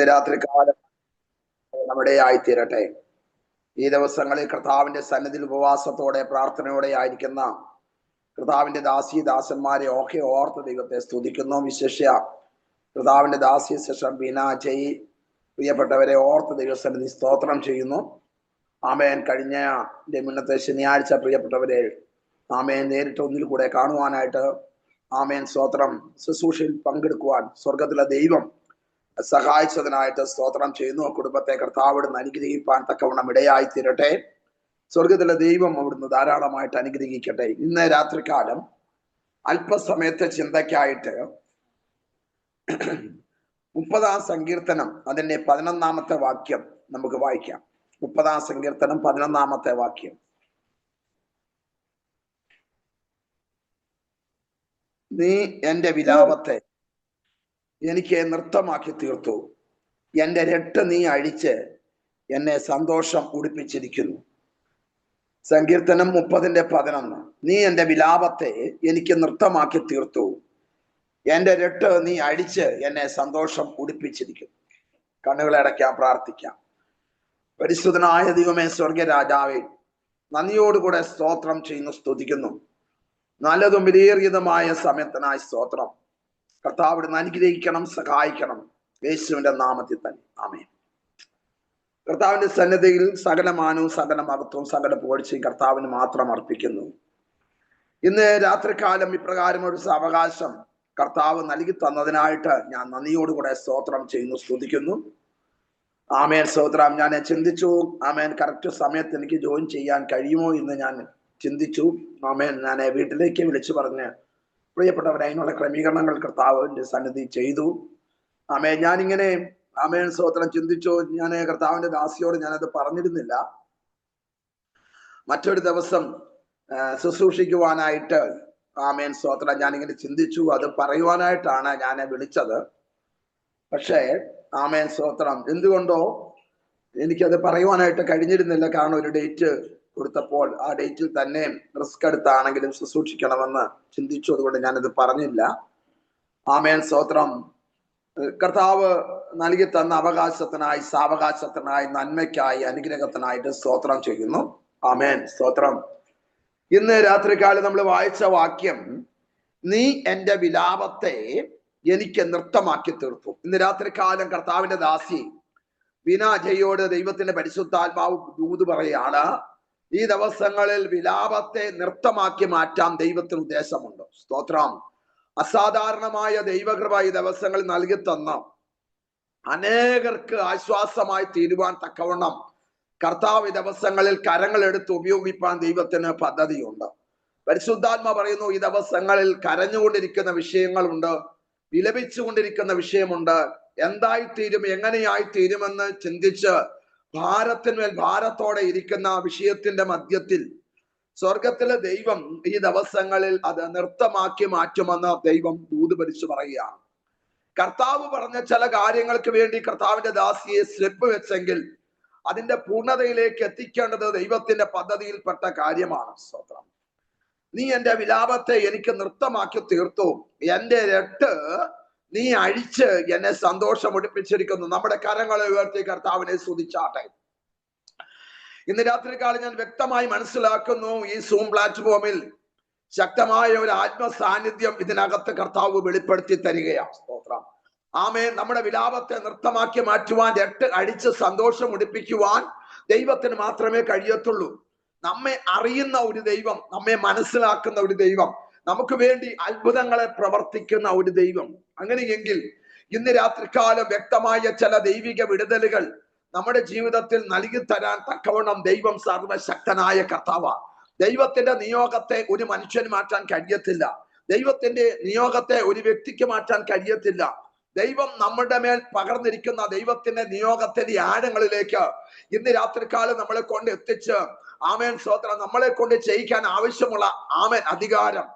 ഇന്ന് രാത്രി കാലം നമ്മുടെ ആയിത്തീരട്ടെ. ഈ ദിവസങ്ങളിൽ കർത്താവിന്റെ സന്നിധിയിൽ ഉപവാസത്തോടെ പ്രാർത്ഥനയോടെ ആയിരിക്കുന്ന കർത്താവിന്റെ ദാസന്മാരെ ഒക്കെ ഓർത്ത് ദൈവത്തെ സ്തുതിക്കുന്നു. വിശേഷ്യ കർത്താവിന്റെ ശേഷം ബീനാജയ് പ്രിയപ്പെട്ടവരെ ഓർത്ത് ദൈവസന്നിധി സ്തോത്രം ചെയ്യുന്നു. ആമേൻ. കഴിഞ്ഞ മുന്നത്തെ ശനിയാഴ്ച പ്രിയപ്പെട്ടവരെ ആമേൻ നേരിട്ട് ഒന്നിൽ കൂടെ കാണുവാനായിട്ട് ആമേൻ സ്തോത്രം ശുശ്രൂഷയിൽ പങ്കെടുക്കുവാൻ സ്വർഗത്തിലെ ദൈവം സഹായിച്ചതിനായിട്ട് സ്തോത്രം ചെയ്യുന്നു. കുടുംബത്തെ കർത്താവിടുന്ന് അനുഗ്രഹിപ്പാൻ തക്കവണ്ണം ഇടയായി തീരട്ടെ. സ്വർഗത്തിലെ ദൈവം അവിടുന്ന് ധാരാളമായിട്ട് അനുഗ്രഹിക്കട്ടെ. ഇന്ന് രാത്രികാലം അല്പസമയത്തെ ചിന്തയ്ക്കായിട്ട് 30-ാം സങ്കീർത്തനം അതിന്റെ 11-ാമത്തെ വാക്യം നമുക്ക് വായിക്കാം. 30-ാം സങ്കീർത്തനം 11-ാമത്തെ വാക്യം. നീ എന്റെ വിലാപത്തെ എനിക്ക് നൃത്തമാക്കി തീർത്തു, എന്റെ രട്ട് നീ അഴിച്ച് എന്നെ സന്തോഷം ഉടുപ്പിച്ചിരിക്കുന്നു. സങ്കീർത്തനം 30-11. നീ എന്റെ വിലാപത്തെ എനിക്ക് നൃത്തമാക്കി തീർത്തു, എന്റെ രട്ട് നീ അഴിച്ച് എന്നെ സന്തോഷം ഉടുപ്പിച്ചിരിക്കുന്നു. കണ്ണുകളെ അടയ്ക്കാം, പ്രാർത്ഥിക്കാം. പരിശുദ്ധനായ ദൈവമേ, സ്വർഗ രാജാവേ, നന്ദിയോടുകൂടെ സ്തോത്രം ചെയ്യുന്നു, സ്തുതിക്കുന്നു. നല്ലതും വിലയേറിയതുമായ സമയത്തിനായി സ്തോത്രം. കർത്താവിനെ അനുഗ്രഹിക്കണം, സഹായിക്കണം, യേശുവിന്റെ നാമത്തിൽ തന്നെ. ആമേൻ. കർത്താവിന്റെ സന്നിധിയിൽ സകല മാനവും സകല മഹത്വവും സകല പുകഴ്ചയും കർത്താവിന് മാത്രം അർപ്പിക്കുന്നു. ഇന്ന് രാത്രികാലം ഇപ്രകാരം ഒരു അവകാശം കർത്താവ് നൽകി തന്നതിനായിട്ട് ഞാൻ നന്ദിയോടുകൂടെ സ്തോത്രം ചെയ്യുന്നു, സ്തുതിക്കുന്നു. ആമേൻ. സ്തോത്രം. ഞാൻ ചിന്തിച്ചു, ആമേൻ, കറക്റ്റ് സമയത്ത് എനിക്ക് ജോയിൻ ചെയ്യാൻ കഴിയുമോ എന്ന് ഞാൻ ചിന്തിച്ചു. ആമേൻ. ഞാൻ വീട്ടിലേക്ക് വിളിച്ചു പറഞ്ഞ് പ്രിയപ്പെട്ടവരെ അതിനുള്ള ക്രമീകരണങ്ങൾ കർത്താവിന്റെ സന്നിധി ചെയ്തു. ആമേൻ. ഞാനിങ്ങനെ ആമേൻ സ്തോത്രം ചിന്തിച്ചു. ഞാൻ കർത്താവിന്റെ ദാസിയോട് ഞാനത് പറഞ്ഞിരുന്നില്ല. മറ്റൊരു ദിവസം ശുശ്രൂഷിക്കുവാനായിട്ട് ആമേൻ സ്തോത്രം ഞാനിങ്ങനെ ചിന്തിച്ചു. അത് പറയുവാനായിട്ടാണ് ഞാൻ വിളിച്ചത്. പക്ഷേ ആമേൻ സ്തോത്രം എന്തുകൊണ്ടോ എനിക്കത് പറയുവാനായിട്ട് കഴിഞ്ഞിരുന്നില്ല. കാരണം ഒരു ഡേറ്റ് കൊടുത്തപ്പോൾ ആ ഡേറ്റിൽ തന്നെ റിസ്ക് എടുത്താണെങ്കിലും ശുശ്രൂഷിക്കണമെന്ന് ചിന്തിച്ചു. അതുകൊണ്ട് ഞാനത് പറഞ്ഞില്ല. ആമേൻ സ്തോത്രം. കർത്താവ് നൽകി തന്ന അവകാശത്തിനായി, സാവകാശത്തിനായി, നന്മയ്ക്കായി, അനുഗ്രഹത്തിനായിട്ട് സ്തോത്രം ചെയ്യുന്നു. ആമേൻ സ്തോത്രം. ഇന്ന് രാത്രികാലം നമ്മൾ വായിച്ച വാക്യം, നീ എന്റെ വിലാപത്തെ എനിക്ക് നൃത്തമാക്കി തീർത്തു. ഇന്ന് രാത്രികാലം കർത്താവിന്റെ ദാസി ബീനാജയോട് ദൈവത്തിന്റെ പരിശുദ്ധാത്മാവ് ദൂത് പറയാണ്, ഈ ദിവസങ്ങളിൽ വിലാപത്തെ നൃത്തമാക്കി മാറ്റാൻ ദൈവത്തിന് ഉദ്ദേശമുണ്ട്. സ്തോത്രം. അസാധാരണമായ ദൈവകൃപ ഈ ദിവസങ്ങളിൽ നൽകി തന്ന അനേകർക്ക് ആശ്വാസമായി തീരുവാൻ തക്കവണ്ണം കർത്താവ് ഈ ദിവസങ്ങളിൽ കരങ്ങളെടുത്ത് ഉപയോഗിപ്പാൻ ദൈവത്തിന് പദ്ധതിയുണ്ട്. പരിശുദ്ധാത്മ പറയുന്നു, ഈ ദിവസങ്ങളിൽ കരഞ്ഞുകൊണ്ടിരിക്കുന്ന വിഷയങ്ങളുണ്ട്, വിലപിച്ചുകൊണ്ടിരിക്കുന്ന വിഷയമുണ്ട്. എന്തായിത്തീരും, എങ്ങനെയായിത്തീരുമെന്ന് ചിന്തിച്ച് ഭാരത്തിന്മേൽ ഭാരത്തോടെ ഇരിക്കുന്ന വിഷയത്തിന്റെ മധ്യത്തിൽ സ്വർഗത്തിലെ ദൈവം ഈ ദിവസങ്ങളിൽ അത് നൃത്തമാക്കി മാറ്റുമെന്ന് ദൈവം ദൂത് ഭരിച്ചു പറയുകയാണ്. കർത്താവ് പറഞ്ഞ ചില കാര്യങ്ങൾക്ക് വേണ്ടി കർത്താവിന്റെ ദാസിയെ സ്ലിപ്പ് വെച്ചെങ്കിൽ അതിന്റെ പൂർണ്ണതയിലേക്ക് എത്തിക്കേണ്ടത് ദൈവത്തിന്റെ പദ്ധതിയിൽപ്പെട്ട കാര്യമാണ്. സ്തോത്രം. നീ എന്റെ വിലാപത്തെ എനിക്ക് നൃത്തമാക്കി തീർത്തു, എന്റെ രട്ട് നീ അഴിച്ച് എന്നെ സന്തോഷം ഒടിപ്പിച്ചിരിക്കുന്നു. നമ്മുടെ കരങ്ങളെ ഉയർത്തി കർത്താവിനെ സ്തുതിച്ചാട്ടെ. ഇന്ന് രാത്രികാലം ഞാൻ വ്യക്തമായി മനസ്സിലാക്കുന്നു, ഈ സൂം പ്ലാറ്റ്ഫോമിൽ ശക്തമായ ഒരു ആത്മ സാന്നിധ്യം ഇതിനകത്ത് കർത്താവ് വെളിപ്പെടുത്തി തരികയാണ്. സ്തോത്രം. ആമേൻ. നമ്മുടെ വിലാപത്തെ നൃത്തമാക്കി മാറ്റുവാൻ, രട്ട് അടിച്ച് സന്തോഷം ഉടിപ്പിക്കുവാൻ ദൈവത്തിന് മാത്രമേ കഴിയത്തുള്ളൂ. നമ്മെ അറിയുന്ന ഒരു ദൈവം, നമ്മെ മനസ്സിലാക്കുന്ന ഒരു ദൈവം, നമുക്ക് വേണ്ടി അത്ഭുതങ്ങളെ പ്രവർത്തിക്കുന്ന ഒരു ദൈവം. അങ്ങനെയെങ്കിൽ ഇന്ന് രാത്രികാലം വ്യക്തമായ ചില ദൈവിക വിടുതലുകൾ നമ്മുടെ ജീവിതത്തിൽ നൽകി തരാൻ തക്കവണ്ണം ദൈവം സർവശക്തനായ കർത്താവാ. ദൈവത്തിന്റെ നിയോഗത്തെ ഒരു മനുഷ്യന് മാറ്റാൻ കഴിയത്തില്ല. ദൈവത്തിന്റെ നിയോഗത്തെ ഒരു വ്യക്തിക്ക് മാറ്റാൻ കഴിയത്തില്ല. ദൈവം നമ്മുടെ മേൽ പകർന്നിരിക്കുന്ന ദൈവത്തിന്റെ നിയോഗത്തിന്റെ ആഴങ്ങളിലേക്ക് ഇന്ന് രാത്രികാലം നമ്മളെ കൊണ്ട് എത്തിച്ച് ആമേൻ സ്തോത്രം നമ്മളെ കൊണ്ട് ചെയ്യിക്കാൻ ആവശ്യമുള്ള ആമേൻ അധികാരം,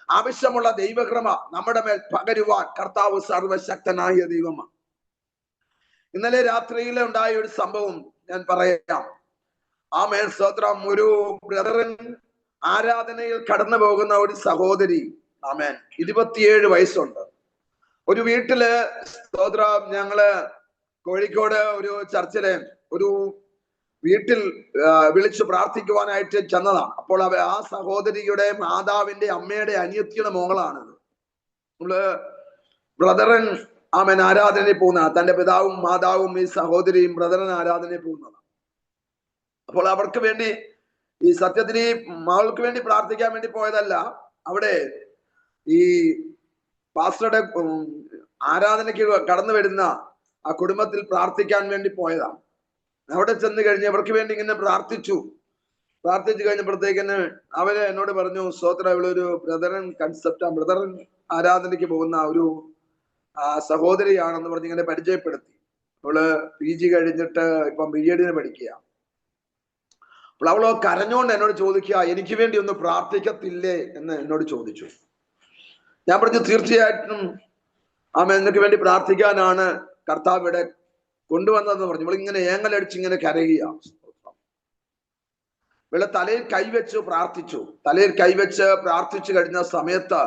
ആവശ്യമുള്ള ദൈവകൃപ നമ്മുടെ മേൽ പകരുവാൻ കർത്താവ് സർവശക്തനായ ദൈവമാണ്. ഇന്നലെ രാത്രിയിൽ ഉണ്ടായ ഒരു സംഭവം ഞാൻ പറയാം. ആമേൻ സ്തോത്രം. ഒരു ബ്രദറൻ ആരാധനയിൽ കടന്നു പോകുന്ന ഒരു സഹോദരി, ആമേൻ, 27 വയസ്സുണ്ട്. ഒരു വീട്ടില് സ്തോത്രം ഞങ്ങള് കോഴിക്കോട് ഒരു ചർച്ചിലെ ഒരു വീട്ടിൽ വിളിച്ചു പ്രാർത്ഥിക്കുവാനായിട്ട് ചെന്നതാണ്. അപ്പോൾ ആ സഹോദരിയുടെ മാതാവിന്റെ അമ്മയുടെ അനിയത്തിയുടെ മോളാണ്. നമ്മള് ബ്രദറൻ ആരാധനയിൽ പോകുന്നതാണ്. തന്റെ പിതാവും മാതാവും ഈ സഹോദരിയും ബ്രദറൻ ആരാധനയിൽ പോകുന്നതാണ്. അപ്പോൾ അവർക്ക് വേണ്ടി ഈ സത്യത്തിന് ഈ മകൾക്ക് വേണ്ടി പ്രാർത്ഥിക്കാൻ വേണ്ടി പോയതല്ല. അവിടെ ഈ പാസ്റ്ററുടെ ആരാധനയ്ക്ക് കടന്നു വരുന്ന ആ കുടുംബത്തിൽ പ്രാർത്ഥിക്കാൻ വേണ്ടി പോയതാണ്. അവിടെ ചെന്ന് കഴിഞ്ഞ് അവർക്ക് വേണ്ടി ഇങ്ങനെ പ്രാർത്ഥിച്ചു കഴിഞ്ഞപ്പോഴത്തേക്കിന് അവര് എന്നോട് പറഞ്ഞു, സ്തോത്രം, ഇവളൊരു ബ്രദറൻ കൺസെപ്റ്റ്, ബ്രദറൻ ആരാധനയ്ക്ക് പോകുന്ന ഒരു സഹോദരിയാണെന്ന് പറഞ്ഞ് ഇങ്ങനെ പരിചയപ്പെടുത്തി. അവള് PG കഴിഞ്ഞിട്ട് ഇപ്പം BEd പഠിക്കുക. അപ്പോൾ അവളോ കരഞ്ഞോണ്ട് എന്നോട് ചോദിക്കുക, എനിക്ക് വേണ്ടി ഒന്ന് പ്രാർത്ഥിക്കത്തില്ലേ എന്ന് എന്നോട് ചോദിച്ചു. ഞാൻ പറഞ്ഞു, തീർച്ചയായിട്ടും നിനക്ക് വേണ്ടി പ്രാർത്ഥിക്കാനാണ് കർത്താവ് ഇവിടെ കൊണ്ടുവന്നതെന്ന് പറഞ്ഞു. ഇവളിങ്ങനെ ഏങ്ങലടിച്ച് ഇങ്ങനെ കരയുക. ഇവളെ തലയിൽ കൈവച്ച് പ്രാർത്ഥിച്ചു കഴിഞ്ഞ സമയത്ത്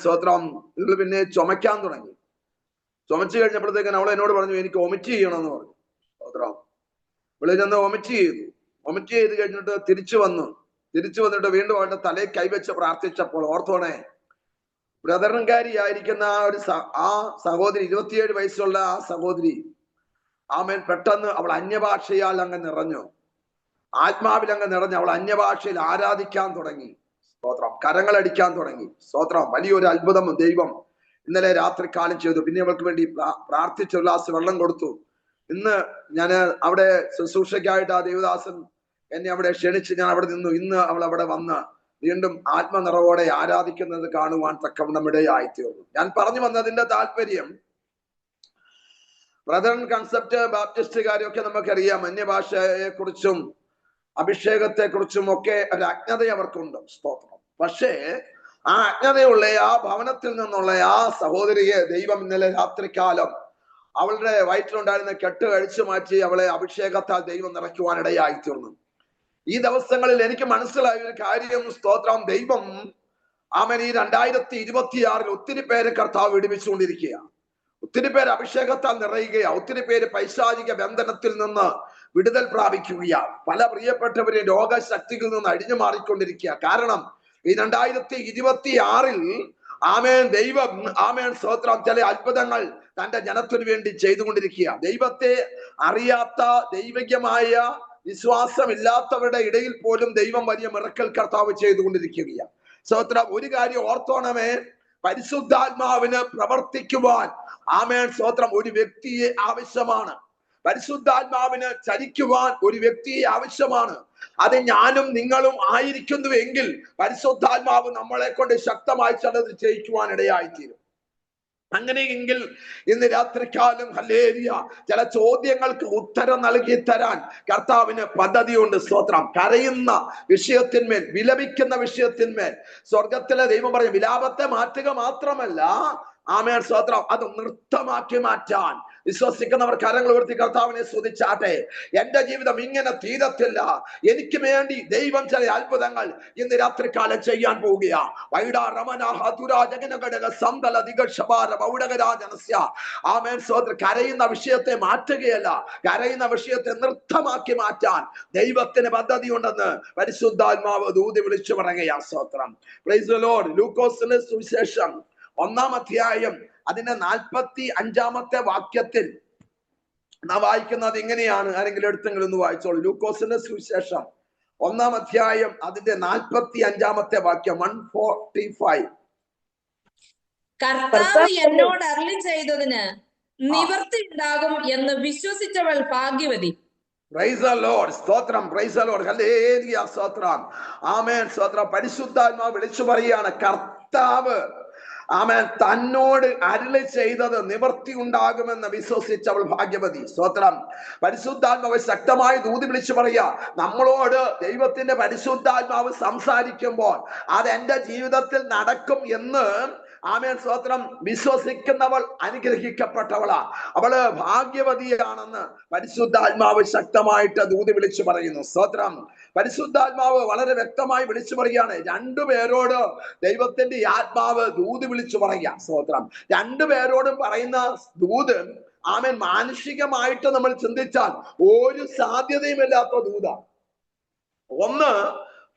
സ്തോത്രം, ഇവള് പിന്നെ ചുമയ്ക്കാൻ തുടങ്ങി. ചുമച്ചു കഴിഞ്ഞപ്പോഴത്തേക്കും അവൾ എന്നോട് പറഞ്ഞു, എനിക്ക് വൊമിറ്റ് ചെയ്യണമെന്ന് പറഞ്ഞു. സ്തോത്രം, ഇവളെ ചെന്ന് വൊമിറ്റ് ചെയ്ത് കഴിഞ്ഞിട്ട് തിരിച്ചു വന്നിട്ട് വീണ്ടും അവളുടെ തലയിൽ കൈവച്ച് പ്രാർത്ഥിച്ചപ്പോൾ ഓർത്തോണേ, ബ്രദറൻകാരിയായിരിക്കുന്ന ആ സഹോദരി, 27 വയസ്സുള്ള ആ സഹോദരി പെട്ടെന്ന് അവൾ അന്യഭാഷയാൽ അങ്ങ് നിറഞ്ഞു, ആത്മാവിൽ അങ്ങ് നിറഞ്ഞു. അവൾ അന്യഭാഷയിൽ ആരാധിക്കാൻ തുടങ്ങി. സ്തോത്രം, കരങ്ങളടിക്കാൻ തുടങ്ങി. സ്തോത്രം, വലിയൊരു അത്ഭുതം ദൈവം ഇന്നലെ രാത്രികാലം ചെയ്തു. പിന്നെ അവൾക്ക് വേണ്ടി പ്രാർത്ഥിച്ച് ഒരു ഗ്ലാസ് വെള്ളം കൊടുത്തു. ഇന്ന് ഞാൻ അവിടെ ശുശ്രൂഷയ്ക്കായിട്ട് ആ ദേവദാസൻ എന്നെ അവിടെ ക്ഷണിച്ച് ഞാൻ അവിടെ നിന്നു. ഇന്ന് അവൾ അവിടെ വന്ന് വീണ്ടും ആത്മനിറവോടെ ആരാധിക്കുന്നത് കാണുവാൻ തക്കവണ്ണം ഇടയായിത്തീർന്നു. ഞാൻ പറഞ്ഞു വന്നതിന്റെ താല്പര്യം, ബ്രദറൻ കൺസെപ്റ്റ് ബാപ്റ്റിസ്റ്റുകാരെയൊക്കെ നമുക്കറിയാം, അന്യഭാഷയെ കുറിച്ചും അഭിഷേകത്തെ കുറിച്ചും ഒക്കെ ഒരു അജ്ഞത അവർക്കുണ്ട്. സ്തോത്രം. പക്ഷേ ആ അജ്ഞതയുള്ള ആ ഭവനത്തിൽ നിന്നുള്ള ആ സഹോദരിയെ ദൈവം ഇന്നലെ രാത്രികാലം അവളുടെ വയറ്റിലുണ്ടായിരുന്ന കെട്ട് അഴിച്ചു മാറ്റി അവളെ അഭിഷേകത്താൽ ദൈവം നിറയ്ക്കുവാൻ ഇടയായിത്തീർന്നു. ഈ ദിവസങ്ങളിൽ എനിക്ക് മനസ്സിലായ ഒരു കാര്യം, സ്തോത്രം, ദൈവം ഈ 2026 ഒത്തിരി പേരെ കർത്താവ് വിടുവിച്ചുകൊണ്ടിരിക്കുക. ഒത്തിരി പേര് അഭിഷേകത്താൽ നിറയുകയാണ്. ഒത്തിരി പേര് പൈശാചിക ബന്ധനത്തിൽ നിന്ന് വിടുതൽ പ്രാപിക്കുകയാണ്. പല പ്രിയപ്പെട്ടവരെ രോഗശക്തികളിൽ നിന്ന് അഴിഞ്ഞു മാറിക്കൊണ്ടിരിക്കുക. കാരണം ഈ 2026 ദൈവം സ്തോത്രം ചില അത്ഭുതങ്ങൾ തന്റെ ജനത്തിനു വേണ്ടി ചെയ്തുകൊണ്ടിരിക്കുക. ദൈവത്തെ അറിയാത്ത ദൈവികമായ വിശ്വാസമില്ലാത്തവരുടെ ഇടയിൽ പോലും ദൈവം വലിയ മിറക്കൽ കർത്താവ് ചെയ്തുകൊണ്ടിരിക്കുകയാണ്. സ്തോത്രം, ഒരു കാര്യം ഓർത്തോണമേ, പരിശുദ്ധാത്മാവിന് പ്രവർത്തിക്കുവാൻ സ്തോത്രം ഒരു വ്യക്തിയെ ആവശ്യമാണ്. പരിശുദ്ധാത്മാവിന് ചലിക്കുവാൻ ഒരു വ്യക്തിയെ ആവശ്യമാണ്. അത് ഞാനും നിങ്ങളും ആയിരിക്കുന്നുവെങ്കിൽ പരിശുദ്ധാത്മാവ് നമ്മളെ കൊണ്ട് ശക്തമായി ചിലത് ചെയ്യിക്കുവാൻ ഇടയായിത്തീരും. അങ്ങനെയെങ്കിൽ ഇന്ന് രാത്രികാലം ഹല്ലേലൂയ ചില ചോദ്യങ്ങൾക്ക് ഉത്തരം നൽകി തരാൻ കർത്താവിന് പദ്ധതിയുണ്ട്. സ്തോത്രം. കരയുന്ന വിഷയത്തിന്മേൽ, വിലപിക്കുന്ന വിഷയത്തിന്മേൽ സ്വർഗത്തിലെ ദൈവം പറയും, വിലാപത്തെ മാറ്റുക മാത്രമല്ല സ്തോത്രം, അത് നൃത്തമാക്കി മാറ്റാൻ വിശ്വസിക്കുന്നവർ കരങ്ങൾ ഉയർത്തി കർത്താവിനെ സ്തുതിച്ചാട്ടെ. എന്റെ ജീവിതം ഇങ്ങനെ തീരത്തില്ല, എനിക്ക് വേണ്ടി ദൈവം ചില അത്ഭുതങ്ങൾ ഇന്ന് രാത്രികാലം ചെയ്യാൻ പോവുകയാ. കരയുന്ന വിഷയത്തെ മാറ്റുകയല്ല, കരയുന്ന വിഷയത്തെ നൃത്തമാക്കി മാറ്റാൻ ദൈവത്തിന് പദ്ധതിയുണ്ടെന്ന് പരിശുദ്ധാത്മാവ് ദൂതി വിളിച്ചു പറയുകയാ. സ്തോത്രം. Praise the Lord. ലൂക്കോസിന്റെ സുവിശേഷം 1-ാം അധ്യായം അതിന്റെ 45-ാമത്തെ വാക്യത്തിൽ നാം വായിക്കുന്നത് ഇങ്ങനെയാണ്. ആരെങ്കിലും എടുത്തെങ്കിലും ഒന്ന് വായിച്ചോളൂ. ലൂക്കോസിന്റെ സുവിശേഷം 1-ാം അധ്യായം അതിന്റെ 45-ാമത്തെ വാക്യം, 145. കർത്താവ് എന്നോട് അരുളി ചെയ്തതിന് നിവൃത്തി ഉണ്ടാകും എന്ന് വിശ്വസിച്ചവൾ ഭാഗ്യവതി. Praise the Lord. സ്തോത്രം. Praise the Lord. ഹല്ലേലൂയ. സ്തോത്രം. ആമേൻ. സ്തോത്രം. പരിശുദ്ധാത്മാവ് വിളിച്ചു പറയുകയാണ്, കർത്താവ് തന്നോട് അരുളി ചെയ്തത് നിവൃത്തി ഉണ്ടാകുമെന്ന് വിശ്വസിച്ചവൾ ഭാഗ്യവതി. സ്തോത്രം. പരിശുദ്ധാത്മാവ് ശക്തമായി ദൂതി വിളിച്ചു പറയുക, നമ്മളോട് ദൈവത്തിന്റെ പരിശുദ്ധാത്മാവ് സംസാരിക്കുമ്പോൾ അത് എന്റെ ജീവിതത്തിൽ നടക്കും എന്ന് സ്തോത്രം വിശ്വസിക്കുന്നവൾ അനുഗ്രഹിക്കപ്പെട്ടവളാ. അവള് ഭാഗ്യവതിയാണെന്ന് പരിശുദ്ധാത്മാവ് ശക്തമായിട്ട് ദൂതി വിളിച്ചു പറയുന്നു. സ്തോത്രം. പരിശുദ്ധാത്മാവ് വളരെ വ്യക്തമായി വിളിച്ചു പറയുകയാണ്. 2 പേരോട് ദൈവത്തിന്റെ ആത്മാവ് ദൂത് വിളിച്ചു പറയുക. സ്തോത്രം. 2 പേരോടും പറയുന്ന ദൂത് ആമേൻ മാനുഷികമായിട്ട് നമ്മൾ ചിന്തിച്ചാൽ ഒരു സാധ്യതയുമില്ലാത്ത ദൂത. ഒന്ന്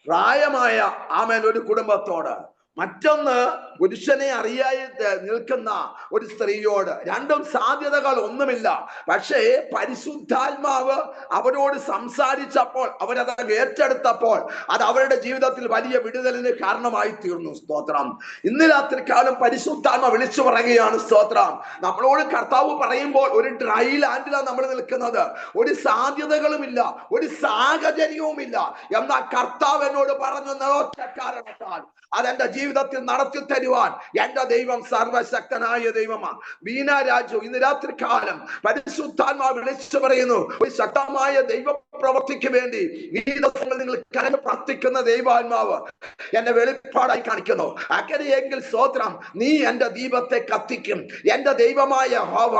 പ്രായമായ ആമേൻ ഒരു കുടുംബത്തോട്, മറ്റൊന്ന് പുരുഷനെ അറിയാതെ നിൽക്കുന്ന ഒരു സ്ത്രീയോട്. രണ്ടും സാധ്യതകൾ ഒന്നുമില്ല. പക്ഷേ പരിശുദ്ധാത്മാവ് അവരോട് സംസാരിച്ചപ്പോൾ, അവരത് ഏറ്റെടുത്തപ്പോൾ അത് അവരുടെ ജീവിതത്തിൽ വലിയ വിടുതലിന് കാരണമായി തീർന്നു. സ്തോത്രം. ഇന്ന് രാത്രികാലം പരിശുദ്ധാത്മ വിളിച്ചു പറയുകയാണ്. സ്തോത്രം. നമ്മളോട് കർത്താവ് പറയുമ്പോൾ ഒരു ഡ്രൈ ലാൻഡിലാണ് നമ്മൾ നിൽക്കുന്നത്. ഒരു സാധ്യതകളുമില്ല, ഒരു സാഹചര്യവുമില്ല. എന്നാൽ കർത്താവ് എന്നോട് പറഞ്ഞു ഒറ്റ കാരണത്താൽ അതെന്റെ ജീവിതത്തിൽ നടത്തി തരുവാൻ എന്റെ ദൈവം സർവശക്തനായ ദൈവമാണ്. ബീന രാജു ഇന്ന് രാത്രികാലം പരിശുദ്ധാത്മാവ് വിളിച്ചു പറയുന്നു, ഒരു ശക്തമായ ദൈവ പ്രവൃത്തിക്ക് വേണ്ടി ഈ ദിവസങ്ങളിൽ നിങ്ങൾ കരഞ്ഞ് പ്രാർത്ഥിക്കുന്ന ദൈവാത്മാവ് എന്നെ വെളിപ്പാടായി കാണിക്കുന്നു. അങ്ങനെയെങ്കിൽ സ്തോത്രം, നീ എന്റെ ദീപത്തെ കത്തിക്കും. എന്റെ ദൈവമായ യഹോവ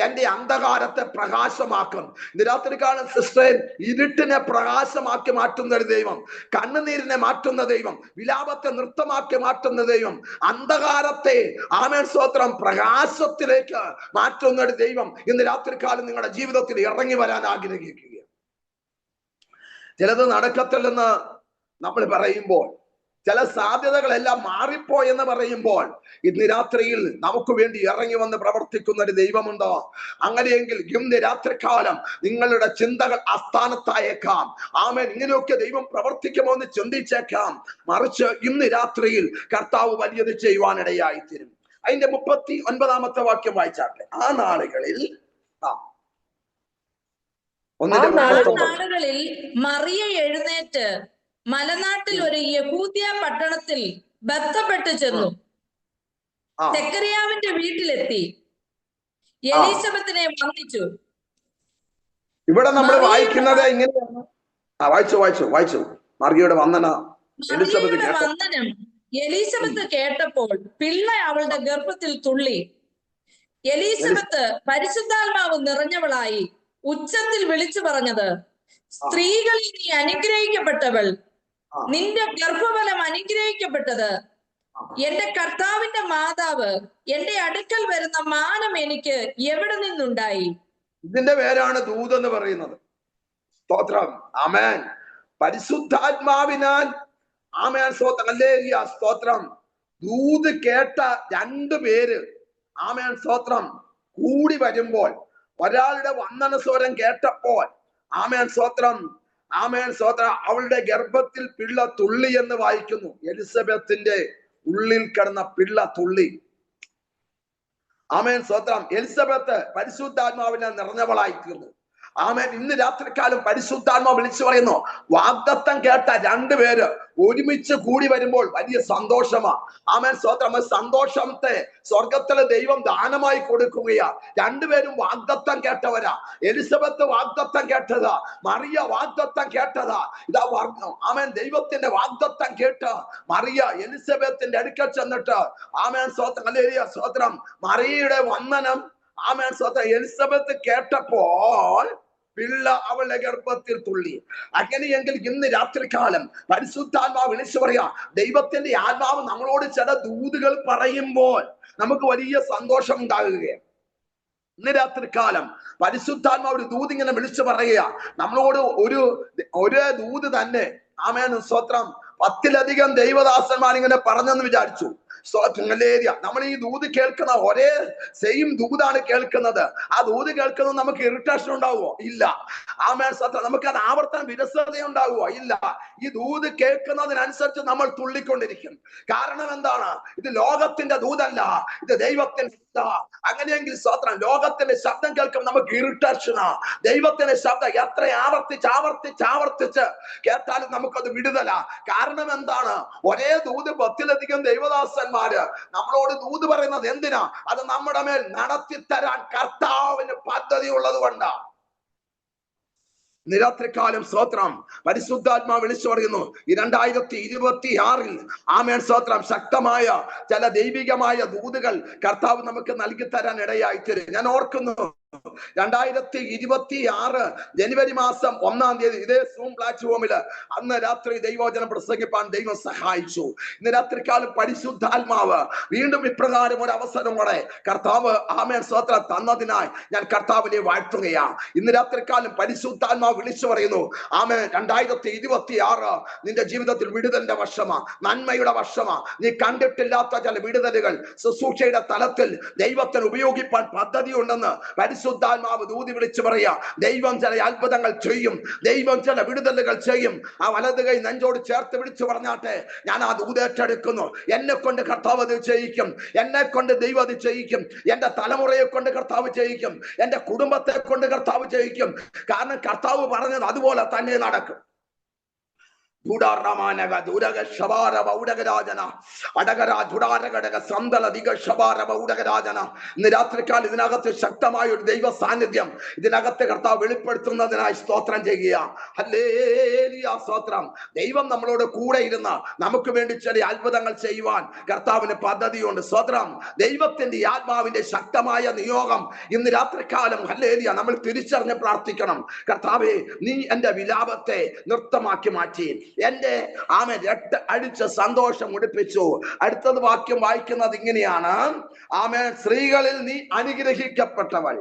എന്റെ അന്ധകാരത്തെ പ്രകാശമാക്കും. ഇന്ന് രാത്രികാലം സിസ്റ്റർ, ഇരുട്ടിനെ പ്രകാശമാക്കി മാറ്റുന്ന ഒരു ദൈവം, കണ്ണുനീരിനെ മാറ്റുന്ന ദൈവം, വിലാപത്തെ നൃത്തമാക്കി മാറ്റുന്ന ദൈവം, അന്ധകാരത്തെ ആമേൻ സ്തോത്രം പ്രകാശത്തിലേക്ക് മാറ്റുന്ന ഒരു ദൈവം ഇന്ന് രാത്രികാലം നിങ്ങളുടെ ജീവിതത്തിൽ ഇറങ്ങി വരാൻ ആഗ്രഹിക്കുക. ചിലത് നടക്കത്തില്ലെന്ന് നമ്മൾ പറയുമ്പോൾ, ചില സാധ്യതകളെല്ലാം മാറിപ്പോയെന്ന് പറയുമ്പോൾ, ഇന്ന് രാത്രിയിൽ നമുക്ക് വേണ്ടി ഇറങ്ങി വന്ന് പ്രവർത്തിക്കുന്ന ഒരു ദൈവമുണ്ടോ? അങ്ങനെയെങ്കിൽ ഇന്ന് രാത്രികാലം നിങ്ങളുടെ ചിന്തകൾ അസ്ഥാനത്തായേക്കാം. ആമേൻ. ഇങ്ങനെയൊക്കെ ദൈവം പ്രവർത്തിക്കുമോ എന്ന് ചിന്തിച്ചേക്കാം. മറിച്ച് ഇന്ന് രാത്രിയിൽ കർത്താവ് വലിയത് ചെയ്യുവാനിടയായി തീരും. അതിന്റെ 39 വാക്യം വായിച്ചാട്ടെ. ആ നാളുകളിൽ മറിയ എഴുന്നേറ്റ് മലനാട്ടിൽ ഒരു യഹൂദ്യ പട്ടണത്തിൽ ബന്ധപ്പെട്ട് ചെന്നു. സെക്കറിയാവിന്റെ വീട്ടിലെത്തി എലീസബത്തിനെ വന്ദിച്ചു. ഇവിടെ നമ്മൾ വായിക്കുന്നത് ഇങ്ങനെയാണ്. വായിച്ചു. മറിയയുടെ വന്ദനം എലീസബത്ത് കേട്ടപ്പോൾ പിള്ള അവളുടെ ഗർഭത്തിൽ തുള്ളി. എലീസബത്ത് പരിശുദ്ധാത്മാവ് നിറഞ്ഞവളായി ഉച്ചത്തിൽ വിളിച്ചു പറഞ്ഞത്, സ്ത്രീകളിൽ നീ അനുഗ്രഹിക്കപ്പെട്ടവൾ, നിന്റെ ഗർഭഫലം അനുഗ്രഹിക്കപ്പെട്ടത്. എന്റെ കർത്താവിന്റെ മാതാവ് എന്റെ അടുക്കൽ വരുന്ന മാനം എനിക്ക് എവിടെ നിന്നുണ്ടായി? ഇതിന്റെ പേരാണ് ദൂത് എന്ന് പറയുന്നത്. സ്തോത്രം. ആമേൻ. പരിശുദ്ധാത്മാവിനാൽ ആമേൻ സ്തോത്രം. ഹല്ലേലൂയ. സ്തോത്രം. ദൂത് കേട്ട 2 പേര് ആമേൻ സ്തോത്രം കൂടി വരുമ്പോൾ, ഒരാളുടെ വന്ദന സ്വരം കേട്ടപ്പോൾ ആമേൻ സ്തോത്രം അവളുടെ ഗർഭത്തിൽ പിള്ള തുള്ളി എന്ന് വായിക്കുന്നു. എലിസബത്തിന്റെ ഉള്ളിൽ കിടന്ന പിള്ള തുള്ളി. ആമേൻ സ്തോത്രം. എലിസബത്ത് പരിശുദ്ധാത്മാവിനെ നിറഞ്ഞവളായി തീർന്നു. ആമേൻ. ഇന്ന് രാത്രികാലം പരിശുദ്ധാത്മാവ് വിളിച്ചു പറയുന്നു, വാഗ്ദത്തം കേട്ട 2 പേര് ഒരുമിച്ച് കൂടി വരുമ്പോൾ വലിയ സന്തോഷമാണ്. ആമേൻ സ്തോത്രം. സന്തോഷത്തെ സ്വർഗത്തിലെ ദൈവം ദാനമായി കൊടുക്കുകയാ. 2 പേരും വാഗ്ദത്തം കേട്ടവരാ. എലിസബത്ത് വാഗ്ദത്തം കേട്ടതാ, മറിയ വാഗ്ദത്തം കേട്ടതാ. ഇതാ ആമേൻ ദൈവത്തിന്റെ വാഗ്ദത്തം കേട്ട് മറിയ എലിസബത്തിന്റെ അടുക്കൽ ചെന്നിട്ട് ആമേൻ സ്തോത്രം. ഹല്ലേലൂയ. സ്തോത്രം. മറിയയുടെ വന്ദനം ആമേൻ സ്തോത്രം എലിസബത്ത് കേട്ടപ്പോൾ പിള്ള അവളുടെ ഗർഭത്തിൽ തുള്ളി. അങ്ങനെയെങ്കിൽ ഇന്ന് രാത്രികാലം പരിശുദ്ധാത്മാവ് വിളിച്ചു പറയാ, ദൈവത്തിന്റെ ആത്മാവ് നമ്മളോട് ചില ദൂതുകൾ പറയുമ്പോൾ നമുക്ക് വലിയ സന്തോഷം ഉണ്ടാകുകയാണ്. ഇന്ന് രാത്രികാലം പരിശുദ്ധാത്മാവ് ഒരു ദൂത് ഇങ്ങനെ വിളിച്ചു പറയുക, നമ്മളോട് ഒരു ദൂത് തന്നെ ആമേൻ സ്തോത്രം 10-ലധികം ദൈവദാസന്മാർ ഇങ്ങനെ പറഞ്ഞെന്ന് വിചാരിച്ചു. നമ്മൾ ഈ ദൂത് കേൾക്കുന്ന ഒരേ സെയിം ദൂതാണ് കേൾക്കുന്നത്. ആ ദൂത് കേൾക്കുന്നത് നമുക്ക് ഇറിറ്റേഷൻ ഉണ്ടാവുമോ? ഇല്ല. ആമേൻ സ്തോത്രം. നമുക്ക് അത് ആവർത്തനം വിരസത ഉണ്ടാവുമോ? ഇല്ല. ഈ ദൂത് കേൾക്കുന്നതിനനുസരിച്ച് നമ്മൾ തുള്ളിക്കൊണ്ടിരിക്കും. കാരണം എന്താണ്? ഇത് ലോകത്തിന്റെ ദൂതല്ല, ഇത് ദൈവത്തിന്റെ. അങ്ങനെയെങ്കിൽ സ്തോത്രം, ലോകത്തിന്റെ ശബ്ദം കേൾക്കുമ്പോൾ നമുക്ക് ഇറിറ്റേഷനാ. ദൈവത്തിന്റെ ശബ്ദം എത്ര ആവർത്തിച്ച് കേട്ടാലും നമുക്കത് വിടുതല. കാരണം എന്താണ്? ഒരേ ദൂത് 10-ലധികം ദൈവദാസന്മാര് നമ്മളോട് ദൂത് പറയുന്നത് എന്തിനാ? അത് നമ്മുടെ മേൽ നടത്തി തരാൻ കർത്താവിന് പദ്ധതി ഉള്ളത് കൊണ്ടാ. നിരാത്രികാലം സ്തോത്രം പരിശുദ്ധാത്മാ വിളിച്ചു പറയുന്നു, ഈ 2026 ആമേൻ സ്തോത്രം ശക്തമായ ചില ദൈവികമായ ദൂതുകൾ കർത്താവ് നമുക്ക് നൽകി തരാൻ ഇടയായി തീരും. ഞാൻ ഓർക്കുന്നു, 2026 ജനുവരി മാസം 1-ാം തീയതി ഇതേ സൂം പ്ലാറ്റ്ഫോമില് അന്ന് രാത്രി ദൈവവചനം പ്രസംഗിപ്പാൻ ദൈവം സഹായിച്ചു. ഇന്ന് രാത്രികാലം പരിശുദ്ധാത്മാവ് വീണ്ടും ഇപ്രകാരം ഒരു അവസരം കൂടെ കർത്താവ് ആമേൻ സ്തോത്രം തന്നതിനായി ഞാൻ കർത്താവിനെ വാഴ്ത്തുകയാണ്. ഇന്ന് രാത്രികാലം പരിശുദ്ധാത്മാവ് വിളിച്ചു പറയുന്നു, ആമേൻ 2026 നിന്റെ ജീവിതത്തിൽ വിടുതലിന്റെ വർഷമാ, നന്മയുടെ വർഷമാ. നീ കണ്ടിട്ടില്ലാത്ത ചില വിടുതലുകൾ ശുശ്രൂഷയുടെ തലത്തിൽ ദൈവത്തിന് ഉപയോഗിപ്പാൻ പദ്ധതി ഉണ്ടെന്ന് പരിശുദ്ധാത്മാവ് ദൂതി വിളിച്ചു പറയാ. ദൈവം ചില അത്ഭുതങ്ങൾ ചെയ്യും, ദൈവം ചില വിടുതലുകൾ ചെയ്യും. ആ വലത് കൈ നെഞ്ചോട് ചേർത്ത് വിളിച്ചു പറഞ്ഞാട്ടെ, ഞാൻ ആ ദൂതേറ്റെടുക്കുന്നു. എന്നെ കൊണ്ട് കർത്താവ് അത് ചെയ്യിക്കും, എന്നെ കൊണ്ട് ദൈവം അത് ചെയ്യിക്കും, എന്റെ തലമുറയെ കൊണ്ട് കർത്താവ് ചെയ്യിക്കും, എന്റെ കുടുംബത്തെ കൊണ്ട് കർത്താവ് ചെയ്യിക്കും. കാരണം കർത്താവ് പറഞ്ഞത് അതുപോലെ തന്നെ നടക്കും. ഇന്ന് രാത്രിക്കാൽ ഇതിനകത്ത് ശക്തമായ ഒരു ദൈവ സാന്നിധ്യം ഇതിനകത്ത് കർത്താവ് വെളിപ്പെടുത്തുന്നതിനായി സ്തോത്രം ചെയ്യുക. ഹല്ലേലൂയ, സ്തോത്രം. ദൈവം നമ്മളോട് കൂടെ ഇരുന്ന് നമുക്ക് വേണ്ടി ചില അത്ഭുതങ്ങൾ ചെയ്യുവാൻ കർത്താവിന് പദ്ധതിയുണ്ട്. സ്തോത്രം. ദൈവത്തിന്റെ ആത്മാവിന്റെ ശക്തമായ നിയോഗം ഇന്ന് രാത്രികാലം ഹല്ലേലൂയ നമ്മൾ തിരിച്ചറിഞ്ഞ് പ്രാർത്ഥിക്കണം. കർത്താവേ, നീ എന്റെ വിലാപത്തെ നൃത്തമാക്കി മാറ്റി, എന്റെ ആമേൻ രക്ത അടിച്ച് സന്തോഷം ഉടുപ്പിച്ചു. അടുത്തത് വാക്യം വായിക്കുന്നത് ഇങ്ങനെയാണ്, ആമേൻ സ്ത്രീകളിൽ നീ അനുഗ്രഹിക്കപ്പെട്ടവൾ,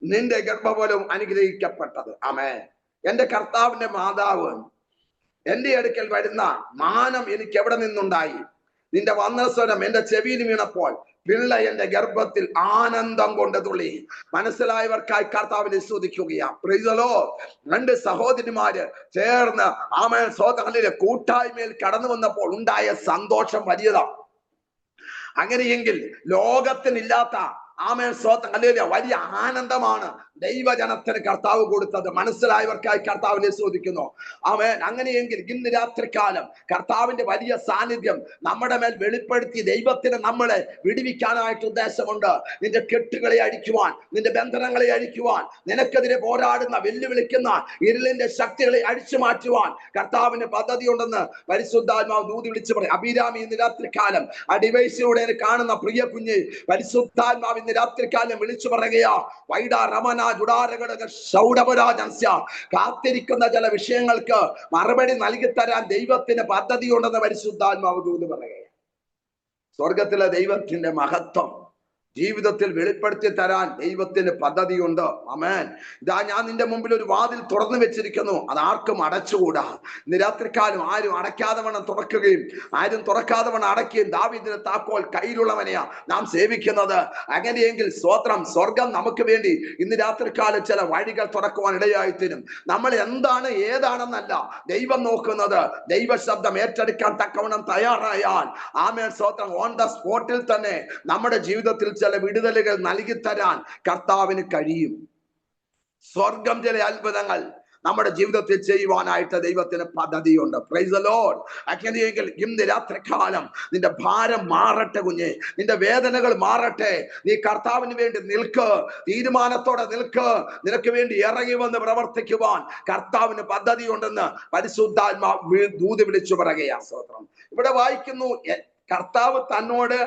നിന്റെ ഗർഭഫലവും അനുഗ്രഹിക്കപ്പെട്ടത്. ആമേൻ. എന്റെ കർത്താവിന്റെ മാതാവ് എന്റെ അടുക്കൽ വരുന്ന മാനം എനിക്ക് എവിടെ നിന്നുണ്ടായി? നിന്റെ വന്ദനസ്വരം എന്റെ ചെവിയിൽ വീണപ്പോൾ പിള്ള എന്റെ ഗർഭത്തിൽ ആനന്ദം കൊണ്ട് തുള്ളി. മനസ്സിലായവർക്കായി കർത്താവിനെ സ്തുതിക്കുകയാണ്. Price the Lord. 2 സഹോദരിമാര് ചേർന്ന് ആമേൻ സ്തോത്രത്തിന്റെ കൂട്ടായ്മയിൽ കടന്നു വന്നപ്പോൾ ഉണ്ടായ സന്തോഷം വലിയതാണ്. അങ്ങനെയെങ്കിൽ ലോകത്തിനില്ലാത്ത ആമേൻ സ്തോത്രം ഹല്ലേലൂയ വലിയ ആനന്ദമാണ് ദൈവജനത്തിന് കർത്താവ് കൊടുത്തത്. മനസ്സിലായവർക്കായി കർത്താവിനെ സ്തുതിക്കുന്നു. ആമേൻ. അങ്ങനെയെങ്കിൽ ഇന്ന് രാത്രികാലം കർത്താവിന്റെ വലിയ സാന്നിധ്യം നമ്മുടെ മേൽ വെളിപ്പെടുത്തി ദൈവത്തിന് നമ്മളെ വിടുവിക്കാനായിട്ട് ഉദ്ദേശമുണ്ട്. നിന്റെ കെട്ടുകളെ അഴിക്കുവാൻ, നിന്റെ ബന്ധനങ്ങളെ അഴിക്കുവാൻ, നിനക്കെതിരെ പോരാടുന്ന വെല്ലുവിളിക്കുന്ന ഇരുളിന്റെ ശക്തികളെ അഴിച്ചു മാറ്റുവാൻ കർത്താവിന് പദ്ധതി ഉണ്ടെന്ന് പരിശുദ്ധാത്മാവ് ദൂതി വിളിച്ചു പറയും. അഭിരാമി ഇന്ന് രാത്രികാലം ആ ഡിവൈസിലൂടെ കാണുന്ന പ്രിയ കുഞ്ഞ് പരിശുദ്ധാത്മാവ് ഇന്ന് രാത്രികാലം വിളിച്ചു പറയുകയാ. വൈഡാ രമന കാത്തിരിക്കുന്ന ചില വിഷയങ്ങൾക്ക് മറുപടി നൽകി തരാൻ ദൈവത്തിന് പദ്ധതിയുണ്ടെന്ന് പരിശുദ്ധാത്മാവ് ദൂത് പറയുക. സ്വർഗത്തിലെ ദൈവത്തിന്റെ മഹത്വം ജീവിതത്തിൽ വെളിപ്പെടുത്തി തരാൻ ദൈവത്തിന് പദ്ധതിയുണ്ട്. ആമേൻ. ഇതാ ഞാൻ നിന്റെ മുമ്പിൽ ഒരു വാതിൽ തുറന്നു വെച്ചിരിക്കുന്നു, അത് ആർക്കും അടച്ചുകൂടാ. ഇന്ന് രാത്രിക്കാലം ആരും അടയ്ക്കാതെ വണ്ണം തുറക്കുകയും ആരും തുറക്കാതെ വണ്ണം അടയ്ക്കുകയും ദാവീദിന്റെ താക്കോൽ കയ്യിലുള്ളവനെയാ നാം സേവിക്കുന്നത്. അങ്ങനെയെങ്കിൽ സ്തോത്രം, സ്വർഗം നമുക്ക് വേണ്ടി ഇന്ന് രാത്രിക്കാലം ചില വഴികൾ തുറക്കുവാൻ ഇടയായിത്തീരും. നമ്മൾ എന്താണ് ഏതാണെന്നല്ല ദൈവം നോക്കുന്നത്. ദൈവ ശബ്ദം ഏറ്റെടുക്കാൻ തക്കവണ്ണം തയ്യാറായാൽ ആമേൻ സ്തോത്രം ഓൺ ദ സ്പോട്ടിൽ തന്നെ നമ്മുടെ ജീവിതത്തിൽ ചില വിടുതലുകൾ നൽകി തരാൻ കർത്താവിന് കഴിയും. സ്വർഗം ചില അത്ഭുതങ്ങൾ നമ്മുടെ ജീവിതത്തിൽ ചെയ്യുവാനായിട്ട് ദൈവത്തിന് പദ്ധതിയുണ്ട്. Price the Lord. അങ്ങനെയെങ്കിൽ ഇന്ന് രാത്രികാലം നിന്റെ ഭാരം മാറട്ടെ കുഞ്ഞെ, നിന്റെ വേദനകൾ മാറട്ടെ. നീ കർത്താവിന് വേണ്ടി നിൽക്ക്, തീരുമാനത്തോടെ നിൽക്ക്. നിനക്ക് വേണ്ടി ഇറങ്ങി വന്ന് പ്രവർത്തിക്കുവാൻ കർത്താവിന് പദ്ധതിയുണ്ടെന്ന് പരിശുദ്ധാത്മാവ് ദൂത് വിളിച്ചു പറയുകയാണ്. സ്തോത്രം. ഇവിടെ വായിക്കുന്നു, കർത്താവ് തന്നോട്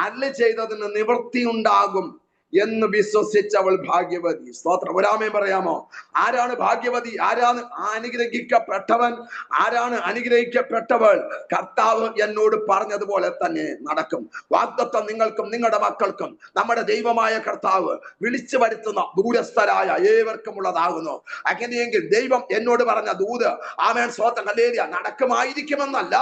അരുളി ചെയ്തതിന് നിവൃത്തി ഉണ്ടാകും എന്ന് വിശ്വസിച്ചവൾ ഭാഗ്യവതി. സ്തോത്രം. ഒരാമേൻ പറയാമോ? ആരാണ് ഭാഗ്യവതി? ആരാണ് അനുഗ്രഹിക്കപ്പെട്ടവൻ? ആരാണ് അനുഗ്രഹിക്കപ്പെട്ടവൾ? കർത്താവ് എന്നോട് പറഞ്ഞതുപോലെ തന്നെ നടക്കും. വാഗ്ദത്തം നിങ്ങൾക്കും നിങ്ങളുടെ മക്കൾക്കും നമ്മുടെ ദൈവമായ കർത്താവ് വിളിച്ചു വരുത്തുന്ന ദൂരസ്ഥരായ ഏവർക്കും ഉള്ളതാകുന്നു. അങ്ങനെയെങ്കിൽ ദൈവം എന്നോട് പറഞ്ഞ ദൂത് ആമേൻ സ്തോത്രം ഹല്ലേലൂയ നടക്കുമായിരിക്കുമെന്നല്ല,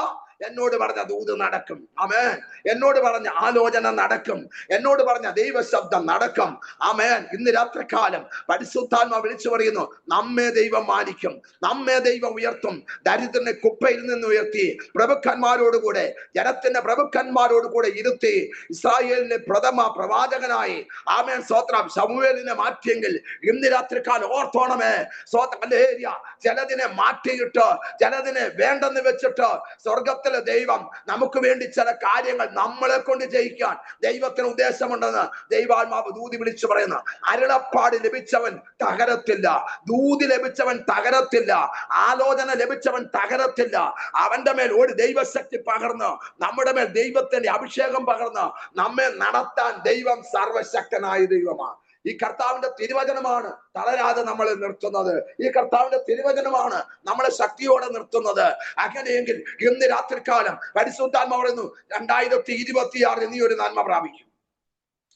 എന്നോട് പറഞ്ഞ ദൂത് നടക്കും. ആമേൻ. എന്നോട് പറഞ്ഞ ആലോചന നടക്കും. എന്നോട് പറഞ്ഞ ദൈവശബ്ദം നടക്കും. ആമേൻ. ഇന്ന് രാത്രികാലം പരിശുദ്ധാത്മാവ് വിളിച്ചു പറയുന്നു, നമ്മെ ദൈവം മാനിക്കും, നമ്മെ ദൈവം ഉയർത്തും. ദരിദ്രനെ കുപ്പയിൽ നിന്ന് ഉയർത്തി പ്രഭുക്കന്മാരോടുകൂടെ, ജനത്തിന്റെ പ്രഭുക്കന്മാരോടുകൂടെ ഇരുത്തി ഇസ്രായേലിന്റെ പ്രഥമ പ്രവാചകനായി ആമേൻ സ്തോത്രം ശമൂവേലിനെ മാറ്റിയെങ്കിൽ ഇന്ന് രാത്രികാലം ഓർത്തോണമേ സ്തോത്രം ഹല്ലേലൂയ. ചിലതിനെ മാറ്റിയിട്ട് ചിലതിനെ വേണ്ടെന്ന് വെച്ചിട്ട് സ്വർഗത്തിലെ ദൈവം നമുക്ക് വേണ്ടി ചില കാര്യങ്ങൾ നമ്മളെ കൊണ്ട് ചെയ്യിക്കാൻ ദൈവത്തിന് ഉദ്ദേശമുണ്ടെന്ന് ദൈവാത്മാവ് ദൂതി വിളിച്ചു പറയുന്നു. അരുളപ്പാട് ലഭിച്ചവൻ തകരത്തില്ല, ദൂതി ലഭിച്ചവൻ തകരത്തില്ല, ആലോചന ലഭിച്ചവൻ തകരത്തില്ല. അവന്റെ മേൽ ഒരു ദൈവശക്തി പകർന്ന്, നമ്മുടെ മേൽ ദൈവത്തിന്റെ അഭിഷേകം പകർന്ന് നമ്മെ നടത്താൻ ദൈവം സർവശക്തനായ ദൈവമാണ്. ഈ കർത്താവിന്റെ തിരുവചനമാണ് തളരാതെ നമ്മളെ നിർത്തുന്നത്. ഈ കർത്താവിന്റെ തിരുവചനമാണ് നമ്മളെ ശക്തിയോടെ നിർത്തുന്നത്. അങ്ങനെയെങ്കിൽ ഇന്ന് രാത്രികാലം പരിശുദ്ധാത്മാവ് പറയുന്നു, 2026 നീ ഒരു നന്മ പ്രാപിക്കും.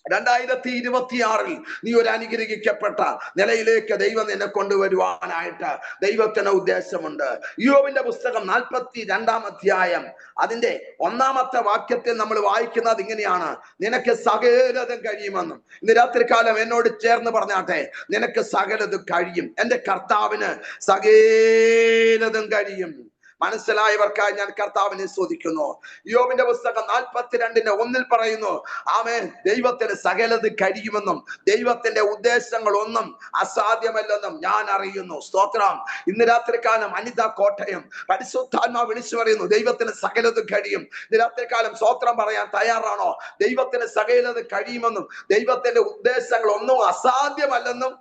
2026 നീ ഒരു അനുഗ്രഹിക്കപ്പെട്ട നിലയിലേക്ക് ദൈവം നിന്നെ കൊണ്ടുവരുവാനായിട്ട് ദൈവത്തിന് ഉദ്ദേശമുണ്ട്. യോബിന്റെ പുസ്തകം 42-ാം അധ്യായം അതിന്റെ 1-ാമത്തെ വാക്യത്തിൽ നമ്മൾ വായിക്കുന്നത് ഇങ്ങനെയാണ്: നിനക്ക് സകലതും കഴിയുമെന്നും. ഇന്ന് രാത്രികാലം എന്നോട് ചേർന്ന് പറഞ്ഞാട്ടെ, നിനക്ക് സകലതും കഴിയും. എന്റെ കർത്താവിന് സകലതും കഴിയും. മനസ്സിലായവർക്കായി ഞാൻ കർത്താവിനെ സ്തുതിക്കുന്നു. യോബിന്റെ പുസ്തകം 42-ന്റെ 1 പറയുന്നു, ആമേൻ, ദൈവത്തിന് സകലത് കഴിയുമെന്നും ദൈവത്തിന്റെ ഉദ്ദേശങ്ങൾ ഒന്നും അസാധ്യമല്ലെന്നും ഞാൻ അറിയുന്നു. സ്തോത്രം. ഇന്ന് രാത്രികാലം അനിത കോട്ടയം പരിശുദ്ധാത്മാ വിളിച്ചു പറയുന്നു, ദൈവത്തിന് സകലത് കഴിയും. ഇന്ന് രാത്രികാലം സ്തോത്രം പറയാൻ തയ്യാറാണോ? ദൈവത്തിന് സകലത് കഴിയുമെന്നും ദൈവത്തിന്റെ ഉദ്ദേശങ്ങൾ ഒന്നും അസാധ്യമല്ലെന്നും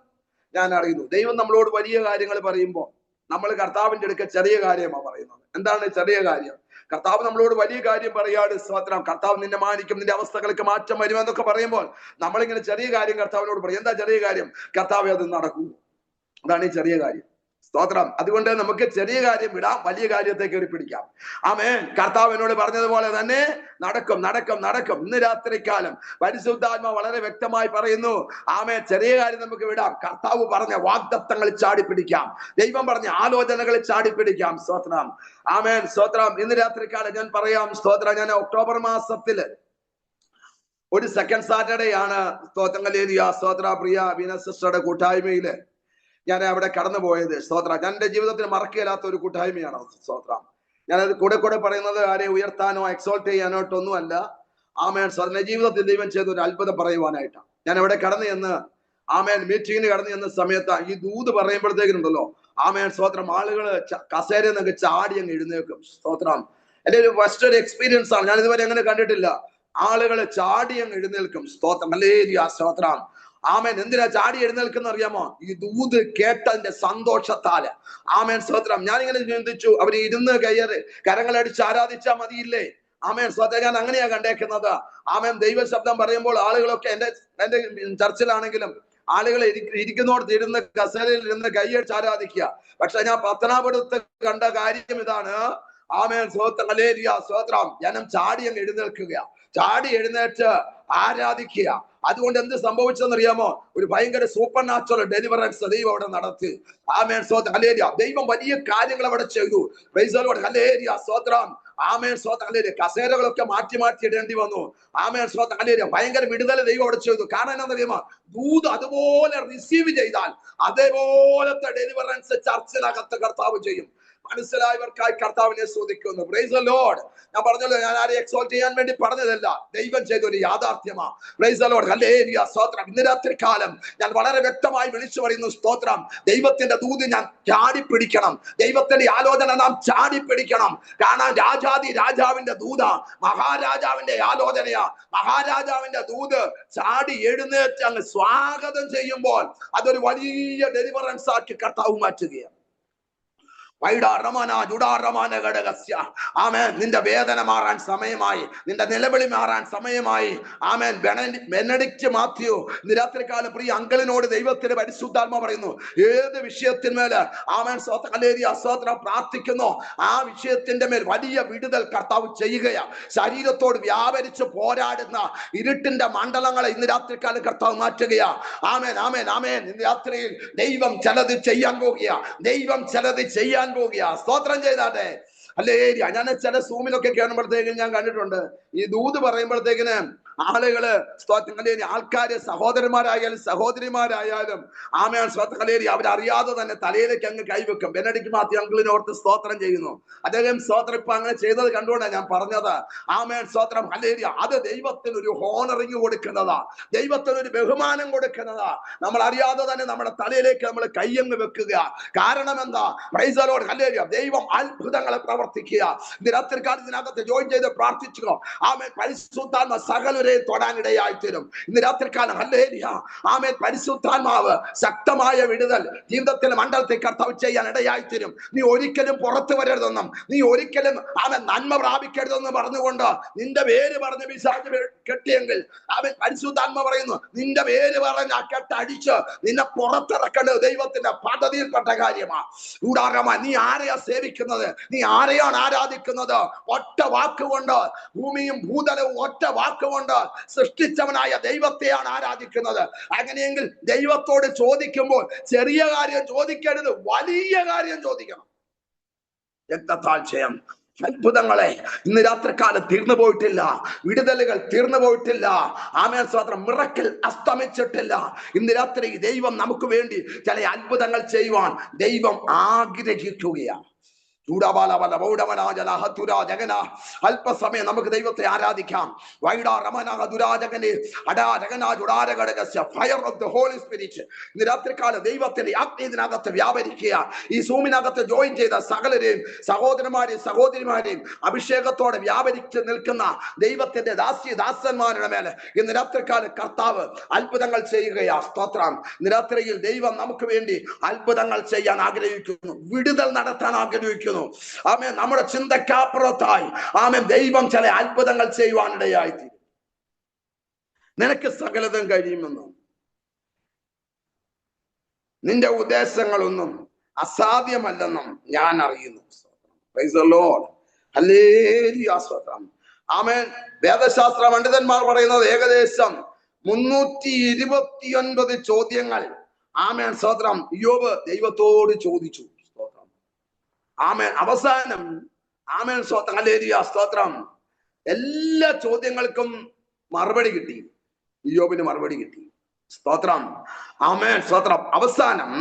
ഞാൻ അറിയുന്നു. ദൈവം നമ്മളോട് വലിയ കാര്യങ്ങൾ പറയുമ്പോൾ നമ്മൾ കർത്താവിന്റെ അടുക്ക ചെറിയ കാര്യമാണ് പറയുന്നത്. എന്താണ് ചെറിയ കാര്യം? കർത്താവ് നമ്മളോട് വലിയ കാര്യം പറയാണ്. സ്തോത്രം. കർത്താവ് നിന്നെ മാനിക്കും, നിന്റെ അവസ്ഥകൾക്ക് മാറ്റം വരുമെന്നൊക്കെ പറയുമ്പോൾ നമ്മളിങ്ങനെ ചെറിയ കാര്യം കർത്താവിനോട് പറയും. എന്താ ചെറിയ കാര്യം? കർത്താവ് അത് നടക്കൂ. അതാണ് ഈ ചെറിയ കാര്യം. സ്തോത്രം. അതുകൊണ്ട് നമുക്ക് ചെറിയ കാര്യം വിടാം, വലിയ കാര്യത്തെ കയറി പിടിക്കാം. ആമേൻ. കർത്താവ് എന്നോട് പറഞ്ഞതുപോലെ തന്നെ നടക്കും, നടക്കും, നടക്കും. ഇന്ന് രാത്രികാലം പരിശുദ്ധാത്മാ വളരെ വ്യക്തമായി പറയുന്നു, ആമേൻ, ചെറിയ കാര്യം നമുക്ക് വിടാം. കർത്താവ് പറഞ്ഞ വാഗ്ദത്തങ്ങളിൽ ചാടിപ്പിടിക്കാം. ദൈവം പറഞ്ഞ ആലോചനകളിൽ ചാടിപ്പിടിക്കാം. സ്തോത്രം. ആമേൻ. സ്തോത്രം. ഇന്ന് രാത്രികാലം ഞാൻ പറയാം. സ്തോത്രം. ഞാൻ ഒക്ടോബർ മാസത്തില് ഒരു സെക്കൻഡ് സാറ്റർഡേ ആണ് സ്തോത്ര പ്രിയ വീന സിസ്റ്ററുടെ കൂട്ടായ്മയില് ഞാൻ അവിടെ കടന്നു പോയത്. സ്തോത്രം. ഞാൻ എന്റെ ജീവിതത്തിൽ മറക്കില്ലാത്ത ഒരു കൂട്ടായ്മയാണ്. സ്തോത്രം. ഞാനത് കൂടെ പറയുന്നത് ആരെയും ഉയർത്താനോ എക്സോൾട്ട് ചെയ്യാനോട്ടൊന്നുമല്ല. ആമേൻ. സ്വന്തം ജീവിതത്തിൽ ദൈവം ചെയ്ത ഒരു അത്ഭുതം പറയുവാനായിട്ടാണ് ഞാൻ അവിടെ കടന്നു ചെന്ന്, ആമേൻ, മീറ്റിങ്ങിന് കടന്നു ചെന്ന സമയത്ത് ഈ ദൂത് പറയുമ്പോഴത്തേക്കുണ്ടല്ലോ, ആമേൻ, സ്തോത്രം, ആളുകള് കസേരയിൽ നിന്നൊക്കെ ചാടി അങ്ങ് എഴുന്നേൽക്കും. സ്തോത്രം. എന്റെ ഒരു ഫസ്റ്റ് ഒരു എക്സ്പീരിയൻസ് ആണ്. ഞാൻ ഇതുവരെ അങ്ങനെ കണ്ടിട്ടില്ല. ആളുകള് ചാടി അങ്ങ് എഴുന്നേൽക്കും. സ്തോത്രം. ഹല്ലേലൂയ. സ്തോത്രം. ആമേൻ. എന്തിനാ ചാടി എഴുന്നേൽക്കുന്ന അറിയാമോ? ഈ ദൂത് കേട്ടതിന്റെ സന്തോഷത്താല്. ആമേൻ. സ്തോത്രം. ഞാനിങ്ങനെ ചിന്തിച്ചു, അവര് ഇരുന്ന് കരങ്ങളടിച്ച് ആരാധിച്ചാൽ മതിയില്ലേ? ആമേൻ. സ്തോത്രം. ഞാൻ അങ്ങനെയാ കണ്ടേക്കുന്നത്. ആമേൻ. ദൈവ ശബ്ദം പറയുമ്പോൾ ആളുകളൊക്കെ എന്റെ ചർച്ചിലാണെങ്കിലും ആളുകൾ ഇരിക്കുന്നോടത്ത് ഇരുന്ന് കസേരയിൽ ഇരുന്ന് കൈയടിച്ച് ആരാധിക്കുക. പക്ഷെ ഞാൻ പത്തനാപുരത്ത് കണ്ട കാര്യം ഇതാണ്. ആമേൻ. സ്തോത്രം. ഹല്ലേലൂയ. സ്തോത്രം. ജനം ചാടി അങ്ങ് എഴുന്നേൽക്കുക, ചാടി എഴുന്നേറ്റ് ആരാധിക്കുക. അതുകൊണ്ട് എന്ത് സംഭവിച്ചെന്നറിയാമോ? ഒരു ഭയങ്കര സൂപ്പർ നാച്ചുറൽ ഡെലിവറൻസ് ദൈവം അവിടെ നടത്തി. ആമേൻ. സ്തോത്രം. ഹല്ലേലൂയ. ദൈവം വലിയ കാര്യങ്ങൾ അവിടെ ചെയ്തു. Price the Lord. ഹല്ലേലൂയ. സ്തോത്രം. ആമേൻ. സ്തോത്രം. ഹല്ലേലൂയ. കസേരകളൊക്കെ മാറ്റി ഇടേണ്ടി വന്നു. ആമേൻ. സ്തോത്രം. ഹല്ലേലൂയ. ഭയങ്കര വിടുതൽ ദൈവം അവിടെ ചെയ്തു. കാരണം എന്താണെന്നറിയാമോ? ദൂത് അതുപോലെ റിസീവ് ചെയ്താൽ അതേപോലത്തെ ഡെലിവറൻസ് ചർച്ചിനകത്ത് കർത്താവ് ചെയ്യും. മനസ്സിലായവർക്കായി കർത്താവിനെ സ്തുതിക്കുന്നു. Price the Lord. ഞാൻ പറഞ്ഞല്ലോ, ഞാൻ ആരെയും എക്സോൾട്ട് ചെയ്യാൻ വേണ്ടി പറഞ്ഞതല്ല, ദൈവം ചെയ്ത ഒരു യാഥാർത്ഥ്യമാണ്. Price the Lord. ഹല്ലേലൂയ. സ്തോത്രം. ഇന്ന് രാത്രികാലം ഞാൻ വളരെ വ്യക്തമായി വിളിച്ചു പറയുന്നു. സ്തോത്രം. ദൈവത്തിന്റെ ദൂത് ഞാൻ ചാടിപ്പിടിക്കണം. ദൈവത്തിന്റെ ആലോചന നാം ചാടിപ്പിടിക്കണം. കാരണം രാജാവിന്റെ ദൂത, മഹാരാജാവിന്റെ ആലോചനയാ. മഹാരാജാവിന്റെ ദൂത് ചാടി എഴുന്നേറ്റ് അങ്ങ് സ്വാഗതം ചെയ്യുമ്പോൾ അതൊരു വലിയ ഡെലിവറൻസ് ആക്കി കർത്താവ് മാറ്റുകയാണ്. ആമേൻ. നിന്റെ വേദന മാറാൻ സമയമായി, നിന്റെ നിലവിളി മാറാൻ സമയമായി. ആമേൻ. ബെനഡിക്റ്റ് മാത്യു ഇന്ന് രാത്രികാലം പ്രിയ അങ്കിളിനോട് ദൈവത്തിന്റെ പരിശുദ്ധാത്മ പറയുന്നു, ഏത് വിഷയത്തിന്മേല് ആമേൻ സ്തോത്രം ഹല്ലേലൂയ സ്തോത്രം പ്രാർത്ഥിക്കുന്നു, ആ വിഷയത്തിന്റെ മേൽ വലിയ വിടുതൽ കർത്താവ് ചെയ്യുകയാ. ശരീരത്തോട് വ്യാപരിച്ച് പോരാടുന്ന ഇരുട്ടിന്റെ മണ്ഡലങ്ങളെ ഇന്ന് രാത്രികാലം കർത്താവ് മാറ്റുകയാ. ആമേൻ, ആമേൻ, ആമേൻ. ഇന്ന് രാത്രിയിൽ ദൈവം ചിലത് ചെയ്യാൻ പോകുക, ദൈവം ചിലത് ചെയ്യാൻ പോകുക. സ്തോത്രം ചെയ്താട്ടെ. ഹല്ലേലൂയ. ഞാൻ ചില സൂമിലൊക്കെ കേറുമ്പോഴത്തേക്കും ഞാൻ കണ്ടിട്ടുണ്ട്, ഈ ദൂത് പറയുമ്പോഴത്തേക്കിന് ആളുകള് ആൾക്കാര് സഹോദരന്മാരായാലും സഹോദരിമാരായാലും ആമേൻ സ്തോത്രം ഹല്ലേലൂയ അവരറിയാതെ തന്നെ തലയിലേക്ക് അങ്ങ് കൈവെക്കും. ബെനഡിക്റ്റ് മാത്യു അങ്കിളിനോർത്ത് സ്തോത്രം ചെയ്യുന്നു. അദ്ദേഹം സ്തോത്രം ഇപ്പൊ അങ്ങനെ ചെയ്തത് കണ്ടുകൊണ്ടാണ് ഞാൻ പറഞ്ഞത്. ആമേൻ സ്തോത്രം ഹല്ലേലൂയ. അത് ദൈവത്തിന് ഒരു ഹോണറിങ് കൊടുക്കുന്നതാ, ദൈവത്തിന് ഒരു ബഹുമാനം കൊടുക്കുന്നതാ. നമ്മൾ അറിയാതെ തന്നെ നമ്മുടെ തലയിലേക്ക് നമ്മൾ കൈയങ്ങ് വെക്കുക. കാരണം എന്താ? പ്രൈസ് ദി ലോർഡ് ഹല്ലേലൂയ. ദൈവം അത്ഭുതങ്ങളെ പ്രവർത്തിക്കുക. ഇത് രാത്രികാലത്തിനകത്ത് ജോയിൻ ചെയ്ത് പ്രാർത്ഥിച്ചു. ആമേൻ. പരിശുദ്ധാത്മ സകലരെ ഓരോരുത്തരെയും തൊടാനിടയായി തീരും. ഇന്ന് രാത്രികാലം ഹല്ലേലൂയ ആമേൻ പരിശുദ്ധാത്മാവ് ശക്തമായ വിടുതൽ ജീവിതത്തിലെ മണ്ഡലത്തിൽ കർത്താവ് ചെയ്യാൻ ഇടയായി തീരും. നീ ഒരിക്കലും പുറത്തു വരരുതെന്നും നീ ഒരിക്കലും അവൻ നന്മ പ്രാപിക്കരുതെന്ന് പറഞ്ഞുകൊണ്ട് നിന്റെ പേര് പറഞ്ഞ് പിശാച് കെട്ടിയെങ്കിൽ അവൻ പരിശുദ്ധാത്മ പറയുന്നു നിന്റെ പേര് പറഞ്ഞ് ആ കെട്ടടിച്ച് നിന്നെ പുറത്തിറക്കേണ്ടത് ദൈവത്തിന്റെ പദ്ധതിയിൽപ്പെട്ട കാര്യമാണ്. കൂടാരമാ നീ ആരെയാ സേവിക്കുന്നത്? നീ ആരെയാണ് ആരാധിക്കുന്നത്? ഒറ്റ വാക്കുകൊണ്ട് ഭൂമിയും ഭൂതലവും ഒറ്റ വാക്കുകൊണ്ട് സൃഷ്ടിച്ചവനായ ദൈവത്തെയാണ് ആരാധിക്കുന്നത്. അങ്ങനെയെങ്കിൽ ദൈവത്തോട് ചോദിക്കുമ്പോൾ ചെറിയ കാര്യം ചോദിക്കരുത്, വലിയ കാര്യം ചോദിക്കണം. രക്തത്താൽ ജയം, അത്ഭുതങ്ങളെ ഇന്ന് രാത്രികാലം തീർന്നു പോയിട്ടില്ല, വിടുതലുകൾ തീർന്നു പോയിട്ടില്ല. ആമേൻ സ്തോത്രം. മിറക്കിൾ അസ്തമിച്ചിട്ടില്ല. ഇന്ന് രാത്രി ദൈവം നമുക്ക് വേണ്ടി ചില അത്ഭുതങ്ങൾ ചെയ്യുവാൻ ദൈവം ആഗ്രഹിക്കുകയാണ്. അല്പസമയം നമുക്ക് ദൈവത്തെ ആരാധിക്കാം. ഇന്ന് രാത്രികാലം ദൈവത്തിന്റെ ആത്മ ഇതിനകത്ത് വ്യാപരിക്കുക. ഈ സൂമിനകത്ത് ജോയിൻ ചെയ്ത സകലരെയും സഹോദരന്മാരെയും സഹോദരിമാരെയും അഭിഷേകത്തോടെ വ്യാപരിച്ച് നിൽക്കുന്ന ദൈവത്തിന്റെ ദാസന്മാരുടെ മേലെ ഇന്ന് രാത്രികാലം കർത്താവ് അത്ഭുതങ്ങൾ ചെയ്യുകയാ. സ്തോത്രം. ഇന്ന് രാത്രിയിൽ ദൈവം നമുക്ക് വേണ്ടി അത്ഭുതങ്ങൾ ചെയ്യാൻ ആഗ്രഹിക്കുന്നു, വിടുതൽ നടത്താൻ ആഗ്രഹിക്കുന്നു. ആമേൻ. നമ്മുടെ ചിന്തക്കപ്പുറത്തായി ആമേൻ ദൈവം ചില അത്ഭുതങ്ങൾ ചെയ്യുവാനിടയായി തീരും. നിനക്ക് സകലതും കഴിയുമെന്നും നിന്റെ ഉദ്ദേശങ്ങളൊന്നും അസാധ്യമല്ലെന്നും ഞാൻ അറിയുന്നു. Price the Lord. ഹല്ലേലൂയ. സ്തോത്രം. ആമേൻ. വേദശാസ്ത്ര പണ്ഡിതന്മാർ പറയുന്നത് ഏകദേശം 329 ചോദ്യങ്ങൾ ആമേൻ സ്തോത്രം യോബ് ദൈവത്തോട് ചോദിച്ചു. സ്തോത്രം. ആമേൻ. അവസാനം ആമേൻ സ്തോത്രം ഹല്ലേലൂയ സ്തോത്രം എല്ലാ ചോദ്യങ്ങൾക്കും മറുപടി കിട്ടി. യോബിന് മറുപടി കിട്ടി. സ്തോത്രം. ആമേൻ സ്തോത്രം. അവസാനം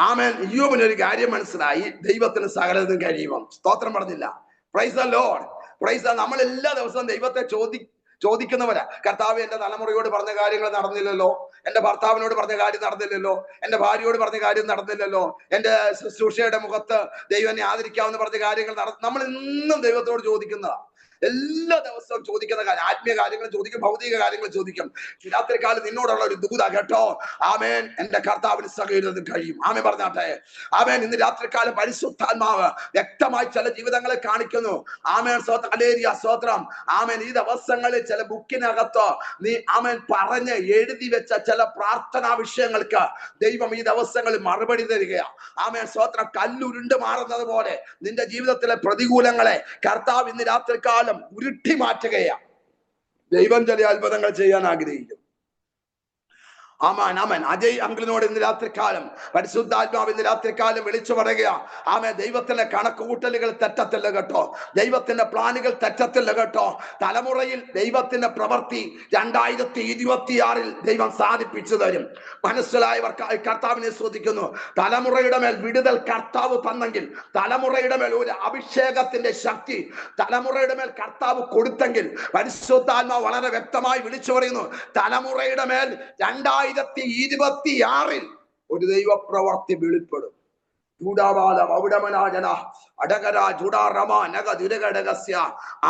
ആമേൻ യോബിന് ഒരു കാര്യം മനസ്സിലായി, ദൈവത്തിന് സകലതും കഴിയുമോ. സ്തോത്രം പറഞ്ഞില്ല. Price the Lord. Praise the. നമ്മൾ എല്ലാ ദിവസവും ദൈവത്തെ ചോദിക്കുന്നവരാ. കർത്താവ് എന്റെ തലമുറയോട് പറഞ്ഞ കാര്യങ്ങൾ നടന്നില്ലല്ലോ, എന്റെ ഭർത്താവിനോട് പറഞ്ഞ കാര്യം നടന്നില്ലല്ലോ, എന്റെ ഭാര്യയോട് പറഞ്ഞ കാര്യം നടന്നില്ലല്ലോ, എന്റെ ശുശ്രൂഷയുടെ മുഖത്ത് ദൈവം എന്നെ ആദരിക്കാമെന്ന് പറഞ്ഞ കാര്യങ്ങൾ നമ്മൾ ഇന്നും ദൈവത്തോട് ചോദിക്കുന്നതാ. എല്ലാ ദിവസവും ചോദിക്കുന്ന കാര്യം, ആത്മീയ കാര്യങ്ങൾ ചോദിക്കും, ഭൗതിക കാര്യങ്ങൾ ചോദിക്കും. രാത്രികാലം നിന്നോടുള്ള ഒരു ദൂത കേട്ടോ. ആമേൻ. എന്റെ കർത്താവിന് സകലതും കഴിയും. ആമേൻ പറഞ്ഞാട്ടെ. ആമേൻ. ഇന്ന് രാത്രികാലം പരിശുദ്ധാത്മാവ് വ്യക്തമായി ചില ജീവിതങ്ങളെ കാണിക്കുന്നു. ആമേൻ സ്തോത്രം. ഹല്ലേലൂയ സ്തോത്രം. ആമേൻ. ഈ ദിവസങ്ങളിൽ ചില ബുക്കിനകത്ത് നീ ആമേൻ പറഞ്ഞ് എഴുതി വെച്ച ചില പ്രാർത്ഥനാ വിഷയങ്ങൾക്ക് ദൈവം ഈ ദിവസങ്ങളിൽ മറുപടി തരികയാണ്. ആമേൻ സ്തോത്രം. കല്ലുരുണ്ട് മാറുന്നത് പോലെ നിന്റെ ജീവിതത്തിലെ പ്രതികൂലങ്ങളെ കർത്താവ് ഇന്ന് രാത്രികാലം ഉരുട്ടി മാറ്റുകയാണ്. ദൈവം ചില അത്ഭുതങ്ങൾ ചെയ്യാൻ ആഗ്രഹിക്കും. ആമേൻ. ആമേൻ. അജയ് അങ്കിളിനോട് ഇന്ന് രാത്രികാലം പരിശുദ്ധാത്മാവ് ഇന്ന് രാത്രികാലം വിളിച്ചു പറയുക. ആമേൻ. ദൈവത്തിന്റെ കണക്കുകൂട്ടലുകൾ തെറ്റത്തില്ല കേട്ടോ, ദൈവത്തിന്റെ പ്ലാനുകൾ തെറ്റത്തില്ല കേട്ടോ. തലമുറയിൽ ദൈവത്തിന്റെ പ്രവൃത്തി 2026 ദൈവം സാധിപ്പിച്ചു തരും. മനസ്സിലായവർ കർത്താവിനെ ശ്രദ്ധിക്കുന്നു. തലമുറയുടെ മേൽ വിടുതൽ കർത്താവ് തന്നെങ്കിൽ, തലമുറയുടെ മേൽ ഒരു അഭിഷേകത്തിന്റെ ശക്തി തലമുറയുടെ മേൽ കർത്താവ് കൊടുത്തെങ്കിൽ പരിശുദ്ധാത്മാവ് വളരെ വ്യക്തമായി വിളിച്ചു പറയുന്നു, തലമുറയുടെ മേൽ 2026 ഒരു ദൈവപ്രവർത്തി വെളിപ്പെടും.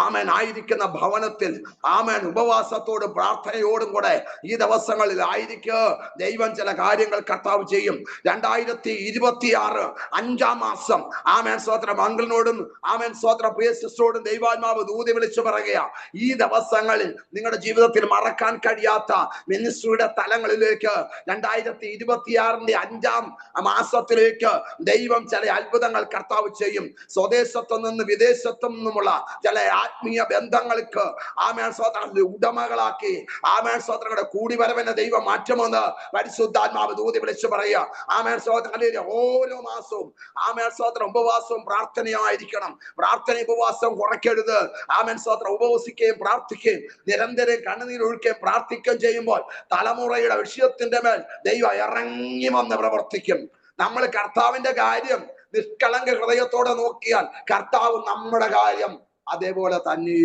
ആമേൻ. ആയിരിക്കുന്ന ഭവനത്തിൽ ആമേൻ ഉപവാസത്തോടും പ്രാർത്ഥനയോടും കൂടെ ഈ ദിവസങ്ങളിൽ ആയിരിക്കും ദൈവം ചില കാര്യങ്ങൾ കർത്താവ് ചെയ്യും. 2026 5-ാം മാസം ആമേൻ സ്തോത്രം അങ്കിളിനോടും ആമേൻ സ്തോത്രം പ്രിയ സിസ്റ്ററോടും ദൈവാത്മാവ് ദൂതി വിളിച്ചു പറയുക. ഈ ദിവസങ്ങളിൽ നിങ്ങളുടെ ജീവിതത്തിൽ മറക്കാൻ കഴിയാത്ത മിനിസ്ട്രിയുടെ തലങ്ങളിലേക്ക് 2026 5-ാം മാസത്തിലേക്ക് ദൈവം ചില അത്ഭുതങ്ങൾ കർത്താവ് ചെയ്യും. സ്വദേശത്തു നിന്ന് വിദേശത്തു നിന്നുമുള്ള ചില ആത്മീയ ബന്ധങ്ങൾക്ക് ആമേൻ സ്തോത്രം ഉടമകളാക്കി ആമേൻ സ്തോത്രങ്ങളുടെ കൂടിവരവിനെ ദൈവം മാറ്റുമെന്ന് പരിശുദ്ധാത്മാവ് ദൂതി വിളിച്ചു പറയുക. ആമേൻ സ്തോത്രം. ഓരോ മാസവും ആമേൻ സ്തോത്രം ഉപവാസവും പ്രാർത്ഥനയായിരിക്കണം. പ്രാർത്ഥന ഉപവാസം കുറയ്ക്കരുത്. ആമേൻ സ്തോത്രം. ഉപവസിക്കുകയും പ്രാർത്ഥിക്കുകയും നിരന്തരം കണ്ണുനീരൊഴുക്കുകയും പ്രാർത്ഥിക്കുകയും ചെയ്യുമ്പോൾ തലമുറയുടെ വിഷയത്തിന്റെ മേൽ ദൈവം ഇറങ്ങി വന്ന് പ്രവർത്തിക്കും. നമ്മൾ കർത്താവിന്റെ കാര്യം നിഷ്കളങ്ക ഹൃദയത്തോടെ നോക്കിയാൽ കർത്താവ് നമ്മുടെ കാര്യം അതേപോലെ തന്നെ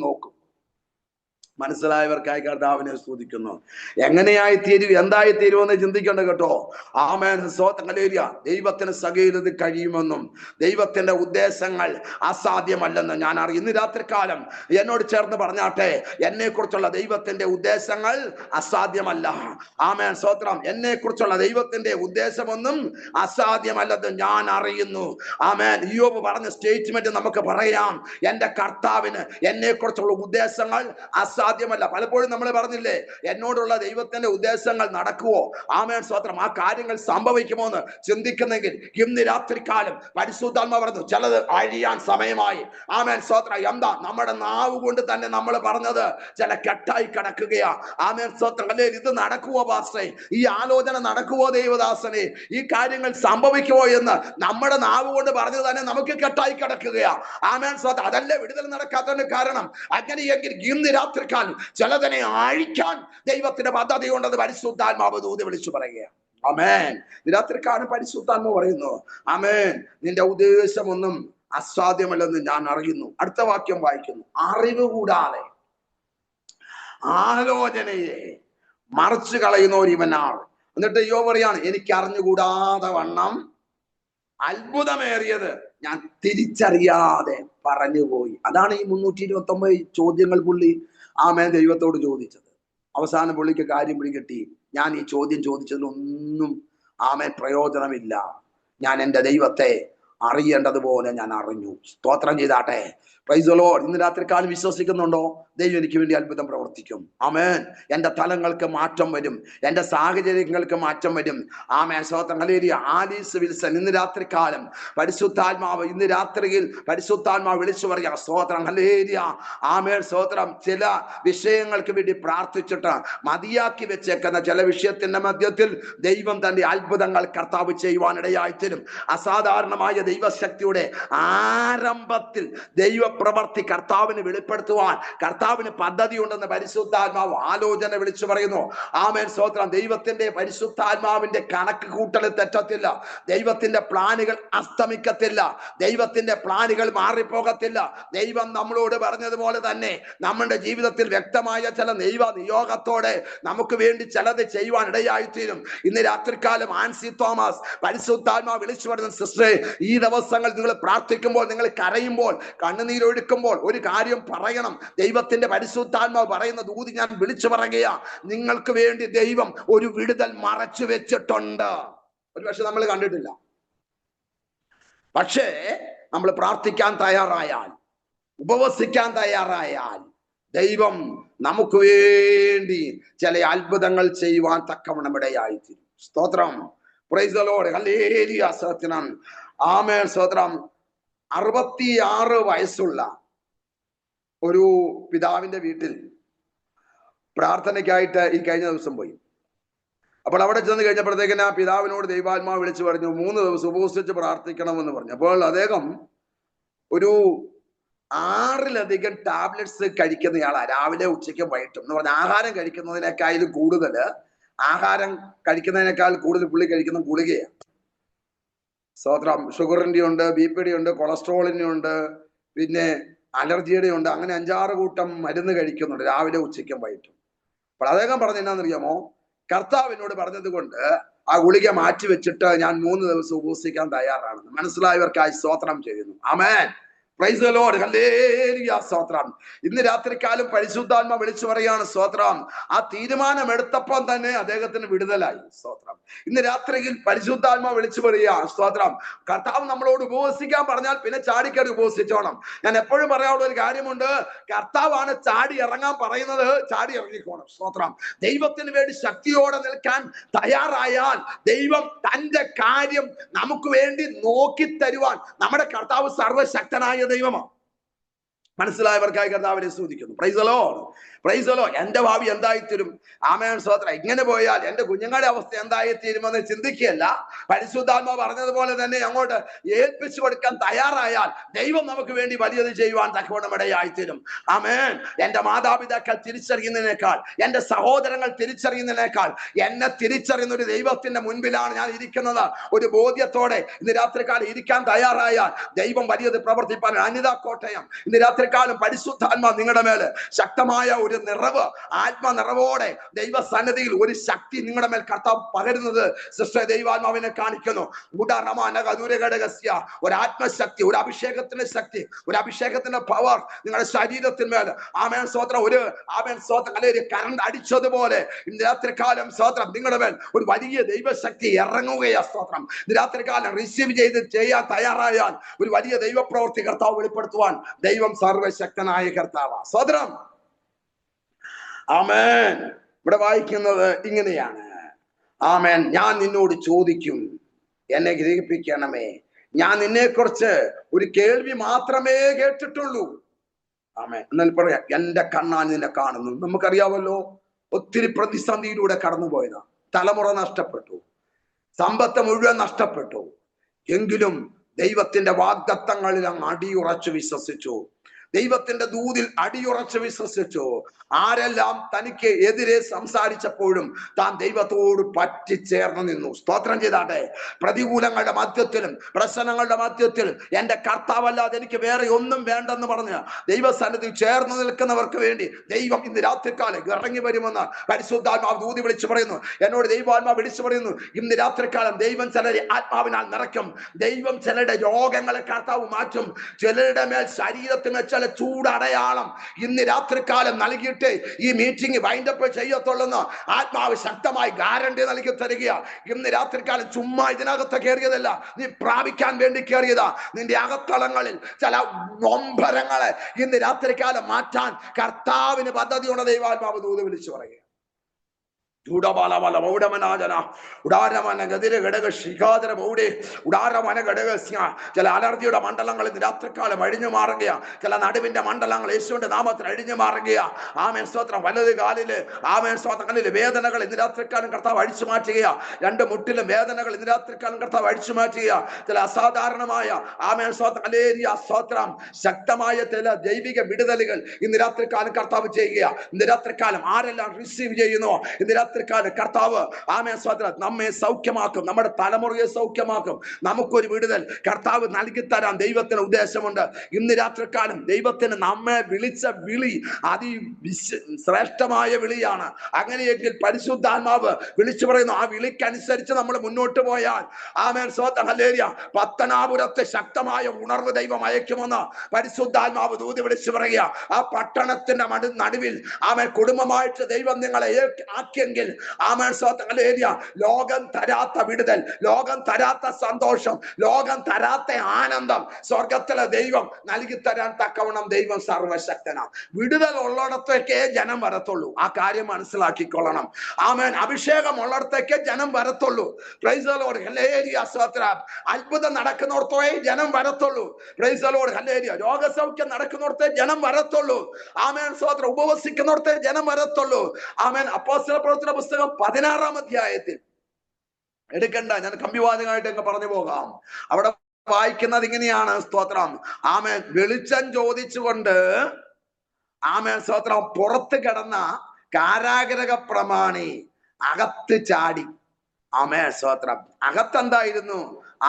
നോക്കും. മനസ്സിലായവർക്കായി കർത്താവിനെ സ്തുതിക്കുന്നു. എങ്ങനെയായി തീരും, എന്തായി തീരുമെന്ന് ചിന്തിക്കേണ്ട കേട്ടോ. ആമേൻ. ഹല്ലേലൂയ. ദൈവത്തിന് സകലത് കഴിയുമെന്നും ദൈവത്തിന്റെ ഉദ്ദേശങ്ങൾ അസാധ്യമല്ലെന്നും ഞാൻ അറിയും. ഇന്ന് രാത്രികാലം എന്നോട് ചേർന്ന് പറഞ്ഞാട്ടെ, എന്നെ കുറിച്ചുള്ള ദൈവത്തിന്റെ ഉദ്ദേശങ്ങൾ അസാധ്യമല്ല. ആമേൻ. സ്തോത്രം. എന്നെ കുറിച്ചുള്ള ദൈവത്തിന്റെ ഉദ്ദേശമൊന്നും അസാധ്യമല്ലെന്ന് ഞാൻ അറിയുന്നു. ആമേൻ. ഇയ്യോബ് പറഞ്ഞ സ്റ്റേറ്റ്മെന്റ് നമുക്ക് പറയാം, എന്റെ കർത്താവിന് എന്നെ കുറിച്ചുള്ള ഉദ്ദേശങ്ങൾ അസാധ്യമല്ല. പലപ്പോഴും നമ്മൾ പറഞ്ഞില്ലേ, എന്നോടുള്ള ദൈവത്തിന്റെ ഉദ്ദേശങ്ങൾ നടക്കുവോ? ആമേൻ. സ്തോത്രം. ആ കാര്യങ്ങൾ സംഭവിക്കുമോ എന്ന് ചിന്തിക്കുന്നെങ്കിൽ ഇന്ന് രാത്രികാലം പരിശുദ്ധാത്മാവ് പറഞ്ഞു, ചിലത് അഴിയാൻ സമയമായി. ആമേൻ. സ്തോത്രം. എന്താ? നമ്മുടെ നാവ് കൊണ്ട് തന്നെ നമ്മൾ പറഞ്ഞത് ചില കെട്ടായി കിടക്കുകയാ. ആമേൻ. സ്തോത്രം. അല്ലേ, ഇത് നടക്കുവോ പാസ്റ്റേ? ഈ ആലോചന നടക്കുവോ ദൈവദാസനെ? ഈ കാര്യങ്ങൾ സംഭവിക്കുവോ എന്ന് നമ്മുടെ നാവ് കൊണ്ട് പറഞ്ഞത് തന്നെ നമുക്ക് കെട്ടായി കിടക്കുകയാ. ആമേൻ. സ്തോത്രം. അതല്ലേ വിടുതൽ നടക്കാത്തതിന് കാരണം. അങ്ങനെയെങ്കിൽ ഇന്ന് രാത്രിക്കാലം ചിലതിനെ അഴിക്കാൻ ദൈവത്തിന്റെ പദ്ധതി ഉണ്ടെന്ന് പരിശുദ്ധാത്മാവ് ദൂത് വിളിച്ചു പറയുക. ആമേൻ. രാത്രിക്കാലം പരിശുദ്ധാത്മാവ് പറയുന്നു, ആമേൻ, നിന്റെ ഉദ്ദേശമൊന്നും അസാധ്യമല്ലെന്ന് ഞാൻ അറിയുന്നു. അടുത്ത വാക്യം വായിക്കുന്നു. അറിവ് കൂടാതെ ആലോചനയെ മറച്ചു കളയുന്നവർ ഇവനാണ്. എന്നിട്ട് യോബ് പറയാണ്, എനിക്ക് അറിഞ്ഞുകൂടാതെ വണ്ണം അത്ഭുതമേറിയത് ഞാൻ തിരിച്ചറിയാതെ പറഞ്ഞുപോയി. അതാണ് ഈ 329 ചോദ്യങ്ങൾ പുള്ളി ആമേൻ ദൈവത്തോട് ചോദിച്ചത്. അവസാനം പുള്ളിക്ക് കാര്യം പിടികിട്ടി, ഞാൻ ഈ ചോദ്യം ചോദിച്ചതിലൊന്നും ആമേൻ പ്രയോജനമില്ല. ഞാൻ എൻ്റെ ദൈവത്തെ അറിയേണ്ടതുപോലെ ഞാൻ അറിഞ്ഞു. സ്തോത്രം ചെയ്താട്ടെ. Praise the Lord. ഇന്ന് രാത്രികാലം വിശ്വസിക്കുന്നുണ്ടോ? ദൈവം എനിക്ക് വേണ്ടി അത്ഭുതം പ്രവർത്തിക്കും. ആമേൻ. എൻ്റെ തലങ്ങൾക്ക് മാറ്റം വരും, എൻ്റെ സാഹചര്യങ്ങൾക്ക് മാറ്റം വരും. ആമേൻ. സ്തോത്രം. ഹല്ലേലൂയ. ആലീസ് വിൽസൺ ഇന്ന് രാത്രികാലം പരിശുദ്ധാത്മാവ്, ഇന്ന് രാത്രിയിൽ പരിശുദ്ധാത്മാവ് വിളിച്ചു പറയാ. സ്തോത്രം. ഹല്ലേലൂയ. ആമേൻ. സ്തോത്രം. ചില വിഷയങ്ങൾക്ക് വേണ്ടി പ്രാർത്ഥിച്ചിട്ട് മതിയാക്കി വെച്ചേക്കുന്ന ചില വിഷയത്തിന്റെ മധ്യത്തിൽ ദൈവം തന്റെ അത്ഭുതങ്ങൾ കർത്താവ് ചെയ്യുവാനിടയായിത്തരും. അസാധാരണമായ ദൈവശക്തിയുടെ ആരംഭത്തിൽ ദൈവപ്രവർത്തി കർത്താവിന് വെളിപ്പെടുത്തുവാൻ കർത്താവിന് പദ്ധതി ഉണ്ടെന്ന് പരിശുദ്ധാത്മാവ് ആലോചന വിളിച്ചു പറയുന്നു. ആമേൻ. സ്തോത്രം. ദൈവത്തിന്റെ പരിശുദ്ധാത്മാവിന്റെ കണക്ക് കൂട്ടൽ തെറ്റത്തില്ല. ദൈവത്തിന്റെ പ്ലാനുകൾ അസ്തമിക്കത്തില്ല. ദൈവത്തിന്റെ പ്ലാനുകൾ മാറിപ്പോകത്തില്ല. ദൈവം നമ്മളോട് പറഞ്ഞതുപോലെ തന്നെ നമ്മുടെ ജീവിതത്തിൽ വ്യക്തമായ ചില ദൈവ നിയോഗത്തോടെ നമുക്ക് വേണ്ടി ചിലത് ചെയ്യുവാൻ ഇടയായിത്തീരും. ഇന്ന് രാത്രികാലം ആൻസി തോമസ് പരിശുദ്ധാത്മാവ് വിളിച്ചു പറയുന്ന സിസ്റ്ററെ, ഈ ദിവസങ്ങൾ നിങ്ങൾ പ്രാർത്ഥിക്കുമ്പോൾ, നിങ്ങൾ കരയുമ്പോൾ, കണ്ണുനീരൊഴുക്കുമ്പോൾ ഒരു കാര്യം പറയണം. ദൈവത്തിന്റെ പരിശുദ്ധാത്മാവ് പറയുന്ന ദൂതി ഞാൻ വിളിച്ചു പറയുകയാ, നിങ്ങൾക്ക് വേണ്ടി ദൈവം ഒരു വിടുതൽ മറച്ചു വെച്ചിട്ടുണ്ട്. ഒരുപക്ഷെ നമ്മൾ കണ്ടിട്ടില്ല. പക്ഷേ നമ്മൾ പ്രാർത്ഥിക്കാൻ തയ്യാറായാൽ, ഉപവസിക്കാൻ തയ്യാറായാൽ ദൈവം നമുക്ക് വേണ്ടി ചില അത്ഭുതങ്ങൾ ചെയ്യുവാൻ തക്കവണ്ണം ഇടയായിത്തീരും. സ്തോത്രം. Praise the Lord. ഹല്ലേലൂയ. സ്തോത്രം. ആമേൻ. സ്തോത്രം. 66 വയസ്സുള്ള ഒരു പിതാവിന്റെ വീട്ടിൽ പ്രാർത്ഥനയ്ക്കായിട്ട് ഈ കഴിഞ്ഞ ദിവസം പോയി. അപ്പോൾ അവിടെ ചെന്ന് കഴിഞ്ഞപ്പോഴത്തേക്കിന് ആ പിതാവിനോട് ദൈവാത്മാവ് വിളിച്ചു പറഞ്ഞു, 3 ദിവസം ഉപവസിച്ച് പ്രാർത്ഥിക്കണമെന്ന് പറഞ്ഞു. അപ്പോൾ അദ്ദേഹം ഒരു 6ലധികം ടാബ്ലറ്റ്സ് കഴിക്കുന്നയാളാ, രാവിലെ ഉച്ചയ്ക്കും വൈകിട്ടും എന്ന് പറഞ്ഞ ആഹാരം കഴിക്കുന്നതിനേക്കാളും കൂടുതൽ പുള്ളി കഴിക്കുന്ന ഗുളികയാണ്. സ്തോത്രം. ഷുഗറിന്റെ ഉണ്ട്, ബിപിയുടെ ഉണ്ട്, കൊളസ്ട്രോളിന്റെ ഉണ്ട്, പിന്നെ അലർജിയുടെ ഉണ്ട്. അങ്ങനെ 5-6 കൂട്ടം മരുന്ന് കഴിക്കുന്നുണ്ട് രാവിലെ ഉച്ചയ്ക്കും വൈകിട്ടും. അപ്പോൾ അദ്ദേഹം പറഞ്ഞ എന്നാന്നറിയാമോ, കർത്താവിനോട് പറഞ്ഞത് കൊണ്ട് ആ ഗുളിക മാറ്റി വെച്ചിട്ട് ഞാൻ 3 ദിവസം ഉപവസിക്കാൻ തയ്യാറാണെന്ന്. മനസ്സിലായവർക്കായി സ്തോത്രം ചെയ്യുന്നു. ആമേൻ. Praise the Lord. ഹല്ലേലൂയ. സ്തോത്രം. ഇന്ന് രാത്രികാലം പരിശുദ്ധാത്മ വിളിച്ചു പറയാണ്. സ്തോത്രം. ആ തീരുമാനം എടുത്തപ്പോൾ തന്നെ അദ്ദേഹത്തിന് വിടുതലായി. സ്തോത്രം. ഇന്ന് രാത്രിയിൽ പരിശുദ്ധാത്മ വിളിച്ചു പറയുക. സ്തോത്രം. കർത്താവ് നമ്മളോട് ഉപവസിക്കാൻ പറഞ്ഞാൽ പിന്നെ ചാടിക്കറി ഉപവസിച്ചോണം. ഞാൻ എപ്പോഴും പറയാനുള്ള ഒരു കാര്യമുണ്ട്, കർത്താവാണ് ചാടി ഇറങ്ങാൻ പറയുന്നത്, ചാടി ഇറങ്ങിക്കോണം. സ്തോത്രം. ദൈവത്തിന് വേണ്ടി ശക്തിയോടെ നിൽക്കാൻ തയ്യാറായാൽ ദൈവം തന്റെ കാര്യം നമുക്ക് വേണ്ടി നോക്കി തരുവാൻ നമ്മുടെ കർത്താവ് സർവശക്തനായ ദൈവമാണ്. മനസ്സിലായവർക്കായി കർത്താവിനെ സ്തുതിക്കുന്നു. Price the Lord. Price the Lord. എന്റെ ഭാവി എന്തായിത്തീരും? ആമേൻ. സ്തോത്രം. ഇങ്ങനെ പോയാൽ എന്റെ കുഞ്ഞുങ്ങളുടെ അവസ്ഥ എന്തായിത്തീരുമെന്ന് ചിന്തിക്കുകയല്ല, പരിശുദ്ധാത്മാവ് പറഞ്ഞതുപോലെ തന്നെ അങ്ങോട്ട് ഏൽപ്പിച്ചു കൊടുക്കാൻ തയ്യാറായാൽ ദൈവം നമുക്ക് വേണ്ടി വലിയത് ചെയ്യുവാൻ തക്കവണ്ണം ഇടയായിത്തീരും. ആമേൻ. എന്റെ മാതാപിതാക്കൾ തിരിച്ചറിയുന്നതിനേക്കാൾ, എന്റെ സഹോദരങ്ങൾ തിരിച്ചറിയുന്നതിനേക്കാൾ എന്നെ തിരിച്ചറിയുന്ന ഒരു ദൈവത്തിന്റെ മുൻപിലാണ് ഞാൻ ഇരിക്കുന്നത്. ഒരു ബോധ്യത്തോടെ ഇന്ന് രാത്രികാലം ഇരിക്കാൻ തയ്യാറായാൽ ദൈവം വലിയത് പ്രവർത്തിപ്പാൻ. അനിത കോട്ടയം ഇന്ന് രാത്രി രാത്രികാലം പരിശുദ്ധാത്മാ നിങ്ങളുടെ മേല് ശക്തമായ ഒരു നിറവ്, ആത്മനിറവോടെ ദൈവസന്നിധിയിൽ ഒരു ശക്തി നിങ്ങളുടെ മേൽ കർത്താവ് പകരുന്നത് സിസ്റ്റർ ദൈവാത്മാവിനെ കാണിക്കുന്നു. ഒരു ആത്മശക്തി, ഒരു അഭിഷേകത്തിന്റെ ശക്തി, ഒരു അഭിഷേകത്തിന്റെ പവർ നിങ്ങളുടെ ശരീരത്തിന്മേൽ ആമേൻ സ്തോത്രം ഒരു ആമേൻ സ്തോത്രം അല്ലെങ്കിൽ കറണ്ട് അടിച്ചതുപോലെ ഇന്ന് രാത്രികാലം സ്തോത്രം നിങ്ങളുടെ മേൽ ഒരു വലിയ ദൈവശക്തി ഇറങ്ങുകയാ. സ്തോത്രം ഇന്ന് രാത്രികാലം റിസീവ് ചെയ്യാൻ തയ്യാറായാൽ ഒരു വലിയ ദൈവപ്രവൃത്തി കർത്താവ് വെളിപ്പെടുത്തുവാൻ ദൈവം സർവശക്തനായ കർത്താവാ. സ്തോത്രം. ആമേൻ. ഇവിടെ വായിക്കുന്നത് ഇങ്ങനെയാണ്. ആമേൻ. ഞാൻ നിന്നോട് ചോദിക്കും, എന്നെ ഗ്രഹിപ്പിക്കണമേ. ഞാൻ നിന്നെ കുറിച്ച് ഒരു കേൾവി മാത്രമേ കേട്ടിട്ടുള്ളൂ. ആമേൻ. എന്നാൽ പറയാ, എന്റെ കണ്ണാൻ നിന്നെ കാണുന്നു. നമുക്കറിയാമല്ലോ, ഒത്തിരി പ്രതിസന്ധിയിലൂടെ കടന്നുപോയതാ. തലമുറ നഷ്ടപ്പെട്ടു, സമ്പത്ത് മുഴുവൻ നഷ്ടപ്പെട്ടു. എങ്കിലും ദൈവത്തിന്റെ വാഗ്ദത്തങ്ങളിൽ അങ്ങ് അടിയുറച്ചു വിശ്വസിച്ചു. ദൈവത്തിന്റെ ദൂതിൽ അടിയുറച്ച് വിശ്വസിച്ചു. ആരെല്ലാം തനിക്ക് എതിരെ സംസാരിച്ചപ്പോഴും താൻ ദൈവത്തോട് പറ്റിച്ചേർന്ന് നിന്നു. സ്തോത്രം ചെയ്താട്ടെ. പ്രതികൂലങ്ങളുടെ മധ്യത്തിലും പ്രശ്നങ്ങളുടെ മധ്യത്തിലും എന്റെ കർത്താവല്ലാതെ എനിക്ക് വേറെ ഒന്നും വേണ്ടെന്ന് പറഞ്ഞ് ദൈവസന്നിധിയിൽ ചേർന്ന് നിൽക്കുന്നവർക്ക് വേണ്ടി ദൈവം ഇന്ന് രാത്രിക്കാലം ഇറങ്ങി വരുമെന്ന് പരിശുദ്ധാത്മാവ് ദൂതി വിളിച്ചു പറയുന്നു. എന്നോട് ദൈവാത്മാവ് വിളിച്ചു പറയുന്നു, ഇന്ന് രാത്രിക്കാലം ദൈവം ചിലരെ ആത്മാവിനാൽ നിറയ്ക്കും. ദൈവം ചിലരുടെ രോഗങ്ങളെ കർത്താവ് മാറ്റും. ചിലരുടെ മേൽ ശരീരത്തിന് ചില ചൂടടയാളം ഇന്ന് രാത്രികാലം നൽകിയിട്ട് ഈ മീറ്റിംഗ് വൈൻഡപ്പ് ചെയ്യത്തുള്ളെന്ന് ആത്മാവ് ശക്തമായി ഗ്യാരണ്ടി നൽകി തരിക. ഇന്ന് രാത്രികാലം ചുമ്മാ ഇതിനകത്ത് കയറിയതല്ല, നീ പ്രാപിക്കാൻ വേണ്ടി കയറിയതാ. നിന്റെ അകത്തളങ്ങളിൽ ചില നൊമ്പരങ്ങളെ ഇന്ന് രാത്രികാലം മാറ്റാൻ കർത്താവിന് പദ്ധതിയുള്ള ദൈവാത്മാവ് ദൂത് വിളിച്ചു പറയുക. ചില അലർജിയുടെ മണ്ഡലങ്ങൾ ഇന്ന് രാത്രിക്കാലം അഴിഞ്ഞു മാറുകയാ. ചില നടുവിന്റെ മണ്ഡലങ്ങൾ യേശുവിന്റെ നാമത്തിൽ അഴിഞ്ഞു മാറുകയാ. ആമേൻ സ്തോത്രം. വലത് കാലില് ആമേൻ സ്തോത്രങ്ങളിൽ വേദനകൾ ഇന്ന് രാത്രിക്കാലം കർത്താവ് അഴിച്ചു മാറ്റുകയാ. രണ്ട് മുട്ടിലും വേദനകൾ ഇന്ന് രാത്രിക്കാലം കർത്താവ് അഴിച്ചു മാറ്റുകയാ. ചില അസാധാരണമായ ആമേൻ സ്തോത്രം ശക്തമായ ചില ദൈവിക വിടുതലുകൾ ഇന്ന് രാത്രിക്കാലം കർത്താവ് ചെയ്യുക. ഇന്ന് രാത്രിക്കാലം ആരെല്ലാം റിസീവ് ചെയ്യുന്നു, ഇന്ന് രാത്രികാലം കർത്താവ് ആമേൻ സ്തോത്രം നമ്മെ സൗഖ്യമാക്കും, നമ്മുടെ തലമുറയെ സൗഖ്യമാക്കും. നമുക്കൊരു വിടുതൽ കർത്താവ് നൽകി തരാൻ ദൈവത്തിന് ഉദ്ദേശമുണ്ട്. ഇന്ന് രാത്രിക്കാലം ദൈവത്തിന് നമ്മെ വിളിച്ച വിളി ശ്രേഷ്ഠമായ വിളിയാണ്. അങ്ങനെയെങ്കിൽ പരിശുദ്ധാത്മാവ് വിളിച്ചു പറയുന്നു, ആ വിളിക്കനുസരിച്ച് നമ്മൾ മുന്നോട്ട് പോയാൽ ആമേൻ സ്തോത്രം ഹല്ലേലൂയ, പത്തനാപുരത്തെ ശക്തമായ ഉണർവ് ദൈവം അയക്കുമെന്ന് പരിശുദ്ധാത്മാവ് ദൂത് വിളിച്ചു പറയുക. ആ പട്ടണത്തിന്റെ നടുവിൽ ആമേൻ കുടുംബമായിട്ട് ദൈവം നിങ്ങളെ ആക്കിയെങ്കിൽ ആമേൻ സ്തോത്രം ഹല്ലേലൂയ, ലോകം തരാത്ത വിടുതൽ, ലോകം തരാത്ത സന്തോഷം, ലോകം തരാത്ത ആനന്ദം സ്വർഗത്തിലെ ദൈവം നൽകി തരാൻ തക്കവണ്ണം ദൈവം സർവശക്തനാണ്. വിടുതൽ ഉള്ളിടത്തേക്കേ ജനം വരത്തുള്ളൂ. ആ കാര്യം മനസ്സിലാക്കിക്കൊള്ളണം. ആമേൻ. അഭിഷേകം ഉള്ളിടത്തേക്കേ ജനം വരത്തുള്ളൂ. പ്രൈസ് ദി ലോർഡ് ഹല്ലേലൂയ സ്തോത്രം. അത്ഭുതം നടക്കുന്നിടത്തേ ജനം വരത്തുള്ളൂ. പ്രൈസ് ദി ലോർഡ് ഹല്ലേലൂയ. രോഗസൗഖ്യം നടക്കുന്നിടത്തേ ജനം വരത്തുള്ളൂ. ആമേൻ സ്തോത്രം. ഉപവസിക്കുന്നിടത്തേ ജനം വരത്തുള്ളൂ. ആമേൻ. അപ്പോസ്തല പ്രവൃത്തിയുടെ പുസ്തകം 16-ാം അധ്യായത്തിൽ എടുക്കണ്ട, ഞാൻ കമ്പിവാചകമായിട്ട് അങ്ങ് പറഞ്ഞു പോകാം. അവിടെ വായിക്കുന്നത് ഇങ്ങനെയാണ്. സ്തോത്രം. ആമേൻ. വെളിച്ചം ചോദിച്ചുകൊണ്ട് ആമേൻ സ്തോത്രം പുറത്ത് കിടന്ന കാരാഗ്രഹ പ്രമാണി അകത്ത് ചാടി. ആമേൻ സ്തോത്രം. അകത്തെന്തായിരുന്നു?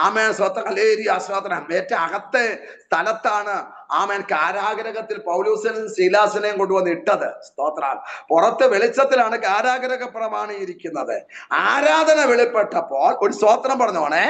ആമേൻ സ്തോത്രം ഹല്ലേലൂയ സ്തോത്രം. ഏറ്റവും അകത്തെ സ്ഥലത്താണ് ആമേൻ കാരാഗ്രഹത്തിൽ പൗലോസിനെയും ശീലാസിനെയും കൊണ്ടുവന്ന് ഇട്ടത്. സ്തോത്രം. പുറത്ത് വെളിച്ചത്തിലാണ് കാരാഗ്രഹ പ്രമാണി ഇരിക്കുന്നത്. ആരാധന വെളിപ്പെട്ടപ്പോൾ ഒരു സ്തോത്രം പറഞ്ഞോണേ,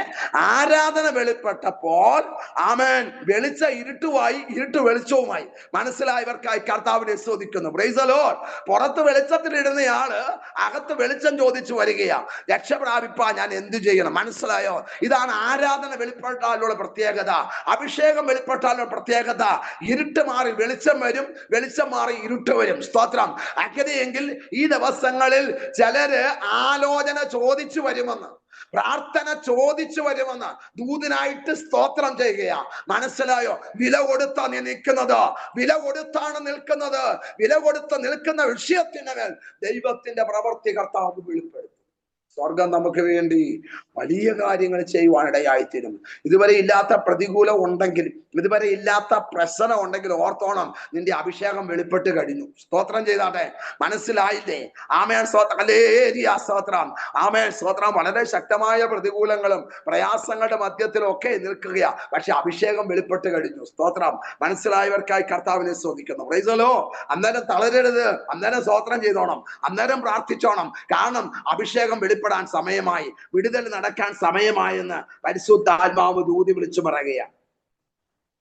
ആരാധന വെളിപ്പെട്ടപ്പോൾ ആമേൻ വെളിച്ച ഇരുട്ടുമായി, ഇരുട്ട് വെളിച്ചവുമായി. മനസ്സിലായവർക്കായി കർത്താവിനെ സ്തുതിക്കുന്നു. Price the Lord. പുറത്ത് വെളിച്ചത്തിലിടുന്നയാള് അകത്ത് വെളിച്ചം ചോദിച്ചു വരികയാ. രക്ഷ പ്രാപിപ്പാൻ ഞാൻ എന്ത് ചെയ്യണം? മനസ്സിലായോ? ഇതാണ് ആരാധന വെളിപ്പെട്ടാലുള്ള പ്രത്യേകത. അഭിഷേകം വെളിപ്പെട്ടാലുള്ള പ്രത്യേകത. ഇരുട്ട് മാറി വെളിച്ചം വരും, വെളിച്ചം മാറി ഇരുട്ട് വരും. സ്തോത്രം. അങ്ങനെയെങ്കിൽ ഈ ദിവസങ്ങളിൽ ചിലര് ആലോചന ചോദിച്ചു വരുമെന്ന്, പ്രാർത്ഥന ചോദിച്ചു വരുമെന്ന് ദൂതനായിട്ട് സ്തോത്രം ചെയ്യുകയാ. മനസ്സിലായോ? വില കൊടുത്താ നീ നിൽക്കുന്നത്, വില കൊടുത്താണ് നിൽക്കുന്നത്. വില കൊടുത്ത് നിൽക്കുന്ന വിഷയത്തിന് മേൽ ദൈവത്തിന്റെ പ്രവൃത്തി കർത്താവ് വെളിപ്പെടുത്തും. സ്വർഗം നമുക്ക് വേണ്ടി വലിയ കാര്യങ്ങൾ ചെയ്യുവാനിടയായിത്തീരും. ഇതുവരെ ഇല്ലാത്ത പ്രതികൂലം ഉണ്ടെങ്കിൽ ഇതുവരെ ഇല്ലാത്ത പ്രശ്നം ഉണ്ടെങ്കിൽ ഓർത്തോണം, നിന്റെ അഭിഷേകം വെളിപ്പെട്ട് കഴിഞ്ഞു. സ്തോത്രം ചെയ്താട്ടെ. മനസ്സിലായില്ലേ? ആമേൻ സ്തോത്രം, ഹല്ലേലൂയ സ്തോത്രം. ആമേൻ സ്തോത്രം. വളരെ ശക്തമായ പ്രതികൂലങ്ങളും പ്രയാസങ്ങളുടെ മധ്യത്തിലും ഒക്കെ നിൽക്കുകയാ, പക്ഷെ അഭിഷേകം വെളിപ്പെട്ട് കഴിഞ്ഞു. സ്തോത്രം. മനസ്സിലായവർക്കായി കർത്താവിനെ സ്തുതിക്കുന്നു. Price the Lord. അന്നേരം തളരരുത്, അന്നേരം സ്തോത്രം ചെയ്തോണം, അന്നേരം പ്രാർത്ഥിച്ചോണം. കാരണം അഭിഷേകം വെളിപ്പെടാൻ സമയമായി, വിടുതൽ നടക്കാൻ സമയമായെന്ന് പരിശുദ്ധാത്മാവ് ദൂതി വിളിച്ചു പറയുകയാണ്.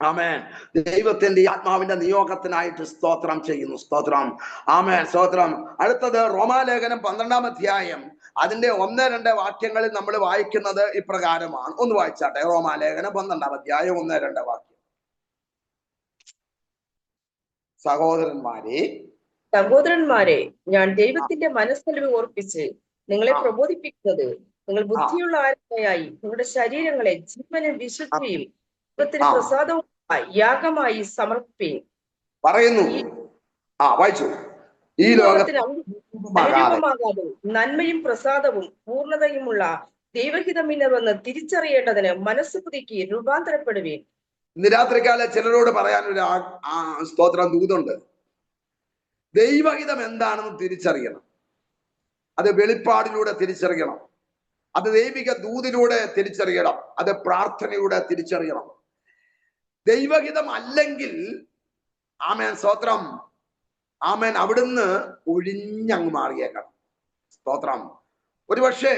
ആമേൻ. ദൈവത്തിന്റെ ആത്മാവിന്റെ നിയോഗത്തിനായിട്ട് സ്തോത്രം ചെയ്യുന്നു. സ്തോത്രം. ആമേൻ സ്തോത്രം. അടുത്തത് റോമാലേഖനം 12-ാം അധ്യായം അതിന്റെ 1-2 വാക്യങ്ങളിൽ നമ്മൾ വായിക്കുന്നത് ഇപ്രകാരമാണ്. ഒന്ന് വായിച്ചാട്ടെ. റോമാലേഖനം 12-ാം അധ്യായം 1-2 വാക്യം. സഹോദരന്മാരെ, ഞാൻ ദൈവത്തിന്റെ മനസ്സലിവ് ഓർപ്പിച്ച് നിങ്ങളെ പ്രബോധിപ്പിക്കുന്നത്, നിങ്ങൾ ബുദ്ധിയുള്ള ആത്മയായി നിങ്ങളുടെ ശരീരങ്ങളെ ജീവനും വിശുദ്ധിയും ദൈവത്തിന് പ്രസാദവും യാഗമായി സമർപ്പിക്കുകയും പറയുന്നു. വായിച്ചു. ഈ ലോകത്തിന് അനുരൂപമാകാതെ നന്മയും പ്രസാദവും പൂർണ്ണതയുമുള്ള ദൈവഹിതമില്ലെന്ന് തിരിച്ചറിയേണ്ടതിന് മനസ്സ് പുതുക്കി രൂപാന്തരപ്പെടുകയും. ഇന്ന് രാത്രികാല ചിലരോട് പറയാനൊരു സ്തോത്രം ദൂതുണ്ട്. ദൈവഹിതം എന്താണെന്ന് തിരിച്ചറിയണം. അത് വെളിപ്പാടിലൂടെ തിരിച്ചറിയണം, അത് ദൈവിക ദൂതിലൂടെ തിരിച്ചറിയണം, അത് പ്രാർത്ഥനയുടെ തിരിച്ചറിയണം. ദൈവഹിതം അല്ലെങ്കിൽ ആമേൻ സ്തോത്രം, ആമേൻ, അവിടുന്ന് ഒഴിഞ്ഞങ്ങ് മാറിയേക്കണം. സ്തോത്രം. ഒരുപക്ഷെ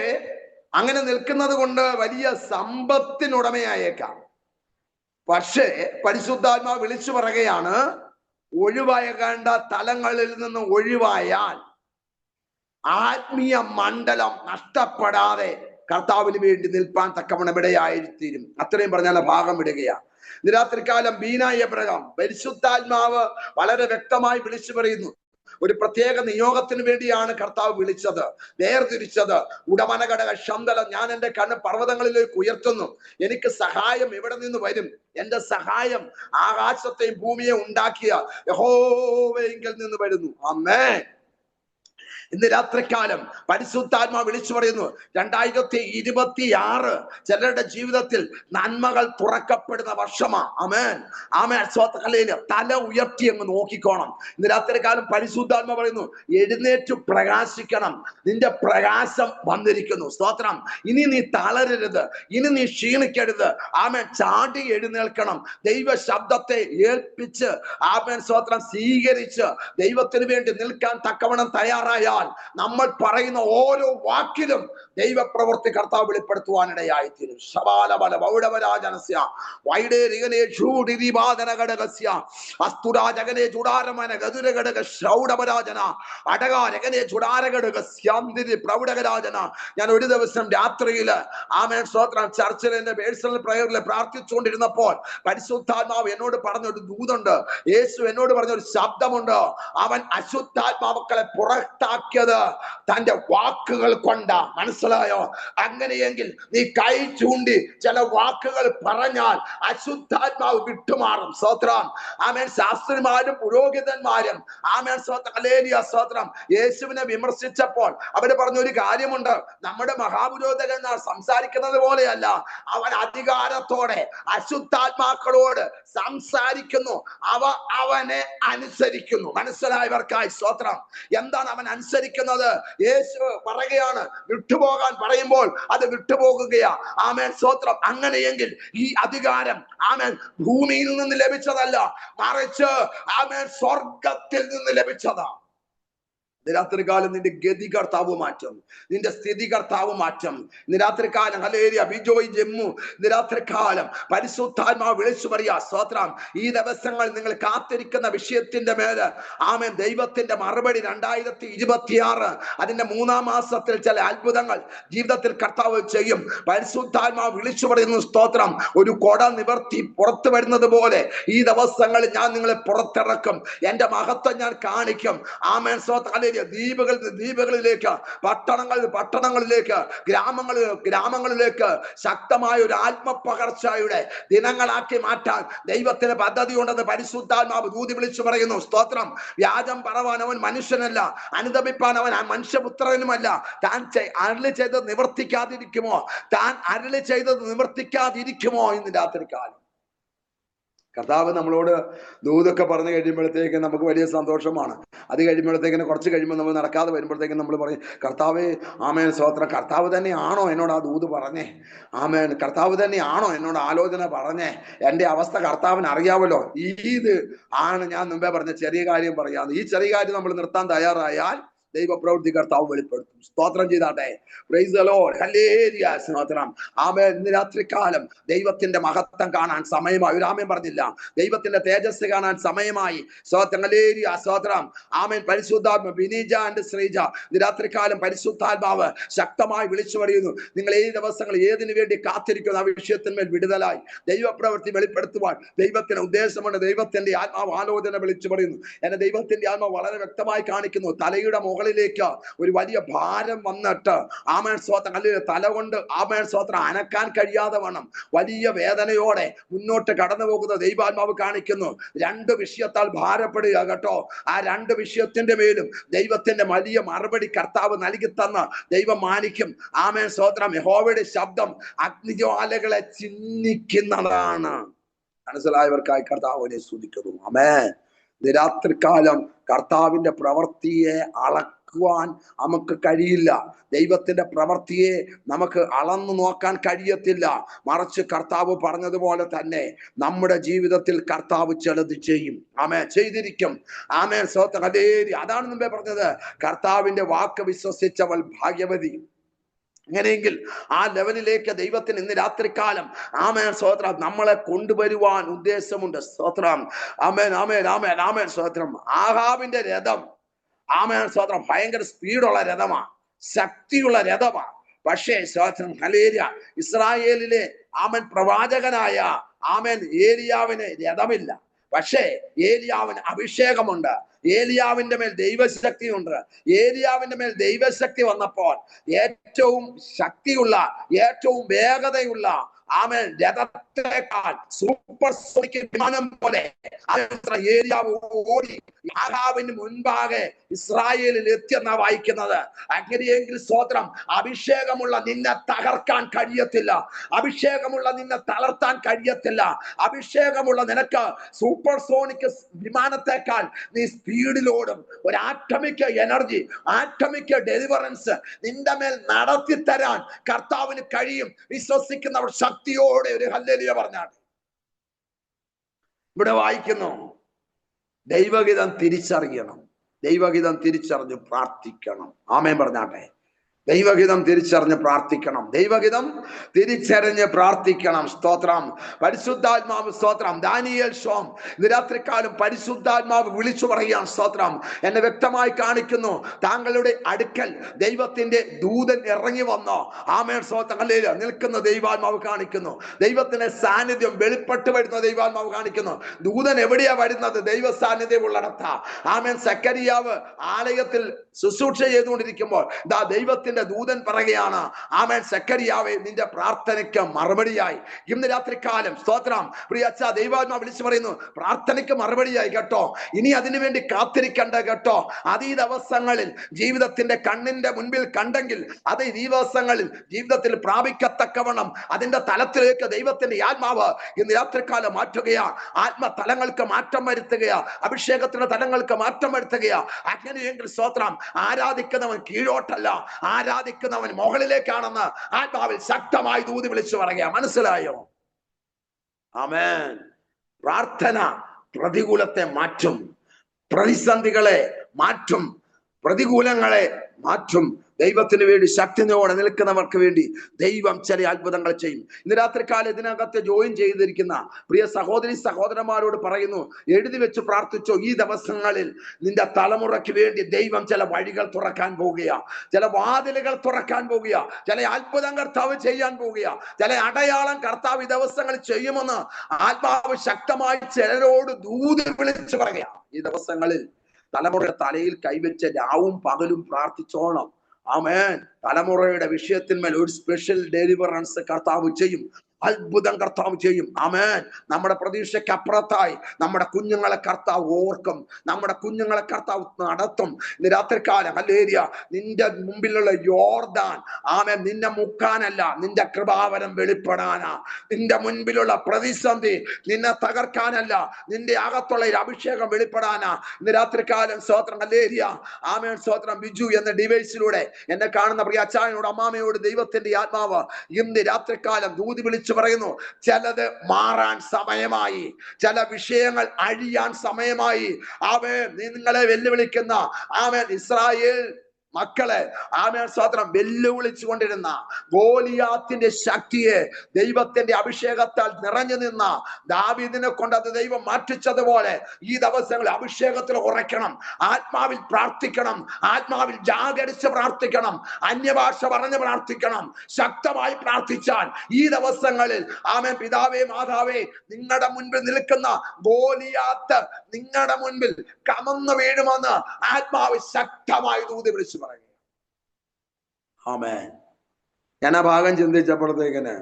അങ്ങനെ നിൽക്കുന്നത് കൊണ്ട് വലിയ സമ്പത്തിനുടമയായേക്കാം. പക്ഷേ പരിശുദ്ധാത്മാവ് വിളിച്ചു പറയുകയാണ്, ഒഴിവായേണ്ട തലങ്ങളിൽ നിന്ന് ഒഴിവായാൽ ആത്മീയ മണ്ഡലം നഷ്ടപ്പെടാതെ കർത്താവിന് വേണ്ടി നിൽപ്പാൻ തക്കവണ്ണം ഇടയായിത്തീരും. അത്രയും പറഞ്ഞാൽ ഭാഗം വിടുകയാണ്. രാത്രികാലം ബീന എബ്രഹാം പരിശുദ്ധാത്മാവ് വളരെ വ്യക്തമായി വിളിച്ചു പറയുന്നു. ഒരു പ്രത്യേക നിയോഗത്തിന് വേണ്ടിയാണ് കർത്താവ് വിളിച്ചത്, വേർതിരിച്ചത്. ഉടമനഘടക ശന്തലം, ഞാൻ എൻ്റെ കണ്ണ് പർവ്വതങ്ങളിലേക്ക് ഉയർത്തുന്നു, എനിക്ക് സഹായം എവിടെ നിന്ന് വരും? എന്റെ സഹായം ആകാശത്തെയും ഭൂമിയെ ഉണ്ടാക്കിയ യഹോവയിൽ നിന്ന് വരുന്നു. ആമേൻ. ഇന്ന് രാത്രികാലം പരിശുദ്ധാത്മാവ് വിളിച്ചു പറയുന്നു, 2026 ചിലരുടെ ജീവിതത്തിൽ നന്മകൾ തുറക്കപ്പെടുന്ന വർഷമാ. ആമേൻ. ആമേൻ. സ്വതലയില് തല ഉയർത്തി അങ്ങ് നോക്കിക്കോണം. ഇന്ന് രാത്രികാലം പരിശുദ്ധാത്മാവ് പറയുന്നു, എഴുന്നേറ്റ് പ്രകാശിക്കണം, നിന്റെ പ്രകാശം വന്നിരിക്കുന്നു. സ്തോത്രം. ഇനി നീ തളരരുത്, ഇനി നീ ക്ഷീണിക്കരുത്. ആമേൻ. ചാടി എഴുന്നേൽക്കണം. ദൈവ ശബ്ദത്തെ ഏൽപ്പിച്ച് ആമേൻ സ്തോത്രം സ്വീകരിച്ച് ദൈവത്തിന് വേണ്ടി നിൽക്കാൻ തക്കവണ്ണം തയ്യാറായാൽ നമ്മൾ പറയുന്ന ഓരോ വാക്കിലും ദൈവപ്രവൃത്തി കർത്താവ് വെളിപ്പെടുത്തുവാനിടയായിത്തീരും. ശബാലബല വൗഡവരാജനസ്യ വൈഡേരികനെ ഷൂഡിരിബാദനഘടകസ്യ അസ്തുരാജകനെ ചുടാരമന ഗതുരഘടക ശ്രൗഡപരാജന അടകാരകനെ ചുടാരഘടകസ്യാന്തിരി പ്രൗഢകരാജന. ഞാൻ ഒരു ദിവസം രാത്രിയിൽ ആമേൻ സ്തോത്രം ചർച്ചിൽ എന്റെ പേഴ്സണൽ പ്രയറിൽ പ്രാർത്ഥിച്ചുകൊണ്ടിരുന്നപ്പോൾ പരിശുദ്ധാത്മാവ് എന്നോട് പറഞ്ഞൊരു ദൂതുണ്ട്. യേശു എന്നോട് പറഞ്ഞൊരു ശബ്ദമുണ്ട്. അവൻ അശുദ്ധാത്മാക്കളെ പുറത്താക്കിയത് തന്റെ വാക്കുകൾ കൊണ്ടാ. മനസ്സിലായോ? അങ്ങനെയെങ്കിൽ നീ കൈ ചൂണ്ടി ചില വാക്കുകൾ പറഞ്ഞാൽ അശുദ്ധാത്മാവ് വിട്ടുമാറും. സ്തോത്രം. ആമേൻ. ശാസ്ത്രിമാരും പുരോഹിതന്മാരും ആമേൻ സ്തോത്രം ഹല്ലേലൂയ സ്തോത്രം യേശുവിനെ വിമർശിച്ചപ്പോൾ അവര് പറഞ്ഞൊരു കാര്യമുണ്ട്, നമ്മുടെ മഹാപുരോഹിതന്മാർ സംസാരിക്കുന്നത് പോലെയല്ല, അവൻ അധികാരത്തോടെ അശുദ്ധാത്മാക്കളോട് സംസാരിക്കുന്നു, അവനെ അനുസരിക്കുന്നു. മനസ്സിലായവർക്കായി സ്തോത്രം. എന്താണ് അവൻ അനുസരിക്കുന്നത്? യേശു പറയുകയാണ്, വിട്ടുപോകാൻ പറയുമ്പോൾ അത് വിട്ടുപോകുകയാ. ആമേൻ സ്തോത്രം. അങ്ങനെയെങ്കിൽ ഈ അധികാരം ആമേൻ ഭൂമിയിൽ നിന്ന് ലഭിച്ചതല്ല, മറിച്ച് ആമേൻ സ്വർഗത്തിൽ നിന്ന് ലഭിച്ചതാ. രാത്രികാലം നിന്റെ ഗതി കർത്താവ് മാറ്റും, നിന്റെ സ്ഥിതി കർത്താവ് മാറ്റും. രാത്രികാലം ഹല്ലേലൂയ ബിജോയ് ജമ്മു രാത്രികാലം പരിശുദ്ധാത്മാവ് വിളിച്ചു പറയാ. സ്തോത്രം. ഈ ദിവസങ്ങൾ നിങ്ങൾ കാത്തിരിക്കുന്ന വിഷയത്തിന്റെ മേല് ആമേൻ ദൈവത്തിന്റെ മറുപടി 2026 അതിന്റെ 3-ാം മാസത്തിൽ ചില അത്ഭുതങ്ങൾ ജീവിതത്തിൽ കർത്താവ് ചെയ്യും. പരിശുദ്ധാത്മാവ് വിളിച്ചു പറയുന്നു. സ്തോത്രം. ഒരു കൊട നിവർത്തി പുറത്തു വരുന്നത് പോലെ ഈ ദിവസങ്ങളിൽ ഞാൻ നിങ്ങളെ പുറത്തിറക്കും, എന്റെ മഹത്വം ഞാൻ കാണിക്കും. ആമേൻ സ്തോത്രം. ദ്വീപുകളിലേക്ക്, പട്ടണങ്ങളിലേക്ക്, ഗ്രാമങ്ങളിലേക്ക് ശക്തമായ ഒരു ആത്മപകർച്ചയുടെ ദിനങ്ങളാക്കി മാറ്റാൻ ദൈവത്തിന് പദ്ധതി ഉണ്ടെന്ന് പരിശുദ്ധാത്മാവ് ദൂതി വിളിച്ചു പറയുന്നു. സ്തോത്രം. വ്യാജം പറവാൻ അവൻ മനുഷ്യനല്ല, അനുദപിപ്പാൻ അവൻ മനുഷ്യപുത്രനുമല്ല. താൻ അരുളി ചെയ്തത് നിവർത്തിക്കാതിരിക്കുമോ? ഇന്ന് രാത്രികാലം കർത്താവ് നമ്മളോട് ദൂതൊക്കെ പറഞ്ഞു കഴിയുമ്പോഴത്തേക്ക് നമുക്ക് വലിയ സന്തോഷമാണ്. അത് കഴിയുമ്പോഴത്തേക്കിന് കുറച്ച് കഴിയുമ്പോൾ നമ്മൾ നടക്കാതെ വരുമ്പോഴത്തേക്കും നമ്മൾ പറയും, കർത്താവേ ആമേൻ സ്തോത്രം, കർത്താവ് തന്നെയാണോ എന്നോട് ആ ദൂത് പറഞ്ഞേ? ആമേൻ, കർത്താവ് തന്നെയാണോ എന്നോട് ആലോചന പറഞ്ഞേ? എൻ്റെ അവസ്ഥ കർത്താവിന് അറിയാമല്ലോ. ഇത് ആണ് ഞാൻ മുമ്പേ പറഞ്ഞ ചെറിയ കാര്യം പറയാന്ന്. ഈ ചെറിയ കാര്യം നമ്മൾ നിർത്താൻ തയ്യാറായാൽ ദൈവപ്രവൃത്തി കർത്താവ് വെളിപ്പെടുത്തും. സ്തോത്രം ചെയ്താട്ടെ. Praise the Lord. ഹല്ലേലൂയ. സ്തോത്രം. ആമേൻ. ഇന്ന് രാത്രികാലം ദൈവത്തിന്റെ മഹത്വം കാണാൻ സമയമായി. ഒരു ആമേൻ പറഞ്ഞില്ല. ദൈവത്തിന്റെ തേജസ് കാണാൻ സമയമായി. സ്തോത്രം. ഹല്ലേലൂയ. സ്തോത്രം. ആമേൻ. പരിശുദ്ധാത്മ ബിനീജ ആൻഡ് ശ്രീജ, ഇന്ന് രാത്രികാലം പരിശുദ്ധാത്മാവ് ശക്തമായി വിളിച്ചു പറയുന്നു. നിങ്ങൾ ഈ ദിവസങ്ങൾ ഏതിനു വേണ്ടി കാത്തിരിക്കുന്ന ആ വിഷയത്തിന്മേൽ വിടുതലായി ദൈവപ്രവൃത്തി വെളിപ്പെടുത്തുവാൻ ദൈവത്തിന് ഉദ്ദേശമുണ്ട്. ദൈവത്തിന്റെ ആത്മാവ് ആലോചന വിളിച്ചു പറയുന്നു. എന്നെ ദൈവത്തിന്റെ ആത്മാവ് വളരെ വ്യക്തമായി കാണിക്കുന്നു. തലയുടെ മുകളിലേക്ക് ഒരു വലിയ ഭാരം വന്നിട്ട് ആമേൻ സ്തോത്രം, അല്ലെങ്കിൽ തല കൊണ്ട് ആമേൻ സ്തോത്രം അനക്കാൻ കഴിയാതെ വണ്ണം വലിയ വേദനയോടെ മുന്നോട്ട് കടന്നു പോകുന്ന ദൈവാത്മാവ് കാണിക്കുന്നു. 2 വിഷയത്താൽ ഭാരപ്പെടുക കേട്ടോ. ആ 2 വിഷയത്തിന്റെ മേലും ദൈവത്തിന്റെ വലിയ മറുപടി കർത്താവ് നൽകി തന്ന് ദൈവം മാനിക്കും. ആമേൻ സ്തോത്രം. യഹോവയുടെ ശബ്ദം അഗ്നിജ്വാലകളെ ചിഹ്നിക്കുന്നതാണ്. മനസ്സിലായവർക്കായി കർത്താവിനെ സ്തുതിക്കുന്നു. ആമേൻ. രാത്രികാലം കർത്താവിന്റെ പ്രവൃത്തിയെ അളക്കുവാൻ നമുക്ക് കഴിയില്ല. ദൈവത്തിന്റെ പ്രവൃത്തിയെ നമുക്ക് അളന്നു നോക്കാൻ കഴിയത്തില്ല. മറിച്ച് കർത്താവ് പറഞ്ഞതുപോലെ തന്നെ നമ്മുടെ ജീവിതത്തിൽ കർത്താവ് ചിലത് ചെയ്യും. ആമേൻ. ചെയ്തിരിക്കും. ആമേൻ സ്തോത്രം. അതാണ് മുമ്പേ പറഞ്ഞത്, കർത്താവിന്റെ വാക്ക് വിശ്വസിച്ചവൾ ഭാഗ്യവതി. അങ്ങനെയെങ്കിൽ ആ ലെവലിലേക്ക് ദൈവത്തിന് ഇന്ന് രാത്രികാലം ആമേൻ സ്തോത്രം നമ്മളെ കൊണ്ടുവരുവാൻ ഉദ്ദേശമുണ്ട്. സ്തോത്രം. ആമേൻ ആമേൻ ആമേൻ ആമേൻ സ്തോത്രം. ആഹാബിന്റെ രഥം ആമേൻ സ്തോത്രം ഭയങ്കര സ്പീഡുള്ള രഥമാണ്, ശക്തിയുള്ള രഥമാണ്. പക്ഷേ സ്തോത്രം ഹല്ലേലൂയ, ഇസ്രായേലിലെ ആമേൻ പ്രവാചകനായ ആമേൻ ഏലിയാവിന് രഥമില്ല. പക്ഷേ ഏലിയാവിന് അഭിഷേകമുണ്ട്. ഏലിയാവിന്റെ മേൽ ദൈവശക്തിയുണ്ട്. ഏലിയാവിന്റെ മേൽ ദൈവശക്തി വന്നപ്പോൾ ഏറ്റവും ശക്തിയുള്ള, ഏറ്റവും വേഗതയുള്ള ആമേൻ രഥത്തെക്കാൾ സൂപ്പർസോണിക് വിമാനം പോലെ ഏലിയാവ് ഓടി ആഹാബിന് മുൻപാകെ ഇസ്രായേലിൽ എത്തിയെന്നാ വായിക്കുന്നത്. അങ്ങനെയെങ്കിൽ സ്തോത്രം, അഭിഷേകമുള്ള നിന്നെ തകർക്കാൻ കഴിയത്തില്ല. അഭിഷേകമുള്ള നിന്നെ തളർത്താൻ കഴിയത്തില്ല. അഭിഷേകമുള്ള നിനക്ക് സൂപ്പർസോണിക് വിമാനത്തെക്കാൾ നീ സ്പീഡിലോടും. ഒരു ആറ്റമിക് എനർജി, ആറ്റമിക് ഡെലിവറൻസ് നിന്റെ മേൽ നടത്തി തരാൻ കർത്താവിന് കഴിയും. വിശ്വസിക്കുന്നവർ ശക്തിയോടെ ഒരു ഹല്ലേലൂയ പറഞ്ഞാണ്. ഇവിടെ വായിക്കുന്നു, ദൈവഹിതം തിരിച്ചറിയണം. ദൈവഹിതം തിരിച്ചറിഞ്ഞ് പ്രാർത്ഥിക്കണം. ആമേൻ പറഞ്ഞാട്ടെ. ദൈവഹിതം തിരിച്ചറിഞ്ഞ് പ്രാർത്ഥിക്കണം. ദൈവഹിതം തിരിച്ചറിഞ്ഞ് പ്രാർത്ഥിക്കണം. സ്തോത്രം. പരിശുദ്ധാത്മാവ് സ്തോത്രം. ദാനിയേൽ ഷോം ഇന്ന് രാത്രികാലം പരിശുദ്ധാത്മാവ് വിളിച്ചു പറയാം. സ്തോത്രം. എന്നെ വ്യക്തമായി കാണിക്കുന്നു, താങ്കളുടെ അടുക്കൽ ദൈവത്തിന്റെ ദൂതൻ ഇറങ്ങി വന്നോ. ആമേൻ സ്തോത്രം. ഹല്ലേലൂയ. നിൽക്കുന്ന ദൈവാത്മാവ് കാണിക്കുന്നു. ദൈവത്തിന്റെ സാന്നിധ്യം വെളിപ്പെട്ട് വരുന്ന ദൈവാത്മാവ് കാണിക്കുന്നു. ദൂതൻ എവിടെയാ വരുന്നത്? ദൈവ സാന്നിധ്യം ഉള്ളിടത്താ. ആമേൻ. സക്കറിയാവ് ആലയത്തിൽ ശുശ്രൂഷ ചെയ്തുകൊണ്ടിരിക്കുമ്പോൾ ദൈവത്തിന്റെ ദൂതൻ പറയുകയാണ്, ആമേൻ സക്കറിയാവേ, നിന്റെ പ്രാർത്ഥനയ്ക്ക് മറുപടിയായി ഇന്ന് രാത്രികാലം. സ്തോത്രം. പ്രിയ അച്ഛാ, ദൈവാത്മാവ് വിളിച്ചു പറയുന്നു, പ്രാർത്ഥനയ്ക്ക് മറുപടിയായി കേട്ടോ. ഇനി അതിനുവേണ്ടി കാത്തിരിക്കണ്ട കേട്ടോ. അത് ഈ ദിവസങ്ങളിൽ ജീവിതത്തിന്റെ കണ്ണിന്റെ മുൻപിൽ കണ്ടെങ്കിൽ അത് ഈ ദിവസങ്ങളിൽ ജീവിതത്തിൽ പ്രാപിക്കത്തക്കവണ്ണം അതിന്റെ തലത്തിലേക്ക് ദൈവത്തിന്റെ ആത്മാവ് ഇന്ന് രാത്രികാലം മാറ്റുകയാ. ആത്മതലങ്ങൾക്ക് മാറ്റം വരുത്തുകയാ. അഭിഷേകത്തിന്റെ തലങ്ങൾക്ക് മാറ്റം വരുത്തുകയാ. അങ്ങനെയെങ്കിൽ സ്തോത്രം, ആരാധിക്കുന്നവൻ കീഴോട്ടല്ല, ആരാധിക്കുന്നവൻ മുകളിലേക്കാണെന്ന് ആത്മാവിൽ ശക്തമായി ദൂതി വിളിച്ചു പറയുക. മനസ്സിലായോ? ആമേൻ. പ്രാർത്ഥന പ്രതികൂലത്തെ മാറ്റും, പ്രതിസന്ധികളെ മാറ്റും, പ്രതികൂലങ്ങളെ മാറ്റും. ദൈവത്തിന് വേണ്ടി ശക്തിയോടെ നിൽക്കുന്നവർക്ക് വേണ്ടി ദൈവം ചില അത്ഭുതങ്ങൾ ചെയ്യും. ഇന്ന് രാത്രികാലം ഇതിനകത്ത് ജോയിൻ ചെയ്തിരിക്കുന്ന പ്രിയ സഹോദരി സഹോദരന്മാരോട് പറയുന്നു, എഴുതി വെച്ച് പ്രാർത്ഥിച്ചോ. ഈ ദിവസങ്ങളിൽ നിന്റെ തലമുറയ്ക്ക് വേണ്ടി ദൈവം ചില വഴികൾ തുറക്കാൻ പോകുക, ചില വാതിലുകൾ തുറക്കാൻ പോകുക, ചില അത്ഭുതം കർത്താവ് ചെയ്യാൻ പോകുക, ചില അടയാളം കർത്താവ് ഈ ദിവസങ്ങളിൽ ചെയ്യുമെന്ന് ആത്മാവ് ശക്തമായി ചിലരോട് ദൂതി വിളിച്ചു പറയുക. ഈ ദിവസങ്ങളിൽ തലമുറയുടെ തലയിൽ കൈവച്ച് രാവും പകലും പ്രാർത്ഥിച്ചോണം. ആമേൻ. തലമുറയുടെ വിഷയത്തിന്മേൽ ഒരു സ്പെഷ്യൽ ഡെലിവറൻസ് കർത്താവ് ചെയ്യും. അത്ഭുതം കർത്താവ് ചെയ്യും. ആമേൻ. നമ്മുടെ പ്രതീക്ഷയ്ക്ക് അപ്പുറത്തായി നമ്മുടെ കുഞ്ഞുങ്ങളെ കർത്താവ് ഓർക്കും. നമ്മുടെ കുഞ്ഞുങ്ങളെ കർത്താവ് നടത്തും. ഇന്ന് രാത്രികാലം ഹല്ലേലൂയ, നിന്റെ മുമ്പിലുള്ള യോർദാൻ ആമേൻ നിന്നെ മുക്കാനല്ല, നിന്റെ കൃപാവരം വെളിപ്പെടാനാ. നിന്റെ മുൻപിലുള്ള പ്രതിസന്ധി നിന്നെ തകർക്കാനല്ല, നിന്റെ അകത്തുള്ള ഒരു അഭിഷേകം വെളിപ്പെടാനാ. ഇന്ന് രാത്രികാലം സ്തോത്രം ഹല്ലേലൂയ. ആമേൻ സ്തോത്രം. ബിജു എന്ന ഡിവൈസിലൂടെ എന്നെ കാണുന്ന പ്രിയ അച്ചായനോട് അമ്മാമയോട് ദൈവത്തിന്റെ ആത്മാവ് ഇന്ന് രാത്രികാലം ദൂതി വിളിച്ചു പറയുന്നു, ചിലത് മാറാൻ സമയമായി, ചില വിഷയങ്ങൾ അഴിയാൻ സമയമായി. ആമേൻ. നിങ്ങളെ വെല്ലുവിളിക്കുന്ന ആമേൻ ഇസ്രായേൽ മക്കളെ ആമേൻ സ്തോത്രം വെല്ലുവിളിച്ചു കൊണ്ടിരുന്ന ഗോലിയാത്തിന്റെ ശക്തിയെ ദൈവത്തിന്റെ അഭിഷേകത്താൽ നിറഞ്ഞു നിന്ന ദാവീദിനെ കൊണ്ട് അത് ദൈവം മാറ്റിച്ചതുപോലെ ഈ ദിവസങ്ങളിൽ അഭിഷേകത്തിൽ ഉറയ്ക്കണം, ആത്മാവിൽ പ്രാർത്ഥിക്കണം, ആത്മാവിൽ ജാഗരിച്ച് പ്രാർത്ഥിക്കണം, അന്യഭാഷ പറഞ്ഞ് പ്രാർത്ഥിക്കണം. ശക്തമായി പ്രാർത്ഥിച്ചാൽ ഈ ദിവസങ്ങളിൽ ആമേൻ പിതാവേ മാതാവേ നിങ്ങളുടെ മുൻപിൽ നിൽക്കുന്ന ഗോലിയാത്ത് നിങ്ങളുടെ മുൻപിൽ കമന്നു വീഴുമെന്ന് ആത്മാവ് ശക്തമായി ദൂതി വിളിച്ചു പറയും. ആമേൻ. ഞാൻ ആ ഭാഗം ചിന്തിച്ചപ്പോഴത്തേക്കിന്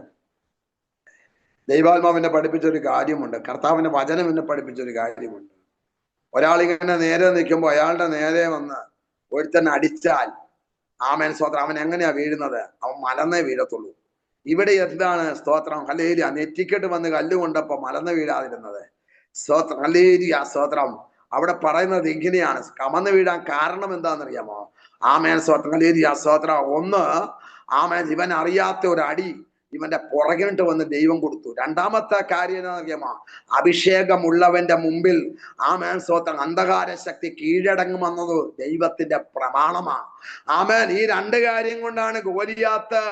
ദൈവാത്മാവിനെ പഠിപ്പിച്ചൊരു കാര്യമുണ്ട്, കർത്താവിന്റെ വചനം എന്നെ പഠിപ്പിച്ചൊരു കാര്യമുണ്ട്. ഒരാളിങ്ങനെ നേരെ നിൽക്കുമ്പോൾ അയാളുടെ നേരെ വന്ന് ഒരുത്തൻ അടിച്ചാൽ ആമേൻ സ്തോത്രം അവൻ എങ്ങനെയാ വീഴുന്നത്? അവൻ മലന്നേ വീഴത്തുള്ളൂ. ഇവിടെ എന്താണ് സ്തോത്രം ഹല്ലേലൂയ, നെറ്റിക്കെട്ട് വന്ന് കല്ലുകൊണ്ടപ്പോ മലന്ന് വീഴാതിരുന്നത്. സ്തോത്രം ഹല്ലേലൂയ സ്തോത്രം. അവിടെ പറയുന്നത് ഇങ്ങനെയാണ്, കമന്ന് വീഴാൻ കാരണം എന്താണെന്നറിയാമോ? ആമേൻ സ്തോത്രം ഹല്ലേലൂയ സ്തോത്രം. ഒന്ന്, ആമേൻ ഇവൻ അറിയാത്ത ഒരു അടി ഇവന്റെ പുറകിട്ട് വന്ന് ദൈവം കൊടുത്തു. രണ്ടാമത്തെ കാര്യം എന്താണെന്നറിയാമോ? അഭിഷേകമുള്ളവന്റെ മുമ്പിൽ ആമേൻ സ്തോത്രം അന്ധകാര ശക്തി കീഴടങ്ങുമെന്നത് ദൈവത്തിന്റെ പ്രമാണമാണ്. ആമേൻ. ഈ രണ്ട് കാര്യം കൊണ്ടാണ് ഗോലിയാത്ത്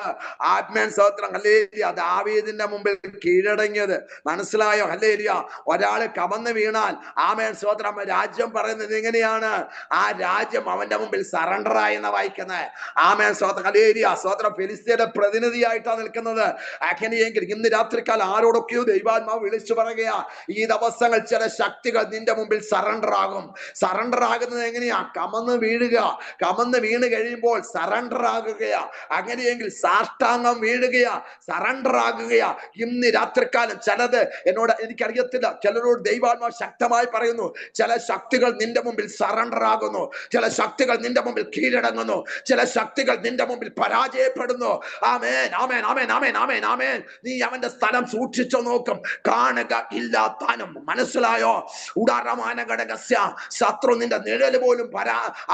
ആത്മേൻ സ്തോത്രം ഹല്ലേലൂയ ദാവീദിന്റെ മുമ്പിൽ കീഴടങ്ങിയത്. മനസ്സിലായോ? ഹല്ലേലൂയ. ഒരാള് കമന്ന് വീണാൽ ആമേൻ സ്തോത്രം രാജ്യം പറയുന്നത് എങ്ങനെയാണ്? ആ രാജ്യം അവന്റെ മുമ്പിൽ സറണ്ടർ ആയെന്ന് വായിക്കുന്നത്. ആമേൻ സ്തോത്രം ഹല്ലേലൂയ സ്തോത്രം. ഫെലിസ്ത്യയുടെ പ്രതിനിധിയായിട്ടാണ് നിൽക്കുന്നത്. അങ്ങനെയെങ്കിൽ ഇന്ന് രാത്രിക്കാൽ ആരോടൊക്കെയോ ദൈവാത്മാവ് വിളിച്ചു പറയുകയാ, ഈ ദിവസങ്ങൾ ചില ശക്തികൾ നിന്റെ മുമ്പിൽ സറണ്ടർ ആകും. സറണ്ടർ ആകുന്നത് എങ്ങനെയാ? കമന്ന് വീഴുക. കമന്ന് വീണ് കഴിയുമ്പോൾ സറണ്ടർ ആകുകയാ. അങ്ങനെയെങ്കിൽ സാഷ്ടാംഗം വീഴുകയാ, സറണ്ടർ ആകുകയാ. ഇന്ന് രാത്രിക്കാലം ചിലത് എന്നോട് എനിക്കറിയത്തില്ല, ചിലരോട് ദൈവാത്മാവ് ശക്തമായി പറയുന്നു, ചില ശക്തികൾ നിന്റെ മുമ്പിൽ സറണ്ടർ ആകുന്നു, ചില ശക്തികൾ നിന്റെ മുമ്പിൽ കീഴടങ്ങുന്നു, ചില ശക്തികൾ നിന്റെ മുമ്പിൽ പരാജയപ്പെടുന്നു. ആമേൻ ആമേൻ ആമേൻ ആമേൻ ആമേൻ ആമേൻ. നീ അവന്റെ സ്ഥലം സൂക്ഷിച്ചു നോക്കും, കാണുക ഇല്ലാത്താനും. മനസ്സിലായോ? ഉദാരമാന ഘടകസ്യ. ശത്രു നിന്റെ നിഴല് പോലും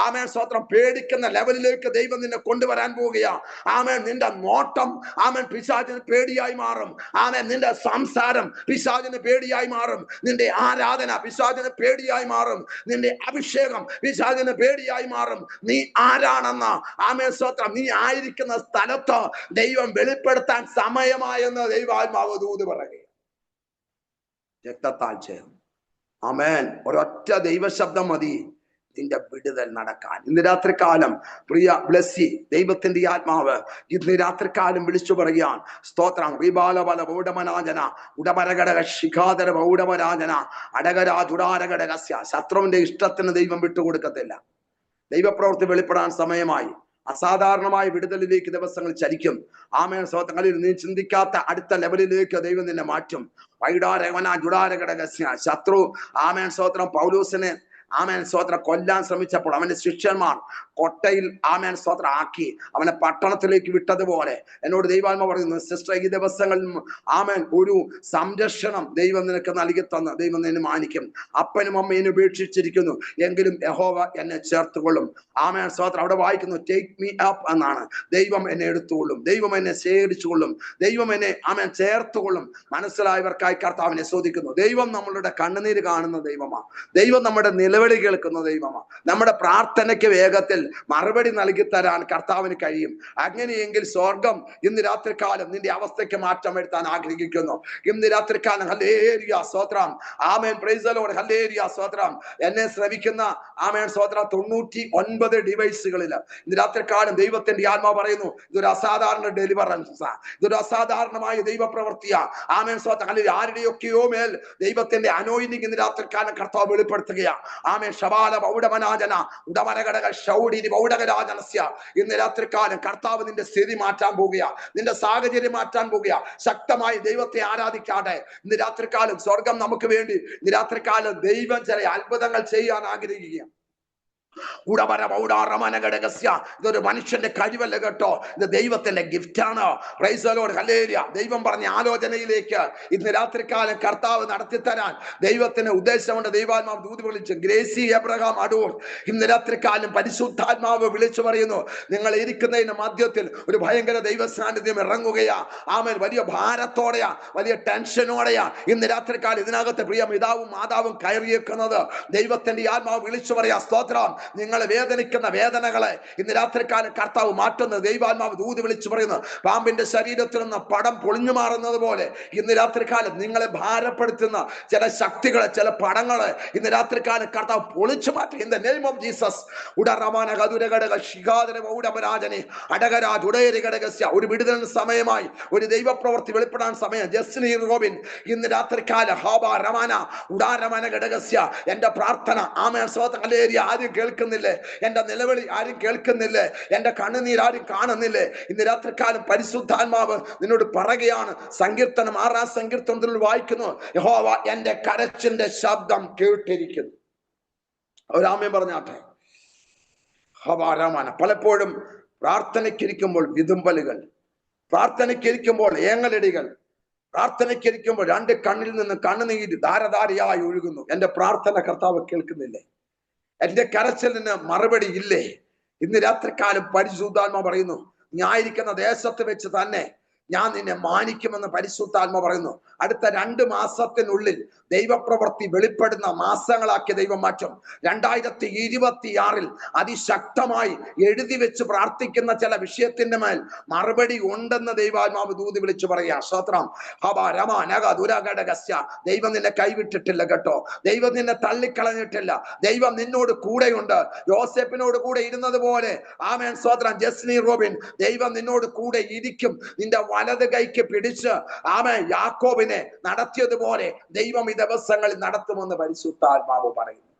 ആമേൻ സ്തോത്രം പേടിക്കുന്ന ലെവലിലേക്ക് ദൈവം നിന്നെ കൊണ്ടുവരാൻ പോവുകയാ. ആമേൻ. നിന്റെ നോട്ടം ആമേൻ പിശാചിന് പേടിയായി മാറും. ആമേൻ. നിന്റെ സംസാരം പിശാചിന് പേടിയായി മാറും. നിന്റെ ആരാധന പിശാചിന് പേടിയായി മാറും. നിന്റെ അഭിഷേകം പിശാചിന് പേടിയായി മാറും. നീ ആരാണെന്ന് ആമേൻ സ്തോത്രം നീ ആയിരിക്കുന്ന സ്ഥലത്ത് ദൈവം വെളിപ്പെടുത്താൻ സമയമായെന്ന് ദൈവാത്മാവ് ദൂത് പറയുക. രക്തത്താൽ ചേർന്ന് ആമേൻ. ഒരൊറ്റ ദൈവശബ്ദം മതി നിന്റെ വിടുതൽ നടക്കാൻ. ഇന്ന് രാത്രികാലം പ്രിയ ബ്ലസ്സി ദൈവത്തിന്റെ ആത്മാവ് ഇന്ന് രാത്രികാലം വിളിച്ചു പറയാൻ സ്തോത്രം. റീബാലബല പൗഡമനാജന ഉടമരഘടക ശിഖാതര പൗഡമരാജന അടകരാജുടാരഘടകസ്യ. ശത്രുവിന്റെ ഇഷ്ടത്തിന് ദൈവം വിട്ടുകൊടുക്കത്തില്ല. ദൈവപ്രവൃത്തി വെളിപ്പെടാൻ സമയമായി. അസാധാരണമായ വിടുതലിലേക്ക് ദിവസങ്ങൾ ചലിക്കും. ആമേൻ സ്തോത്രങ്ങളിൽ നീ ചിന്തിക്കാത്ത അടുത്ത ലെവലിലേക്ക് ദൈവം നിന്നെ മാറ്റും. വൈഡാരവന ജുഡാരഘടകസ്യ. ശത്രു ആമേൻ സ്തോത്രം പൗലോസിനെ ആമേൻ സ്തോത്രം കൊല്ലാൻ ശ്രമിച്ചപ്പോൾ അവന്റെ ശിഷ്യന്മാർ കൊട്ടയിൽ ആമേൻ സ്തോത്രം ആക്കി അവനെ പട്ടണത്തിലേക്ക് വിട്ടതുപോലെ എന്നോട് ദൈവാത്മാവ് പറയുന്നു, സിസ്റ്റർ ഈ ദിവസങ്ങളിൽ ആമേൻ ഒരു സംരക്ഷണം ദൈവം നിനക്ക് നൽകി തന്ന് ദൈവം നിന്നെ മാനിക്കും. അപ്പനും അമ്മയും ഉപേക്ഷിച്ചിരിക്കുന്നു, എങ്കിലും യഹോവ എന്നെ ചേർത്തുകൊള്ളും. ആമേൻ സ്തോത്രം. അവിടെ വായിക്കുന്നു ടേക്ക് മീ അപ്പ് എന്നാണ്. ദൈവം എന്നെ എടുത്തുകൊള്ളും, ദൈവം എന്നെ ശേഖരിച്ചുകൊള്ളും, ദൈവം എന്നെ ആമേൻ ചേർത്തുകൊള്ളും. മനസ്സിലായവർക്കായി കർത്താവിനെ സ്തുതിക്കുന്നു. ദൈവം നമ്മളുടെ കണ്ണുനീര് കാണുന്ന ദൈവമാണ്. ദൈവം നമ്മുടെ നിലവിളി കേൾക്കുന്ന ദൈവമാണ്. നമ്മുടെ പ്രാർത്ഥനയ്ക്ക് വേഗത്തിൽ മറുപടി നൽകി തരാൻ കർത്താവിന് കഴിയും. അങ്ങനെയെങ്കിൽ സ്വർഗം ഇന്ന് രാത്രികാലം നിന്റെ അവസ്ഥയ്ക്ക് മാറ്റം വരുത്താൻ ആഗ്രഹിക്കുന്നു. ഇന്ന് രാത്രികാലം ഹല്ലേലൂയ സ്തോത്രം. ആമേൻ പ്രൈസ് ദി ലോർഡ്. ഹല്ലേലൂയ സ്തോത്രം. എന്നെ ശ്രവിക്കുന്ന ആമേൻ സ്തോത്രം 99 ഡിവൈസുകളിൽ ഇന്ന് രാത്രികാലം ദൈവത്തിന്റെ ആത്മാവ് പറയുന്നു, ഇതൊരു അസാധാരണ ഡെലിവറൻസ്, ഇതൊരു അസാധാരണമായ ദൈവപ്രവൃത്തിയാ. ആമേൻ സ്തോത്രം. അല്ലെങ്കിൽ ആരുടെയൊക്കെയോ മേൽ ദൈവത്തിന്റെ അനോയിന്റിംഗ് ഇന്ന് രാത്രികാലം കർത്താവ് വെളിപ്പെടുത്തുകയാ. ആമേൻ ശബാല പൗഡമനാജന ഉടമരഘടക ശൗഡി ഇന്ന് രാത്രികാലം കർത്താവ് നിന്റെ സ്ഥിതി മാറ്റാൻ പോകുക, നിന്റെ സാഹചര്യം മാറ്റാൻ പോകുക. ശക്തമായി ദൈവത്തെ ആരാധിക്കാതെ ഇന്ന് രാത്രികാലം സ്വർഗം നമുക്ക് വേണ്ടി ഇന്ന് രാത്രികാലം ദൈവം ചില അത്ഭുതങ്ങൾ ചെയ്യാൻ ആഗ്രഹിക്കുക. ഇതൊരു മനുഷ്യന്റെ കഴിവല്ല കേട്ടോ, ഇത് ദൈവത്തിന്റെ ഗിഫ്റ്റാണ്. പ്രൈസ് ദി ലോർഡ്, ഹല്ലേലൂയ. ദൈവം പറഞ്ഞ ആലോചനയിലേക്ക് ഇന്ന് രാത്രികാലം കർത്താവ് നടത്തിത്തരാൻ ദൈവത്തിന് ഉദ്ദേശമുണ്ട്. ദൈവാത്മാവ് ദൂത് വിളിച്ചു. ഗ്രേസി എബ്രഹാം അടൂർ ഇന്ന് രാത്രികാലം പരിശുദ്ധാത്മാവ് വിളിച്ചു പറയുന്നു, നിങ്ങൾ ഇരിക്കുന്നതിന് മധ്യത്തിൽ ഒരു ഭയങ്കര ദൈവ സാന്നിധ്യം ഇറങ്ങുകയാ. ആമേൻ. വലിയ ഭാരത്തോടെയാ, വലിയ ടെൻഷനോടെയാ ഇന്ന് രാത്രികാലം ഇതിനകത്ത് പ്രിയ പിതാവും മാതാവും കയറിയേക്കുന്നത്. ദൈവത്തിന്റെ ആത്മാവ് വിളിച്ചു പറയാ. സ്തോത്രം. നിങ്ങളെ വേദനിക്കുന്ന വേദനകളെ ഇന്ന് രാത്രികാലം കർത്താവ് മാറ്റുന്നത് ദൈവാത്മാവ് ദൂത് വിളിച്ചു പറയുന്നു. പാമ്പിന്റെ ശരീരത്തിൽ നിന്ന് പടം പൊളിഞ്ഞു മാറുന്നത് പോലെ ഇന്ന് രാത്രികാലം നിങ്ങളെ ഭാരപ്പെടുത്തുന്ന ചില ശക്തികളെ, ചില പടങ്ങളെ ഇന്ന് രാത്രികാലം കർത്താവ് പൊളിച്ചു മാറ്റി. In the name of Jesus. ഒരു വിടുതലിന് സമയമായി, ഒരു ദൈവപ്രവൃത്തി വെളിപ്പെടാൻ സമയം. ജസ്നി റോബിൻ ഇന്ന് രാത്രികാലം എന്റെ പ്രാർത്ഥന ആമേൻ സ്തോത്രം ഹല്ലേലൂയ ആരും കേൾക്കുന്നില്ലേ? എന്റെ നിലവിളി ആരും കേൾക്കുന്നില്ലേ? എന്റെ കണ്ണുനീർ ആരും കാണുന്നില്ലേ? ഇന്ന് രാത്രികാലം പരിശുദ്ധാത്മാവ് നിന്നോട് പറയുകയാണ്. സങ്കീർത്തനം 6-ാം സങ്കീർത്തനത്തിൽ വായിക്കുന്നു, യഹോവ എന്റെ കരച്ചിന്റെ ശബ്ദം കേട്ടിരിക്കുന്നു. ഒരാമയും പറഞ്ഞാട്ടെ. ഹവാരമാന. പലപ്പോഴും പ്രാർത്ഥനയ്ക്കിരിക്കുമ്പോൾ വിതുമ്പലുകൾ, പ്രാർത്ഥനയ്ക്കിരിക്കുമ്പോൾ ഏങ്ങലടികൾ, പ്രാർത്ഥനയ്ക്കിരിക്കുമ്പോൾ രണ്ട് കണ്ണിൽ നിന്ന് കണ്ണുനീര് ധാരധാരയായി ഒഴുകുന്നു. എന്റെ പ്രാർത്ഥന കർത്താവ് കേൾക്കുന്നില്ലേ? എന്റെ കരച്ചിലിന് മറുപടി ഇല്ലേ? ഇന്ന് രാത്രികാലം പരിശുദ്ധാത്മ പറയുന്നു, ഞായിരിക്കുന്ന ദേശത്ത് വെച്ച് തന്നെ ഞാൻ നിന്നെ മാനിക്കുമെന്ന് പരിശുദ്ധാത്മ പറയുന്നു. അടുത്ത 2 മാസത്തിനുള്ളിൽ ദൈവപ്രവൃത്തി വെളിപ്പെടുന്ന മാസങ്ങളാക്കി ദൈവം മാറ്റും. 2026 അതിശക്തമായി എഴുതി വെച്ച് പ്രാർത്ഥിക്കുന്ന ചില വിഷയത്തിന്റെ മേൽ മറുപടി ഉണ്ടെന്ന് ദൈവാത്മാവ് ദൂത് വിളിച്ചു പറയാ. സ്തോത്രം. ദൈവം നിന്നെ കൈവിട്ടിട്ടില്ല കേട്ടോ. ദൈവം നിന്നെ തള്ളിക്കളഞ്ഞിട്ടില്ല. ദൈവം നിന്നോട് കൂടെയുണ്ട്. യോസേപ്പിനോട് കൂടെ ഇരുന്നത് പോലെ ആമേൻ സ്തോത്രം. ജസ്നി റോബിൻ, ദൈവം നിന്നോട് കൂടെ ഇരിക്കും. നിന്റെ വലത് കൈക്ക് പിടിച്ച് ആമേൻ യാക്കോബിനെ നടത്തിയതുപോലെ ദൈവം ഈ ദിവസങ്ങളിൽ നടത്തുമെന്ന് പരിശുദ്ധാത്മാവ് പറയുന്നു.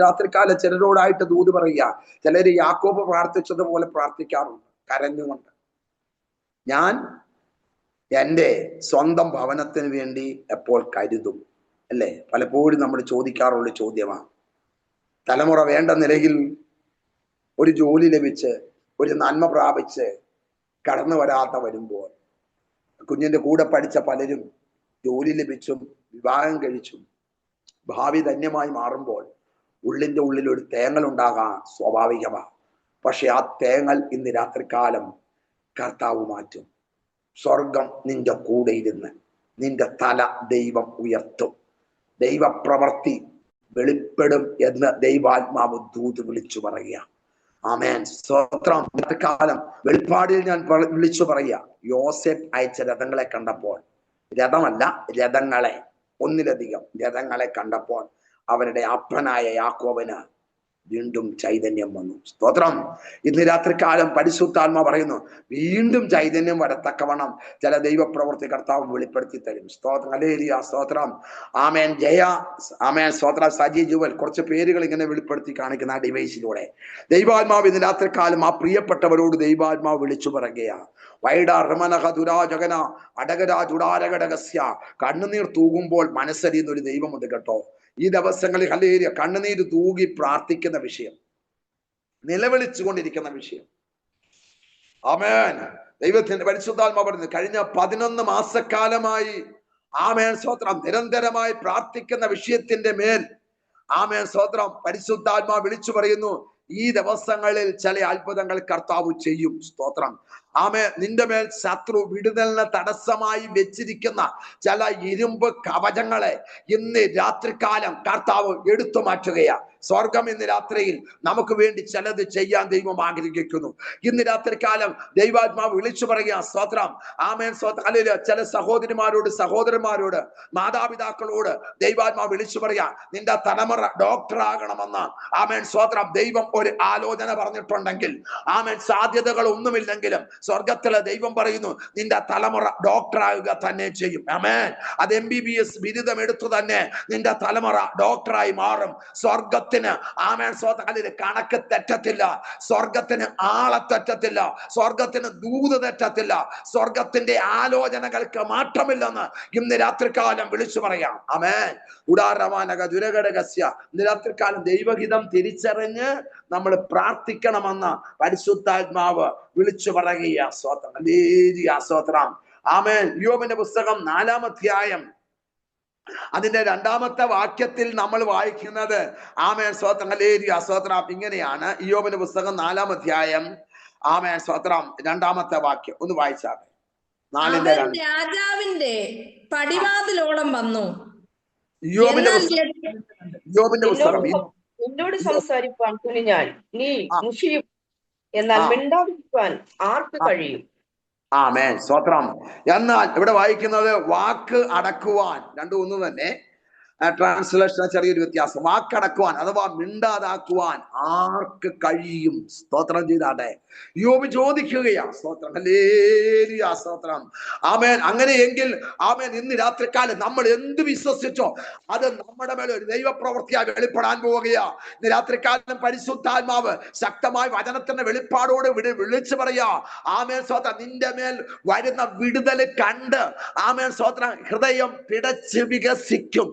രാത്രികാലം ചിലരോടായിട്ട് ദൂത് പറയുക. ചിലര് യാക്കോബ് പ്രാർത്ഥിച്ചതുപോലെ പ്രാർത്ഥിക്കാറുണ്ട്, കരഞ്ഞുകൊണ്ട്. ഞാൻ എൻ്റെ സ്വന്തം ഭവനത്തിന് വേണ്ടി എപ്പോൾ കരുതും? അല്ലേ? പലപ്പോഴും നമ്മൾ ചോദിക്കാറുള്ള ചോദ്യമാണ്. തലമുറ വേണ്ട നിലയിൽ ഒരു ജോലി ലഭിച്ച്, ഒരു നന്മ പ്രാപിച്ച് കടന്നു വരാത്ത വരുമ്പോൾ, കുഞ്ഞിന്റെ കൂടെ പഠിച്ച പലരും ജോലി ലഭിച്ചും വിവാഹം കഴിച്ചും ഭാവി ധന്യമായി മാറുമ്പോൾ ഉള്ളിന്റെ ഉള്ളിൽ ഒരു തേങ്ങൽ ഉണ്ടാകാൻ സ്വാഭാവികമാണ്. പക്ഷെ ആ തേങ്ങൽ ഇന്ന് രാത്രികാലം കർത്താവ് മാറ്റും. സ്വർഗം നിന്റെ കൂടെ ഇരുന്ന് നിന്റെ തല ദൈവം ഉയർത്തും. ദൈവപ്രവൃത്തി വെളിപ്പെടും എന്ന് ദൈവാത്മാവ് ദൂത് വിളിച്ചു പറയുക. ആമേൻ സ്തോത്രം. കാലം വെളിപ്പാടിൽ ഞാൻ വിളിച്ചു പറയുക. യോസേഫ് അയച്ച രഥങ്ങളെ കണ്ടപ്പോൾ, രഥമല്ല രഥങ്ങളെ, ഒന്നിലധികം രഥങ്ങളെ കണ്ടപ്പോൾ അവരുടെ അപ്പനായ യാക്കോബിന് വീണ്ടും ചൈതന്യം വന്നു. സ്തോത്രം. ഇന്ന് രാത്രികാലം പരിശുദ്ധാത്മ പറയുന്നു, വീണ്ടും ചൈതന്യം വരത്തക്കവണ്ണം ചില ദൈവപ്രവൃത്തി കർത്താവ് വെളിപ്പെടുത്തി തരും. സ്തോത്രം. ഹല്ലേലൂയ. സ്തോത്രം. ആമേൻ. ജയ. ആമേൻ. സ്തോത്രം. സജി ജുവൽ കുറച്ച് പേരുകൾ ഇങ്ങനെ വെളിപ്പെടുത്തി കാണിക്കുന്ന ആ ഡിവൈസിലൂടെ ദൈവാത്മാവ് ഇന്ന് രാത്രികാലം ആ പ്രിയപ്പെട്ടവരോട് ദൈവാത്മാവ് വിളിച്ചു പറയുകയാണ്. വൈഡാരമനഹദുരാജകന അടകരാജുടാരകടകസ്യ. കണ്ണുനീർ തൂകുമ്പോൾ മനസ്സറിയുന്ന ഒരു ദൈവമുണ്ട് കേട്ടോ. ഈ ദിവസങ്ങളിൽ ഹല്ലേലൂയ കണ്ണുനീര് തൂകി പ്രാർത്ഥിക്കുന്ന വിഷയം, നിലവിളിച്ചു കൊണ്ടിരിക്കുന്ന വിഷയം. ആമേൻ. ദൈവത്തിന്റെ പരിശുദ്ധാത്മാവ് പറയുന്നത്, കഴിഞ്ഞ 11 മാസക്കാലമായി ആമേൻ സ്തോത്രം നിരന്തരമായി പ്രാർത്ഥിക്കുന്ന വിഷയത്തിന്റെ മേൽ ആമേൻ സ്തോത്രം പരിശുദ്ധാത്മാവ് വിളിച്ചു പറയുന്നു, ഈ ദിവസങ്ങളിൽ ചില അത്ഭുതങ്ങൾ കർത്താവ് ചെയ്യും. സ്തോത്രം. ആമേ. നിന്റെ മേൽ ശത്രു വിടുതലിന് തടസ്സമായി വെച്ചിരിക്കുന്ന ചില ഇരുമ്പ് കവചങ്ങളെ ഇന്ന് രാത്രികാലം കർത്താവ് എടുത്തു മാറ്റുകയാ. സ്വർഗം ഇന്ന് രാത്രിയിൽ നമുക്ക് വേണ്ടി ചിലത് ചെയ്യാൻ ദൈവം ആഗ്രഹിക്കുന്നു. ഇന്ന് രാത്രികാലം ദൈവാത്മാവ് വിളിച്ചു പറയുക. സ്തോത്രം. ആമേൻ സ്തോത്രം. ഹല്ലേലൂയ. ചില സഹോദരിമാരോട്, സഹോദരന്മാരോട്, മാതാപിതാക്കളോട് ദൈവാത്മാവ് വിളിച്ചു പറയാ, നിന്റെ തലമുറ ഡോക്ടർ ആകണമെന്ന് ആമേൻ സ്തോത്രം ദൈവം ഒരു ആലോചന പറഞ്ഞിട്ടുണ്ടെങ്കിൽ, ആമേൻ സാധ്യതകൾ ഒന്നുമില്ലെങ്കിലും സ്വർഗത്തിലെ ദൈവം പറയുന്നു, നിന്റെ തലമുറ ഡോക്ടർ ആകുക തന്നെ ചെയ്യും. ആമേൻ. അത് MBBS ബിരുദം എടുത്തു തന്നെ നിന്റെ തലമുറ ഡോക്ടറായി മാറും. സ്വർഗത്തിൽ ദൈവത്തിന് ആമേൻ സ്വതന്ത്രത്തിൽ കണക്ക് തെറ്റത്തില്ല, സ്വർഗത്തിന് ആളെ തെറ്റത്തില്ല, സ്വർഗത്തിന് ദൂത് തെറ്റത്തില്ല, സ്വർഗത്തിന്റെ ആലോചനകൾക്ക് മാറ്റമില്ലെന്ന് ഇന്ന് രാത്രികാലം വിളിച്ചു പറയാം. ആമേൻ. ഉദാരമാനക ദുരഘടകസ്യ. ഇന്ന് രാത്രികാലം ദൈവഹിതം തിരിച്ചറിഞ്ഞ് നമ്മൾ പ്രാർത്ഥിക്കണമെന്ന് പരിശുദ്ധാത്മാവ് വിളിച്ചു പറയുക. സ്തോത്രം, ഹല്ലേലൂയ, സ്തോത്രം. ആമേൻ. യോബിന്റെ പുസ്തകം 4-ാം അധ്യായം അതിന്റെ 2-ാമത്തെ വാക്യത്തിൽ നമ്മൾ വായിക്കുന്നത് ആമേൻ സ്തോത്രം, ഹല്ലേലൂയ, സ്തോത്രം. ഇങ്ങനെയാണ് യോബിന്റെ പുസ്തകം 4-ാം അധ്യായം ആമേൻ സ്തോത്രം 2-ാമത്തെ വാക്യം ഒന്ന് വായിച്ചാട്ടെ. 4:2. രാജാവിന്റെ പടിവാതിലോളം വന്നു. യോബിന്റെ പുസ്തകം എന്നോട് സംസാരിപ്പാൻ തുനിഞ്ഞാൽ നീ മുഷിയും, എന്നാൽ മിണ്ടാതിരിക്കാൻ ആർക്ക് കഴിയും? ആമേൻ സ്തോത്രം. എന്നാൽ ഇവിടെ വായിക്കുന്നത് വാക്ക് അടക്കുവാൻ, രണ്ടും ഒന്ന് തന്നെ, ട്രാൻസ്ലേഷൻ ചെറിയൊരു വ്യത്യാസം. വാക്കടക്കുവാൻ അഥവാ മിണ്ടാതാക്കുവാൻ ആർക്ക് കഴിയും? സ്തോത്രം ചെയ്താട്ടെ. യോബ് ചോദിക്കുകയാ. സ്തോത്രം, ഹല്ലേലൂയ, സ്തോത്രം. ആമേൻ. അങ്ങനെയെങ്കിൽ ആമേൻ ഇന്ന് രാത്രികാലം നമ്മൾ എന്ത് വിശ്വസിച്ചോ അത് നമ്മുടെ മേലെ ഒരു ദൈവപ്രവൃത്തിയായി വെളിപ്പെടാൻ പോവുകയാ. ഇന്ന് രാത്രികാലം പരിശുദ്ധാത്മാവ് ശക്തമായ വചനത്തിന്റെ വെളിപ്പാടോട് വിളിച്ചു പറയാ. ആമേൻ സ്തോത്രം. നിന്റെ മേൽ വരുന്ന വിടുതൽ കണ്ട് ആമേൻ സ്തോത്രം ഹൃദയം പിടച്ച് വികസിക്കും.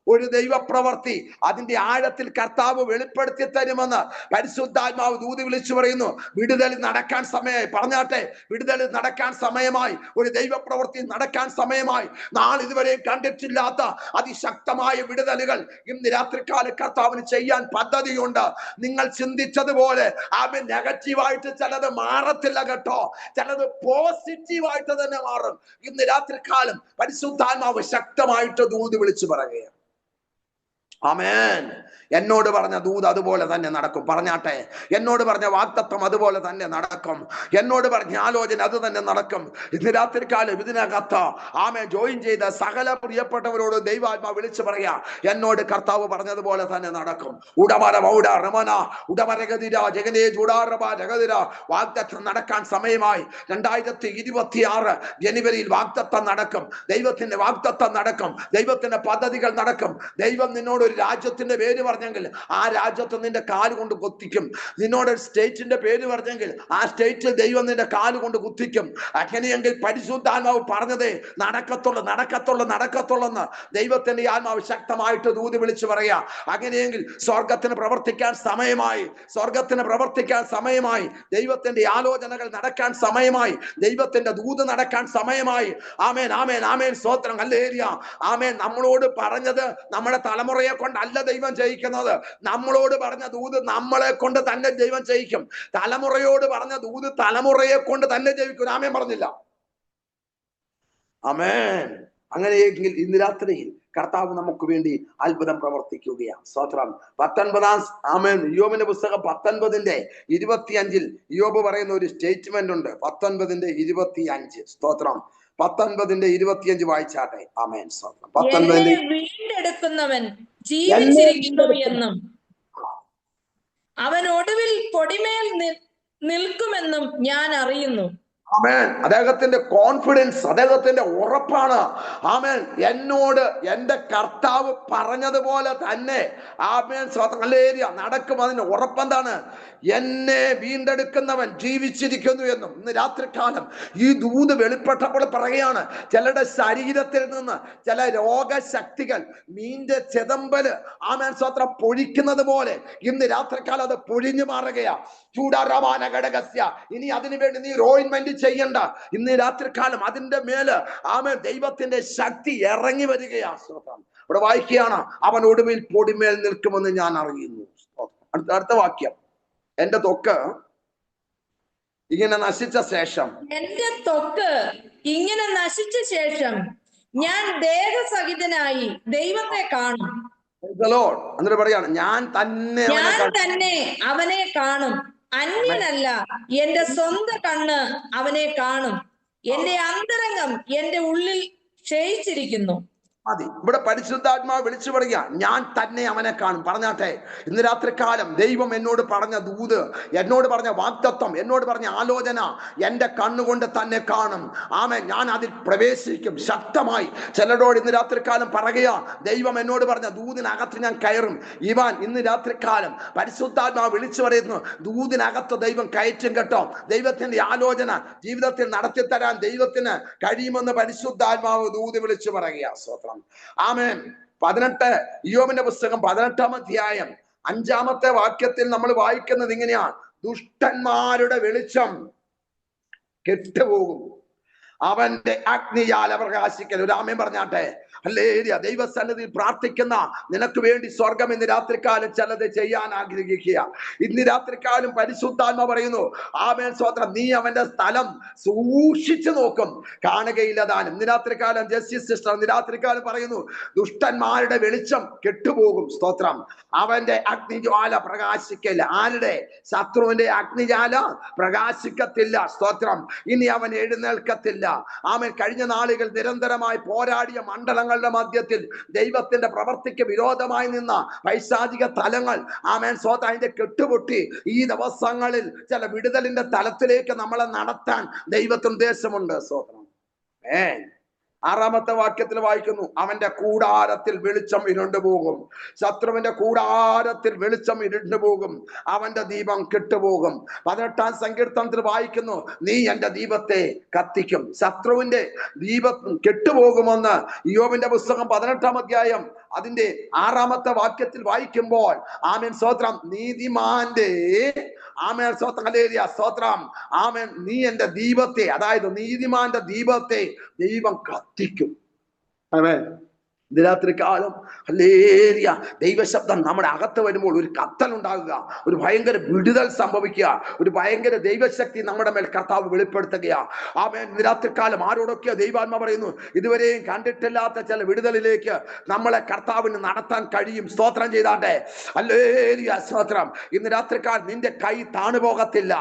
ഒരു ദൈവപ്രവർത്തി അതിന്റെ ആഴത്തിൽ കർത്താവ് വെളിപ്പെടുത്തി തരുമെന്ന് പരിശുദ്ധാത്മാവ് ദൂത് വിളിച്ചു പറയുന്നു. വിടുതൽ നടക്കാൻ സമയമായി. പറഞ്ഞാട്ടെ, വിടുതൽ നടക്കാൻ സമയമായി. ഒരു ദൈവപ്രവൃത്തി നടക്കാൻ സമയമായി. നാളിതുവരെ കണ്ടിട്ടില്ലാത്ത അതിശക്തമായ വിടുതലുകൾ ഇന്ന് രാത്രികാല കർത്താവിന് ചെയ്യാൻ പദ്ധതിയുണ്ട്. നിങ്ങൾ ചിന്തിച്ചതുപോലെ ആമേൻ നെഗറ്റീവായിട്ട് ചിലത് മാറത്തില്ല കേട്ടോ, ചിലത് പോസിറ്റീവായിട്ട് തന്നെ മാറും. ഇന്ന് രാത്രികാലം പരിശുദ്ധാത്മാവ് ശക്തമായിട്ട് ദൂത് വിളിച്ചു പറയുകയാണ്. ആമേൻ. എന്നോട് പറഞ്ഞ ദൂത് അതുപോലെ തന്നെ നടക്കും. പറഞ്ഞാട്ടെ, എന്നോട് പറഞ്ഞ വാഗ്ദത്തം അതുപോലെ തന്നെ നടക്കും. എന്നോട് പറഞ്ഞ ആലോചന അത് തന്നെ നടക്കും. ഇന്ന് രാത്രികാലം ഇതിനകത്ത് ആമേൻ ജോയിൻ ചെയ്ത സകല പ്രിയപ്പെട്ടവരോട് ദൈവാത്മാ വിളിച്ചു പറയാ, എന്നോട് കർത്താവ് പറഞ്ഞതുപോലെ തന്നെ നടക്കും. വാഗ്ദത്തം നടക്കാൻ സമയമായി. 2026 ജനുവരിയിൽ വാഗ്ദത്തം നടക്കും. ദൈവത്തിന്റെ വാഗ്ദത്തം നടക്കും. ദൈവത്തിന്റെ പദ്ധതികൾ നടക്കും. ദൈവം നിന്നോട് ഒരു രാജ്യത്തിന്റെ പേര് പറഞ്ഞെങ്കിൽ ആ രാജ്യത്ത് നിന്റെ കാല് കൊണ്ട് കുത്തിക്കും. നിന്നോട് ഒരു സ്റ്റേറ്റിന്റെ പേര് പറഞ്ഞെങ്കിൽ ആ സ്റ്റേറ്റിൽ ദൈവം നിന്റെ കാല് കൊണ്ട് കുത്തിക്കും. അങ്ങനെയെങ്കിൽ പരിശുദ്ധാത്മാവ് പറഞ്ഞതേ നടക്കത്തുള്ളെന്ന് ദൈവത്തിന്റെ ആത്മാവ് ശക്തമായിട്ട് ദൂത് വിളിച്ചു പറയാ. അങ്ങനെയെങ്കിൽ സ്വർഗത്തിന് പ്രവർത്തിക്കാൻ സമയമായി. ദൈവത്തിന്റെ ആലോചനകൾ നടക്കാൻ സമയമായി. ദൈവത്തിന്റെ ദൂത് നടക്കാൻ സമയമായി. ആമേൻ, ആമേൻ, ആമേൻ, സ്തോത്രം, ഹല്ലേലൂയ. ആമേൻ. നമ്മളോട് പറഞ്ഞത് നമ്മുടെ തലമുറയെ കൊണ്ടല്ല ദൈവം ചെയ്യിക്കുന്നത്. നമ്മളോട് പറഞ്ഞ ദൂത് നമ്മളെ കൊണ്ട് തന്നെ ദൈവം ചെയ്യിക്കും. തലമുറയോട് പറഞ്ഞ ദൂത് തലമുറയെ കൊണ്ട് തന്നെ ചെയ്യിക്കും. ആമേൻ പറഞ്ഞില്ല? ആമേൻ. അങ്ങനെയെങ്കിൽ ഇന്ന് രാത്രിയിൽ കർത്താവ് നമുക്ക് വേണ്ടി അത്ഭുതം പ്രവർത്തിക്കുകയാണ്. സ്തോത്രം. 19 ആമേൻ. യോബിന്റെ പുസ്തകം 19:25 യോബ് പറയുന്ന ഒരു സ്റ്റേറ്റ്മെന്റ് ഉണ്ട്. 19:25 സ്തോത്രം. 19:25 വായിച്ചാട്ടെ. ആമേൻ. സ്തോത്രം. 19 വീണ്ടെടുക്കുന്നവൻ ജീവിച്ചിരിക്കുന്നു എന്നും അവൻ ഒടുവിൽ പൊടിമേൽ നിൽക്കുമെന്നും ഞാൻ അറിയുന്നു. ആമേൻ. അദ്ദേഹത്തിന്റെ കോൺഫിഡൻസ്, അദ്ദേഹത്തിന്റെ ഉറപ്പാണ്. ആമേൻ. എന്നോട് എന്റെ കർത്താവ് പറഞ്ഞതുപോലെ തന്നെ ആമേൻ ഹല്ലേലൂയ നടക്കും. അതിന് ഉറപ്പെന്താണ്? എന്നെ വീണ്ടെടുക്കുന്നവൻ ജീവിച്ചിരിക്കുന്നു എന്നും. ഇന്ന് രാത്രികാലം ഈ ദൂത് വെളിപ്പെട്ടപ്പോൾ പറയുകയാണ്, ചിലരുടെ ശരീരത്തിൽ നിന്ന് ചില രോഗശക്തികൾ മീന്റെ ചെതമ്പല് ആമേൻ സ്തോത്രം പൊഴിക്കുന്നത് പോലെ ഇന്ന് രാത്രികാലം അത് പൊഴിഞ്ഞു മാറുകയാ. ചൂടാറാമാന ഘടകസ്യ. ഇനി അതിനുവേണ്ടി നീ ഓയിന്റ്മെന്റ് ചെയ്യണ്ട. ഇന്ന് രാത്രികാലം അതിന്റെ മേല് ആമേൻ ദൈവത്തിന്റെ ശക്തി ഇറങ്ങി വരികയാ. സ്തോത്രം. ഇവിടെ വായിക്കുകയാണ്, അവൻ ഒടുവിൽ പൊടിമേൽ നിൽക്കുമെന്ന് ഞാൻ അറിയുന്നു. അടുത്ത വാക്യം, എന്റെ ത്വക്ക് ഇങ്ങനെ നശിച്ച ശേഷം ഞാൻ ദേഹസഹിതനായി ദൈവത്തെ കാണും. എന്നിട്ട് പറയാണ്, ഞാൻ തന്നെ അവനെ കാണും. അന്യനല്ല, എന്റെ സ്വന്തം കണ്ണ് അവനെ കാണും. എന്റെ അന്തരംഗം എന്റെ ഉള്ളിൽ ക്ഷയിച്ചിരിക്കുന്നു. മതി. ഇവിടെ പരിശുദ്ധാത്മാവ് വിളിച്ചു പറയുക, ഞാൻ തന്നെ അവനെ കാണും. പറഞ്ഞാട്ടെ, ഇന്ന് രാത്രികാലം ദൈവം എന്നോട് പറഞ്ഞ ദൂത്, എന്നോട് പറഞ്ഞ വാഗ്ദത്തം, എന്നോട് പറഞ്ഞ ആലോചന എൻ്റെ കണ്ണുകൊണ്ട് തന്നെ കാണും. ആമേൻ. ഞാൻ അതിൽ പ്രവേശിക്കും ശക്തമായി. ചിലരോട് ഇന്ന് രാത്രികാലം പറയുക, ദൈവം എന്നോട് പറഞ്ഞ ദൂതിനകത്ത് ഞാൻ കയറും. ഇന്ന് രാത്രികാലം പരിശുദ്ധാത്മാവ് വിളിച്ചു പറയുന്നു, ദൂതിനകത്ത് ദൈവം കയറ്റും കേട്ടോ. ദൈവത്തിന്റെ ആലോചന ജീവിതത്തിൽ നടത്തി തരാൻ ദൈവത്തിന് കഴിയുമെന്ന് പരിശുദ്ധാത്മാവ് ദൂത് വിളിച്ചു പറയുക. സ്തോത്രം. ആമേൻ. 18 ഇയ്യോബിന്റെ പുസ്തകം 18-ാം അധ്യായം 5-ാമത്തെ വാക്യത്തിൽ നമ്മൾ വായിക്കുന്നത് ഇങ്ങനെയാണ്: ദുഷ്ടന്മാരുടെ വെളിച്ചം കെട്ടുപോകും, അവന്റെ അഗ്നിയാൽ പ്രകാശിക്കൽ. ഒരു ആമേൻ പറഞ്ഞാട്ടെ. ഹല്ലേലൂയ. ദൈവസന്നിധിയിൽ പ്രാർത്ഥിക്കുന്ന നിനക്ക് വേണ്ടി സ്വർഗം ഇന്ന് രാത്രികാലം ചിലത് ചെയ്യാൻ ആഗ്രഹിക്കുക. ഇന്ന് രാത്രികാലം പരിശുദ്ധാത്മ പറയുന്നു, ആമേൻ സ്തോത്രം, നീ അവന്റെ സ്ഥലം സൂക്ഷിച്ചു നോക്കും, കാണുകയില്ല താനും. ഇന്ന് രാത്രികാലം ജസ്റ്റിസ് സിസ്റ്റർ ഇന്ന് രാത്രികാലം പറയുന്നു, ദുഷ്ടന്മാരുടെ വെളിച്ചം കെട്ടുപോകും. സ്തോത്രം. അവന്റെ അഗ്നിജ്വാല പ്രകാശിക്കില്ല. ആരുടെ? ശത്രുവിന്റെ അഗ്നിജ്വാല പ്രകാശിക്കത്തില്ല. സ്തോത്രം. ഇനി അവൻ എഴുന്നേൽക്കത്തില്ല. ആമേൻ. കഴിഞ്ഞ നാളുകൾ നിരന്തരമായി പോരാടിയ മണ്ഡലങ്ങളുടെ മധ്യത്തിൽ ദൈവത്തിന്റെ പ്രവർത്തിക്ക് വിരോധമായി നിന്ന പൈശാചിക തലങ്ങൾ, ആമേൻ സ്തോത്രം, അതിന്റെ കെട്ടുപൊട്ടി ഈ ദിവസങ്ങളിൽ ചില വിടുതലിന്റെ തലത്തിലേക്ക് നമ്മളെ നടത്താൻ ദൈവത്തിന് ഉദ്ദേശമുണ്ട്. സ്തോത്രം. 6-ാമത്തെ വാക്യത്തിൽ വായിക്കുന്നു, അവന്റെ കൂടാരത്തിൽ വെളിച്ചം ഇരുണ്ടുപോകും. ശത്രുവിന്റെ കൂടാരത്തിൽ വെളിച്ചം ഇരുണ്ടുപോകും, അവന്റെ ദീപം കെട്ടുപോകും. 18-ാം സങ്കീർത്തനത്തിൽ വായിക്കുന്നു, നീ എന്റെ ദീപത്തെ കത്തിക്കും. ശത്രുവിന്റെ ദീപം കെട്ടുപോകുമെന്ന് ഇയ്യോബിന്റെ പുസ്തകം 18-ാം അധ്യായം അതിന്റെ 6-ാമത്തെ വാക്യത്തിൽ വായിക്കുമ്പോൾ, ആമേൻ സ്തോത്രം, നീതിമാന്റെ, ആമേൻ സ്തോത്രം, ഹല്ലേലൂയ സ്തോത്രം, ആമേൻ, നീ എന്റെ ദീപത്തെ, അതായത് നീതിമാന്റെ ദീപത്തെ ദൈവം കത്തിക്കും. ആമേൻ. രാത്രികാലം ഹല്ലേലൂയ ദൈവശബ്ദം നമ്മുടെ അകത്ത് വരുമ്പോൾ ഒരു കത്തൽ ഉണ്ടാകുക, ഒരു ഭയങ്കര വിടുതൽ സംഭവിക്കുക, ഒരു ഭയങ്കര ദൈവശക്തി നമ്മുടെ മേൽ കർത്താവ് വെളിപ്പെടുത്തുക. ആമേൻ. രാത്രികാലം ആരോടൊക്കെയോ ദൈവാത്മ പറയുന്നു, ഇതുവരെയും കണ്ടിട്ടില്ലാത്ത ചില വിടുതലിലേക്ക് നമ്മളെ കർത്താവിന് നടത്താൻ കഴിയും. സ്തോത്രം ചെയ്താട്ടെ. ഹല്ലേലൂയ സ്തോത്രം. ഇന്ന് രാത്രികാലം നിന്റെ കൈ താണുപോകത്തില്ല.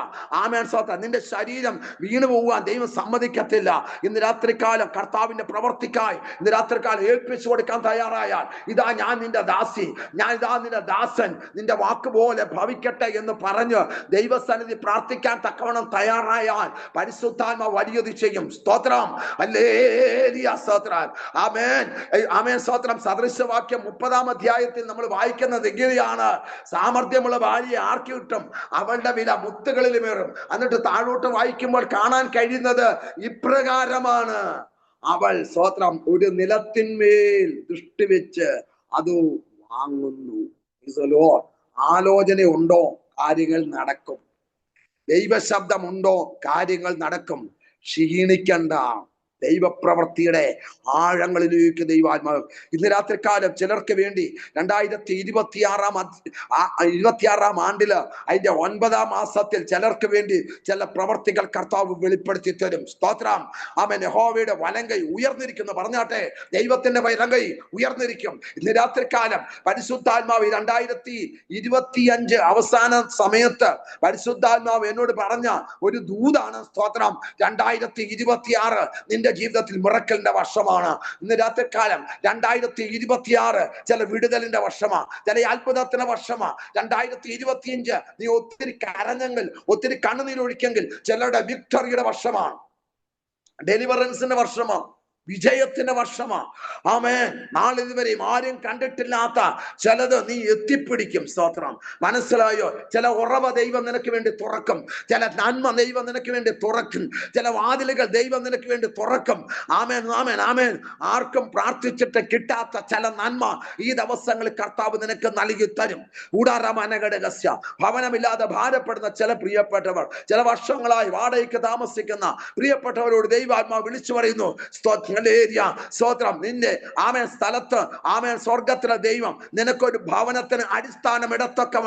ആമേൻ സ്തോത്രം. നിന്റെ ശരീരം വീണു പോകാൻ ദൈവം സമ്മതിക്കത്തില്ല. ഇന്ന് രാത്രികാലം കർത്താവിന്റെ പ്രവർത്തിക്കായി ഇന്ന് രാത്രികാലം ഏൽപ്പിച്ചു കൊടുക്കാൻ തയ്യാറായാൽ, ഇതാ ഞാൻ നിന്റെ ദാസി, ഞാൻ ഇതാ നിന്റെ ദാസൻ, നിന്റെ വാക്കുപോലെ ഭവിക്കട്ടെ എന്ന് പറഞ്ഞ് ദൈവസന്നിധി പ്രാർത്ഥിക്കാൻ തക്കവണ്ണം തയ്യാറായാൽ പരിശുദ്ധാത്മ വലിയത് ചെയ്യും. സ്തോത്രം. ഹല്ലേലൂയ സ്തോത്രം. ആമേൻ. ആമേൻ സ്തോത്രം. സദൃശവാക്യം 30-ാം അധ്യായത്തിൽ നമ്മൾ വായിക്കുന്നത് എങ്ങനെയാണ്? സാമർഥ്യമുള്ള ഭാര്യയെ ആർക്ക് കിട്ടും? അവളുടെ വില മുത്തുകളിലുമേറും. എന്നിട്ട് താഴോട്ട് വായിക്കുമ്പോൾ കാണാൻ കഴിയുന്നത് ഇപ്രകാരമാണ്: അവൾ സ്തോത്രം ഒരു നിലത്തിന്മേൽ ദൃഷ്ടി വെച്ച് അത് വാങ്ങുന്നു. ആലോചന ഉണ്ടോ? കാര്യങ്ങൾ നടക്കും. ദൈവശബ്ദമുണ്ടോ? കാര്യങ്ങൾ നടക്കും. ക്ഷീണിക്കണ്ട. ദൈവപ്രവൃത്തിയുടെ ആഴങ്ങളിലേക്ക് ദൈവാത്മാവ് ഇന്ന് രാത്രികാലം ചിലർക്ക് വേണ്ടി 2026-ാം ആണ്ടില് അതിന്റെ 9-ാം മാസത്തിൽ ചിലർക്ക് വേണ്ടി ചില പ്രവർത്തികൾ കർത്താവ് വെളിപ്പെടുത്തി തരും. സ്തോത്രം. ആമേൻ. യഹോവയുടെ വലങ്കൈ ഉയർന്നിരിക്കുന്നു. പറഞ്ഞാട്ടെ, ദൈവത്തിന്റെ വലങ്കൈ ഉയർന്നിരിക്കും. ഇന്ന് രാത്രികാലം പരിശുദ്ധാത്മാവ് 2025 അവസാന സമയത്ത് പരിശുദ്ധാത്മാവ് എന്നോട് പറഞ്ഞ ഒരു ദൂതാണ്. സ്തോത്രം. 2026 നിന്റെ ജീവിതത്തിൽ മിറക്കലിന്റെ വർഷമാണ്. ഇന്ന് രാത്രികാലം 2026 ചില വിടുതലിന്റെ വർഷമാണ്, ചില അത്ഭുതത്തിന്റെ വർഷമാണ്. 2025 നീ ഒത്തിരി കരഞ്ഞെങ്കിൽ, ഒത്തിരി കണ്ണുനീരൊഴിക്കെങ്കിൽ ചിലരുടെ വിക്ടറിയുടെ വർഷമാണ്, ഡെലിവറൻസിന്റെ വർഷമാണ്, വിജയത്തിന്റെ വർഷമാണ്. ആമേൻ. നാളിതുവരെയും ആരും കണ്ടിട്ടില്ലാത്ത ചിലത് നീ എത്തിപ്പിടിക്കും. സ്തോത്രം. മനസ്സിലായോ? ചില ഉറവ ദൈവം നിനക്ക് വേണ്ടി തുറക്കും, ചില നന്മ ദൈവം നിനക്ക് വേണ്ടി തുറക്കും, ചില വാതിലുകൾ ദൈവം നിനക്ക് വേണ്ടി തുറക്കും. ആമേൻ, ആമേൻ, ആമേൻ. ആർക്കും പ്രാർത്ഥിച്ചിട്ട് കിട്ടാത്ത ചില നന്മ ഈ ദിവസങ്ങളിൽ കർത്താവ് നിനക്ക് നൽകി തരും. ഊടാരമനഘടകസ്യ. ഭവനമില്ലാതെ ഭാരപ്പെടുന്ന ചില പ്രിയപ്പെട്ടവർ, ചില വർഷങ്ങളായി വാടകയ്ക്ക് താമസിക്കുന്ന പ്രിയപ്പെട്ടവരോട് ദൈവാത്മാവ് വിളിച്ചു പറയുന്നു, സ്തോത്രം, നിന്റെ ആമേൻ സ്ഥലത്ത്, ആമേൻ സ്വർഗത്തിലെ ദൈവം നിനക്കൊരു ഭവനത്തിന് അടിസ്ഥാനം ഇടത്തൊക്കെ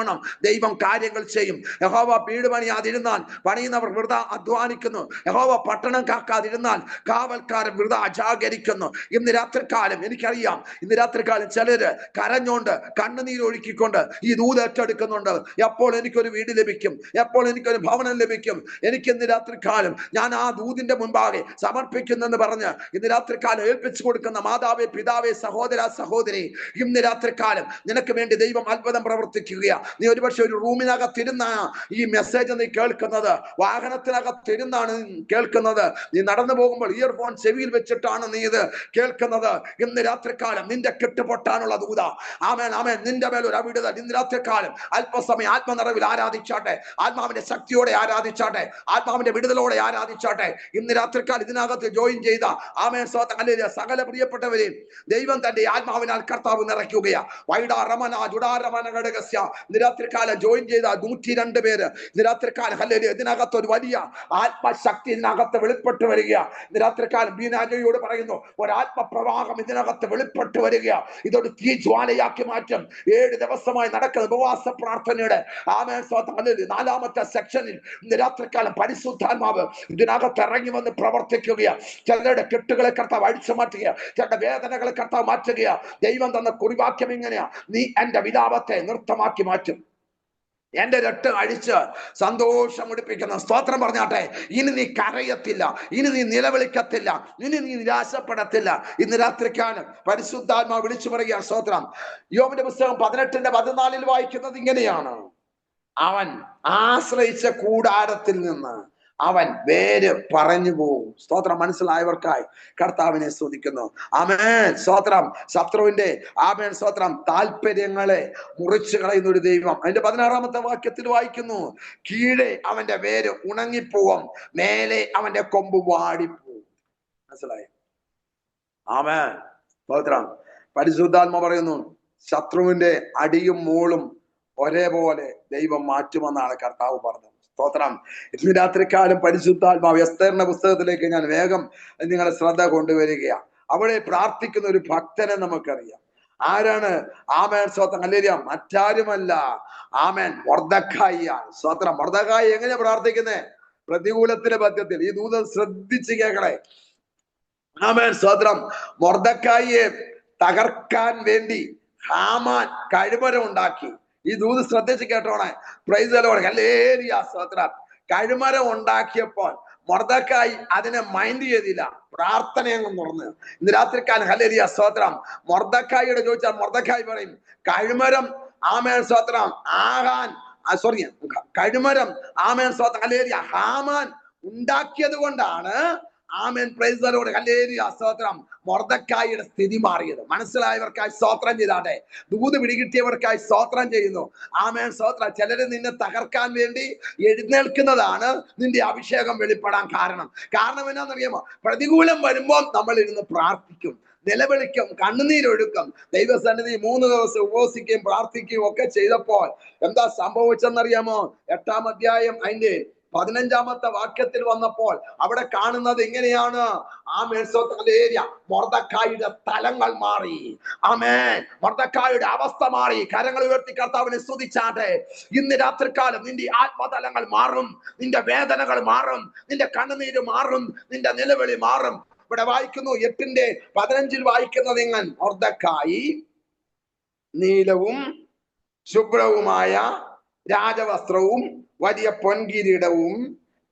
ദൈവം കാര്യങ്ങൾ ചെയ്യും. യഹോവ വീട് പണിയാതിരുന്നാൽ പണിയുന്നവർ വൃഥ അധ്വാനിക്കുന്നു. യഹോവ പട്ടണം കാക്കാതിരുന്നാൽ കാവൽക്കാരൻ വൃഥ അജാഗരിക്കുന്നു. ഇന്ന് രാത്രികാലം എനിക്കറിയാം, ഇന്ന് രാത്രികാലം ചിലര് കരഞ്ഞോണ്ട് കണ്ണുനീരൊഴുക്കിക്കൊണ്ട് ഈ ദൂത് ഏറ്റെടുക്കുന്നുണ്ട്. എപ്പോൾ എനിക്കൊരു വീട് ലഭിക്കും, എപ്പോൾ എനിക്കൊരു ഭവനം ലഭിക്കും, എനിക്ക് ഇന്ന് രാത്രികാലം ഞാൻ ആ ദൂതിന്റെ മുൻപാകെ സമർപ്പിക്കുന്നെന്ന് പറഞ്ഞ് ഇന്ന് രാത്രികാലം ഏൽപ്പിച്ചു കൊടുക്കുന്ന മാതാവേ, പിതാവേ, സഹോദര, സഹോദരി, ഇന്ന് രാത്രികാലം നിനക്ക് വേണ്ടി ദൈവം അത്ഭുതം പ്രവർത്തിക്കുകയാ. നീ ഒരുപക്ഷെ ഒരു റൂമിനകത്തിരുന്ന ഈ മെസ്സേജ് നീ കേൾക്കുന്നത്, വാഹനത്തിനകത്തിരുന്നാണ് കേൾക്കുന്നത്, നീ നടന്നു പോകുമ്പോൾ ഇയർഫോൺ ചെവിയിൽ വെച്ചിട്ടാണ് നീ ഇത് കേൾക്കുന്നത്. ഇന്ന് രാത്രികാലം നിന്റെ കെട്ടുപൊട്ടാനുള്ള ദൂത, ആമേൻ ആമേൻ, നിന്റെ മേൽ ഒരു അവിടുതൽ ഇന്ന് രാത്രികാലം. അല്പസമയം ആത്മനിറവിൽ ആരാധിച്ചാട്ടെ, ആത്മാവിന്റെ ശക്തിയോടെ ആരാധിച്ചാട്ടെ, ആത്മാവിന്റെ വിടുതലോടെ ആരാധിച്ചാട്ടെ. ഇന്ന് രാത്രികാലം ഇതിനകത്ത് ജോയിൻ ചെയ്ത ആമേൻ സ്വതം അല്ലെ സകല പ്രിയപ്പെട്ടവരെയും ദൈവം തന്റെ ആത്മാവിനാൽ കർത്താവ് നിറയ്ക്കുകയാ. വൈഡാരമന ജുഡാരമന ഘടകസ്യ ഇന്ന് രാത്രികാലം ജോയിൻ ചെയ്ത 102 പേര് ഇന്ന് രാത്രികാലം ഹല്ലേലൂയ. ഇതിനകത്ത് ഒരു വലിയ ആത്മശക്തി ഇതിനകത്ത് വെളിപ്പെട്ട് വരിക. ഇന്ന് രാത്രികാലം ബീനാജയോട് പറയുന്നു, ഒരാത്മപ്രവാഹം ഇതിനകത്ത് വെളിപ്പെട്ട് വരിക. ഇതൊരു തീ ജ്വാലയാക്കി മാറ്റും. 7 ദിവസമായി നടക്കുന്ന ഉപവാസ പ്രാർത്ഥനയുടെ ആമേൻ സ്വതം ഹല്ലേലൂയ 4ാമത്തെ സെക്ഷനിൽ ഇന്ന് രാത്രികാലം പരിശുദ്ധാത്മാവ് ഇതിനകത്ത് ഇറങ്ങി വന്ന് പ്രവർത്തിക്കുകയാണ്. ചിലരുടെ കെട്ടുകളെ കർത്താവ് അഴിച്ചു മാറ്റുക, ചിലരുടെ വേദനകളെ കർത്താവ് മാറ്റുക. ദൈവം തന്ന കുറിവാക്യം ഇങ്ങനെയാ, നീ എന്റെ വിലാപത്തെ നൃത്തമാക്കി മാറ്റും, എന്റെ രട്ട് അഴിച്ച് സന്തോഷം മുടിപ്പിക്കുന്ന. സ്തോത്രം പറഞ്ഞാട്ടെ. ഇനി നീ കരയത്തില്ല, ഇനി നീ നിലവിളിക്കത്തില്ല, ഇനി നീ നിരാശപ്പെടത്തില്ല. ഇന്ന് രാത്രിക്കാലം പരിശുദ്ധാത്മാവ് വിളിച്ചു പറയുകയാണ്. സ്തോത്രം. യോബിന്റെ പുസ്തകം 18:14 വായിക്കുന്നത് ഇങ്ങനെയാണ്, അവൻ ആശ്രയിച്ച കൂടാരത്തിൽ നിന്ന് അവൻ വേര് പറഞ്ഞു പോകും. സ്തോത്രം. മനസ്സിലായവർക്കായി കർത്താവിനെ സ്തുതിക്കുന്നു. ആമേൻ സ്തോത്രം. ശത്രുവിന്റെ ആമേൻ സ്തോത്രം താല്പര്യങ്ങളെ മുറിച്ചു കളയുന്ന ഒരു ദൈവം. അതിന്റെ 16ാമത്തെ വാക്യത്തിൽ വായിക്കുന്നു, കീഴെ അവന്റെ വേര് ഉണങ്ങിപ്പോവും, മേലെ അവന്റെ കൊമ്പ് വാടിപ്പോവും. മനസ്സിലായി? ആമേൻ സ്തോത്രം. പരിശുദ്ധാത്മ പറയുന്നു, ശത്രുവിന്റെ അടിയും മൂളും ഒരേപോലെ ദൈവം മാറ്റുമെന്നാണ് കർത്താവ് പറഞ്ഞത്. സ്തോത്രം. ഇന്ന് രാത്രിക്കാലം പരിശുദ്ധാത്മാവ് എസ്തേറിന്റെ പുസ്തകത്തിലേക്ക് ഞാൻ വേഗം നിങ്ങളെ ശ്രദ്ധ കൊണ്ടുവരികയാണ്. അവിടെ പ്രാർത്ഥിക്കുന്ന ഒരു ഭക്തനെ നമുക്കറിയാം. ആരാണ്? ആമേൻ സ്തോത്രം ഹല്ലേലൂയ. മറ്റാരുമല്ല, ആമേൻ മൊർദെഖായിയാണ്. സ്തോത്രം. മൊർദെഖായി എങ്ങനെയാ പ്രാർത്ഥിക്കുന്നേ? പ്രതികൂലത്തിന്റെ മധ്യത്തിൽ. ഈ ദൂതൻ ശ്രദ്ധിച്ച് കേൾക്കണേ. ആമേൻ സ്തോത്രം. മൊർദെഖായിയെ തകർക്കാൻ വേണ്ടി ഹാമാൻ കഴുമരം ഉണ്ടാക്കി. ഈ ദൂത് ശ്രദ്ധിച്ച് കേട്ടോണേ. Praise the Lord. ഹല്ലേലൂയ. സ്തോത്രം. കഴുമരം ഉണ്ടാക്കിയപ്പോൾ മൊർദെഖായി അതിനെ മൈൻഡ് ചെയ്തില്ല, പ്രാർത്ഥനയങ്ങ് തുറന്ന്. ഇന്ന് രാത്രിക്കാലം ഹല്ലേലൂയ സ്തോത്രം. മൊർദെഖായിയോട് ചോദിച്ചാൽ മൊർദെഖായി പറയും, കഴുമരം ആമേൻ സ്തോത്രം കഴുമരം ആമേൻ സ്തോത്രം ഹല്ലേലൂയ ഹാമാൻ ഉണ്ടാക്കിയത് കൊണ്ടാണ് ആമേൻ പ്രൈസ് ദി ലോർഡ് ഹല്ലേലൂയ സ്തോത്രം മൊർദെഖായിയുടെ സ്ഥിതി മാറിയത്. മനസ്സിലായവർക്കായി സ്തോത്രം ചെയ്താട്ടെ. ദൂത് പിടികിട്ടിയവർക്കായി സ്തോത്രം ചെയ്യുന്നു. ആമേൻ സ്തോത്രം. ചിലര് നിന്നെ തകർക്കാൻ വേണ്ടി എഴുന്നേൽക്കുന്നതാണ് നിന്റെ അഭിഷേകം വെളിപ്പെടാൻ കാരണം. കാരണം എന്നാന്നറിയാമോ? പ്രതികൂലം വരുമ്പോൾ നമ്മൾ ഇരുന്ന് പ്രാർത്ഥിക്കും, നിലവിളിക്കും, കണ്ണുനീരൊഴുക്കും. ദൈവസന്നിധി 3 ദിവസം ഉപവസിക്കുകയും പ്രാർത്ഥിക്കുകയും ഒക്കെ ചെയ്തപ്പോൾ എന്താ സംഭവിച്ചെന്നറിയാമോ? 8ാം അധ്യായം അതിന്റെ 15ാമത്തെ വാക്യത്തിൽ വന്നപ്പോൾ അവിടെ കാണുന്നത് ഇങ്ങനെയാണ്. Amen hallelujah. മൊർദെഖായിയുടെ തലങ്ങൾ മാറി. ആമേൻ. മൊർദെഖായിയുടെ അവസ്ഥ മാറി. കരങ്ങൾ ഉയർത്തി കർത്താവിനെ സ്തുതിച്ചാട്ടെ. ഇന്ന് രാത്രികാലം നിന്റെ ആത്മതലങ്ങൾ മാറും, നിന്റെ വേദനകൾ മാറും, നിന്റെ കണ്ണുനീര് മാറും, നിന്റെ നിലവിളി മാറും. ഇവിടെ വായിക്കുന്നു 8:15 വായിക്കുന്നത് ഇങ്ങനെ, മൊർദെഖായി നീലവും ശുഭ്രവുമായ രാജവസ്ത്രവും വലിയ പൊൻകിരീടവും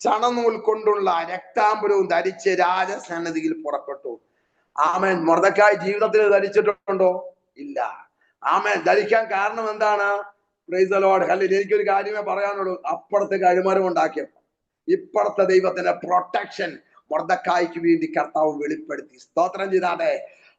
ചണനൂൽ കൊണ്ടുള്ള രക്താംബരവും ധരിച്ച് രാജസന്നിധിയിൽ പുറപ്പെട്ടു. ആമേൻ. മൊർദെഖായി ജീവിതത്തിൽ ധരിച്ചിട്ടുണ്ടോ? ഇല്ല. ആമേൻ. ധരിക്കാൻ കാരണം എന്താണ്? Price the Lord hallelujah. എനിക്കൊരു കാര്യമേ പറയാനുള്ളൂ. അപ്പുറത്തെ കഴുമരം ഉണ്ടാക്കിയപ്പോ ഇപ്പുറത്തെ ദൈവത്തിന്റെ പ്രൊട്ടക്ഷൻ മൊർദെഖായിക്ക് വേണ്ടി കർത്താവ് വെളിപ്പെടുത്തി. സ്തോത്രം ചെയ്താട്ടെ.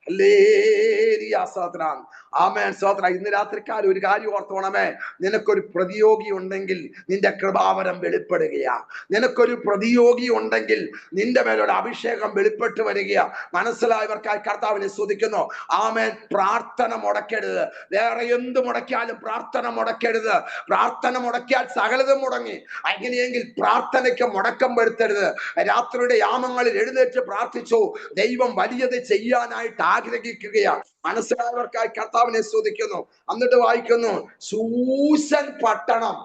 ഹല്ലേലൂയ സ്തോത്രം. ആമേൻ സ്തോത്രം. ഇന്ന് രാത്രിക്കാലം ഒരു കാര്യം ഓർത്തോണമേ, നിനക്കൊരു പ്രതിയോഗി ഉണ്ടെങ്കിൽ നിന്റെ കൃപാവരം വെളിപ്പെടുകയാ. നിനക്കൊരു പ്രതിയോഗി ഉണ്ടെങ്കിൽ നിന്റെ മേലുള്ള അഭിഷേകം വെളിപ്പെട്ട് വരികയാ. മനസ്സിലായവർക്കായി കർത്താവിനെ സ്തുതിക്കുന്നു. ആമേൻ. പ്രാർത്ഥന മുടക്കരുത്. വേറെ എന്ത് മുടക്കിയാലും പ്രാർത്ഥന മുടക്കരുത്. പ്രാർത്ഥന മുടക്കിയാൽ സകലതും മുടങ്ങി. അങ്ങനെയെങ്കിൽ പ്രാർത്ഥനയ്ക്ക് മുടക്കം വരുത്തരുത്. രാത്രിയുടെ യാമങ്ങളിൽ എഴുന്നേറ്റ് പ്രാർത്ഥിച്ചു. ദൈവം വലിയത് ചെയ്യാനായിട്ട് ആഗ്രഹിക്കുകയാണ്. മനസ്സിലായവർക്കായി കർത്താവിനെ സ്തുതിക്കുന്നു. എന്നിട്ട് വായിക്കുന്നു, ശൂശൻ പട്ടണം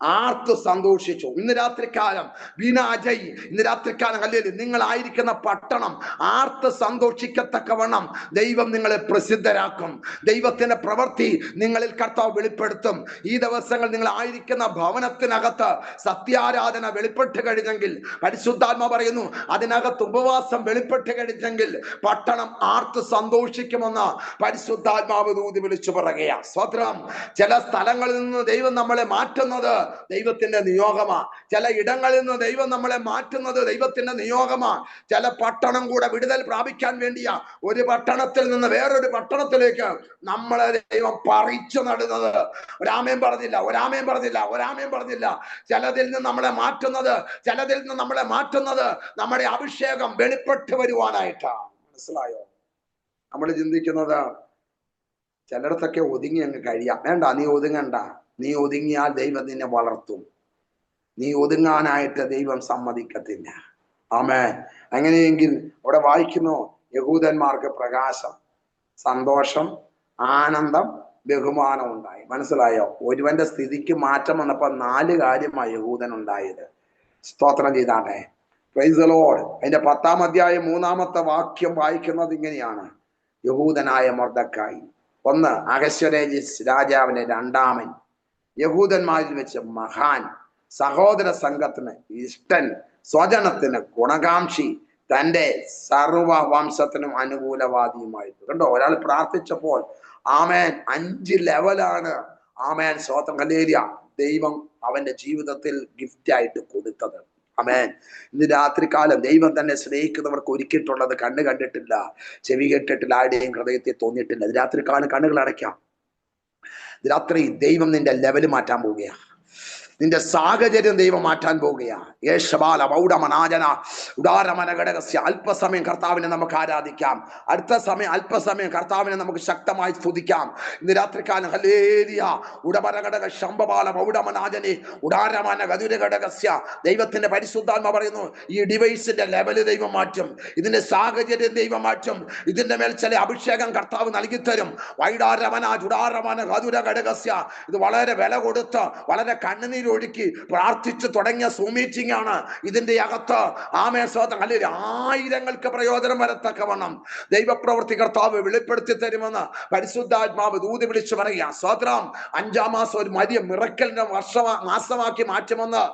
ആർത്ത് സന്തോഷിച്ചു. ഇന്ന് രാത്രികാലം വീണ അജയ്, ഇന്ന് രാത്രികാലം അല്ലെങ്കിൽ നിങ്ങളായിരിക്കുന്ന പട്ടണം ആർത്ത് സന്തോഷിക്കത്തക്കവണ്ണം ദൈവം നിങ്ങളെ പ്രസിദ്ധരാക്കും. ദൈവത്തിന്റെ പ്രവൃത്തി നിങ്ങളിൽ കർത്താവ് വെളിപ്പെടുത്തും. ഈ ദിവസങ്ങൾ നിങ്ങൾ ആയിരിക്കുന്ന ഭവനത്തിനകത്ത് സത്യാരാധന വെളിപ്പെട്ട് കഴിഞ്ഞെങ്കിൽ, പരിശുദ്ധാത്മ പറയുന്നു അതിനകത്ത് ഉപവാസം വെളിപ്പെട്ട് കഴിഞ്ഞെങ്കിൽ പട്ടണം ആർത്ത് സന്തോഷിക്കുമെന്ന് പരിശുദ്ധാത്മാവ് ദൂതി വിളിച്ചു പറയുക. സ്വത്രം. ചില സ്ഥലങ്ങളിൽ നിന്ന് ദൈവം നമ്മളെ മാറ്റുന്നത് ദൈവത്തിന്റെ നിയോഗമാ. ചില ഇടങ്ങളിൽ നിന്ന് ദൈവം നമ്മളെ മാറ്റുന്നത് ദൈവത്തിന്റെ നിയോഗമാ. ചില പട്ടണം കൂടെ വിടുതൽ പ്രാപിക്കാൻ വേണ്ടിയാ ഒരു പട്ടണത്തിൽ നിന്ന് വേറൊരു പട്ടണത്തിലേക്ക് നമ്മളെ ദൈവം പറിച്ചു നടുന്നത്. ഒരാമേൻ പറഞ്ഞില്ല, ഒരാമേൻ പറഞ്ഞില്ല, ഒരാമേൻ പറഞ്ഞില്ല. ചിലതിൽ നിന്ന് നമ്മളെ മാറ്റുന്നത് നമ്മുടെ അഭിഷേകം വെളിപ്പെട്ട് വരുവാനായിട്ടാ. മനസ്സിലായോ? നമ്മൾ ചിന്തിക്കുന്നത് ചിലയിടത്തൊക്കെ ഒതുങ്ങി അങ്ങ് കഴിയാം. വേണ്ട, നീ ഒതുങ്ങണ്ട. നീ ഒതുങ്ങിയാൽ ദൈവം നിന്നെ വളർത്തും. നീ ഒതുങ്ങാനായിട്ട് ദൈവം സമ്മതിക്കത്തില്ല. ആമേൻ. അങ്ങനെയെങ്കിൽ അവിടെ വായിക്കുന്നു, യഹൂദന്മാർക്ക് പ്രകാശം, സന്തോഷം, ആനന്ദം, ബഹുമാനം ഉണ്ടായി. മനസ്സിലായോ? ഒരുവന്റെ സ്ഥിതിക്ക് മാറ്റം വന്നപ്പോ 4 കാര്യമായി യഹൂദൻ ഉണ്ടായത്. സ്തോത്രം ചെയ്താട്ടെ. Praise the Lord. അതിന്റെ 10-ാം അധ്യായം 3-ാമത്തെ വാക്യം വായിക്കുന്നത് ഇങ്ങനെയാണ്. യഹൂദനായ മൊർദെഖായി, 1 അഹശ്വേരോസ് രാജാവിന്റെ 2-ാമൻ, യഹൂദന്മാരിൽ വെച്ച് മഹാൻ, സഹോദര സംഘത്തിന് ഇഷ്ടൻ, സ്വജനത്തിന് ഗുണകാംക്ഷി, തന്റെ സർവ വംശത്തിനും അനുകൂലവാദിയുമായിരുന്നു. കണ്ടോ, ഒരാൾ പ്രാർത്ഥിച്ചപ്പോൾ ആമേൻ 5 ലെവലാണ് ആമേൻ സ്വതം ഹല്ലേലൂയ ദൈവം അവന്റെ ജീവിതത്തിൽ ഗിഫ്റ്റ് ആയിട്ട് കൊടുത്തത്. ആമേൻ. ഇന്ന് രാത്രികാലം ദൈവം തന്നെ സ്നേഹിക്കുന്നവർക്ക് ഒരുക്കിയിട്ടുള്ളത് കണ്ണ് കണ്ടിട്ടില്ല, ചെവി കേട്ടിട്ടില്ല, ആരുടെയും ഹൃദയത്തെ തോന്നിയിട്ടില്ല. ഇത് രാത്രികാലം കണ്ണുകൾ അടയ്ക്കാം. രാത്രി ദൈവം നിന്റെ ലെവല് മാറ്റാൻ പോവുകയാ. നിന്റെ സാഹചര്യം ദൈവം മാറ്റാൻ പോവുകയാ. അല്പസമയം കർത്താവിനെ നമുക്ക് ആരാധിക്കാം. അല്പസമയം കർത്താവിനെ നമുക്ക് ശക്തമായി സ്തുതിക്കാം. ഇന്ന് രാത്രികാലം ഹല്ലേലൂയ ഉടമരഘടക ശംഭബാല മൗഢമനാജനെ ഉടാരമന ഗതുരഘടകസ്യ. ദൈവത്തിന്റെ പരിശുദ്ധാത്മ പറയുന്നു, ഈ ഡിവൈസിന്റെ ലെവല് ദൈവം മാറ്റും. ഇതിന്റെ സാഹചര്യം ദൈവം മാറ്റും. ഇതിന്റെ മേൽ ചില അഭിഷേകം കർത്താവ് നൽകിത്തരും. വൈഡാരമന ചുടാരമന ഗതുരഘടകസ്യ. ഇത് വളരെ വില കൊടുത്ത് വളരെ കണ്ണുനീർ ഒഴുക്കി പ്രാർത്ഥിച്ചു തുടങ്ങിയ സൂമീറ്റിംഗ് ആണ്. ഇതിന്റെ അകത്ത് ആമേൻ സ്വതം അല്ലെങ്കിൽ 1000ങ്ങൾക്ക് പ്രയോജനം വരത്തക്കവണ്ണം ദൈവപ്രവൃത്തി കർത്താവ് വെളിപ്പെടുത്തി തരുമെന്ന് പരിശുദ്ധാത്മാവ് ദൂതി വിളിച്ചു പറയുക. സ്വതന്ത്രം 5-ാം മാസം ഒരു വലിയ മിറക്കലിന്റെ മാസമാക്കി മാറ്റുമെന്ന്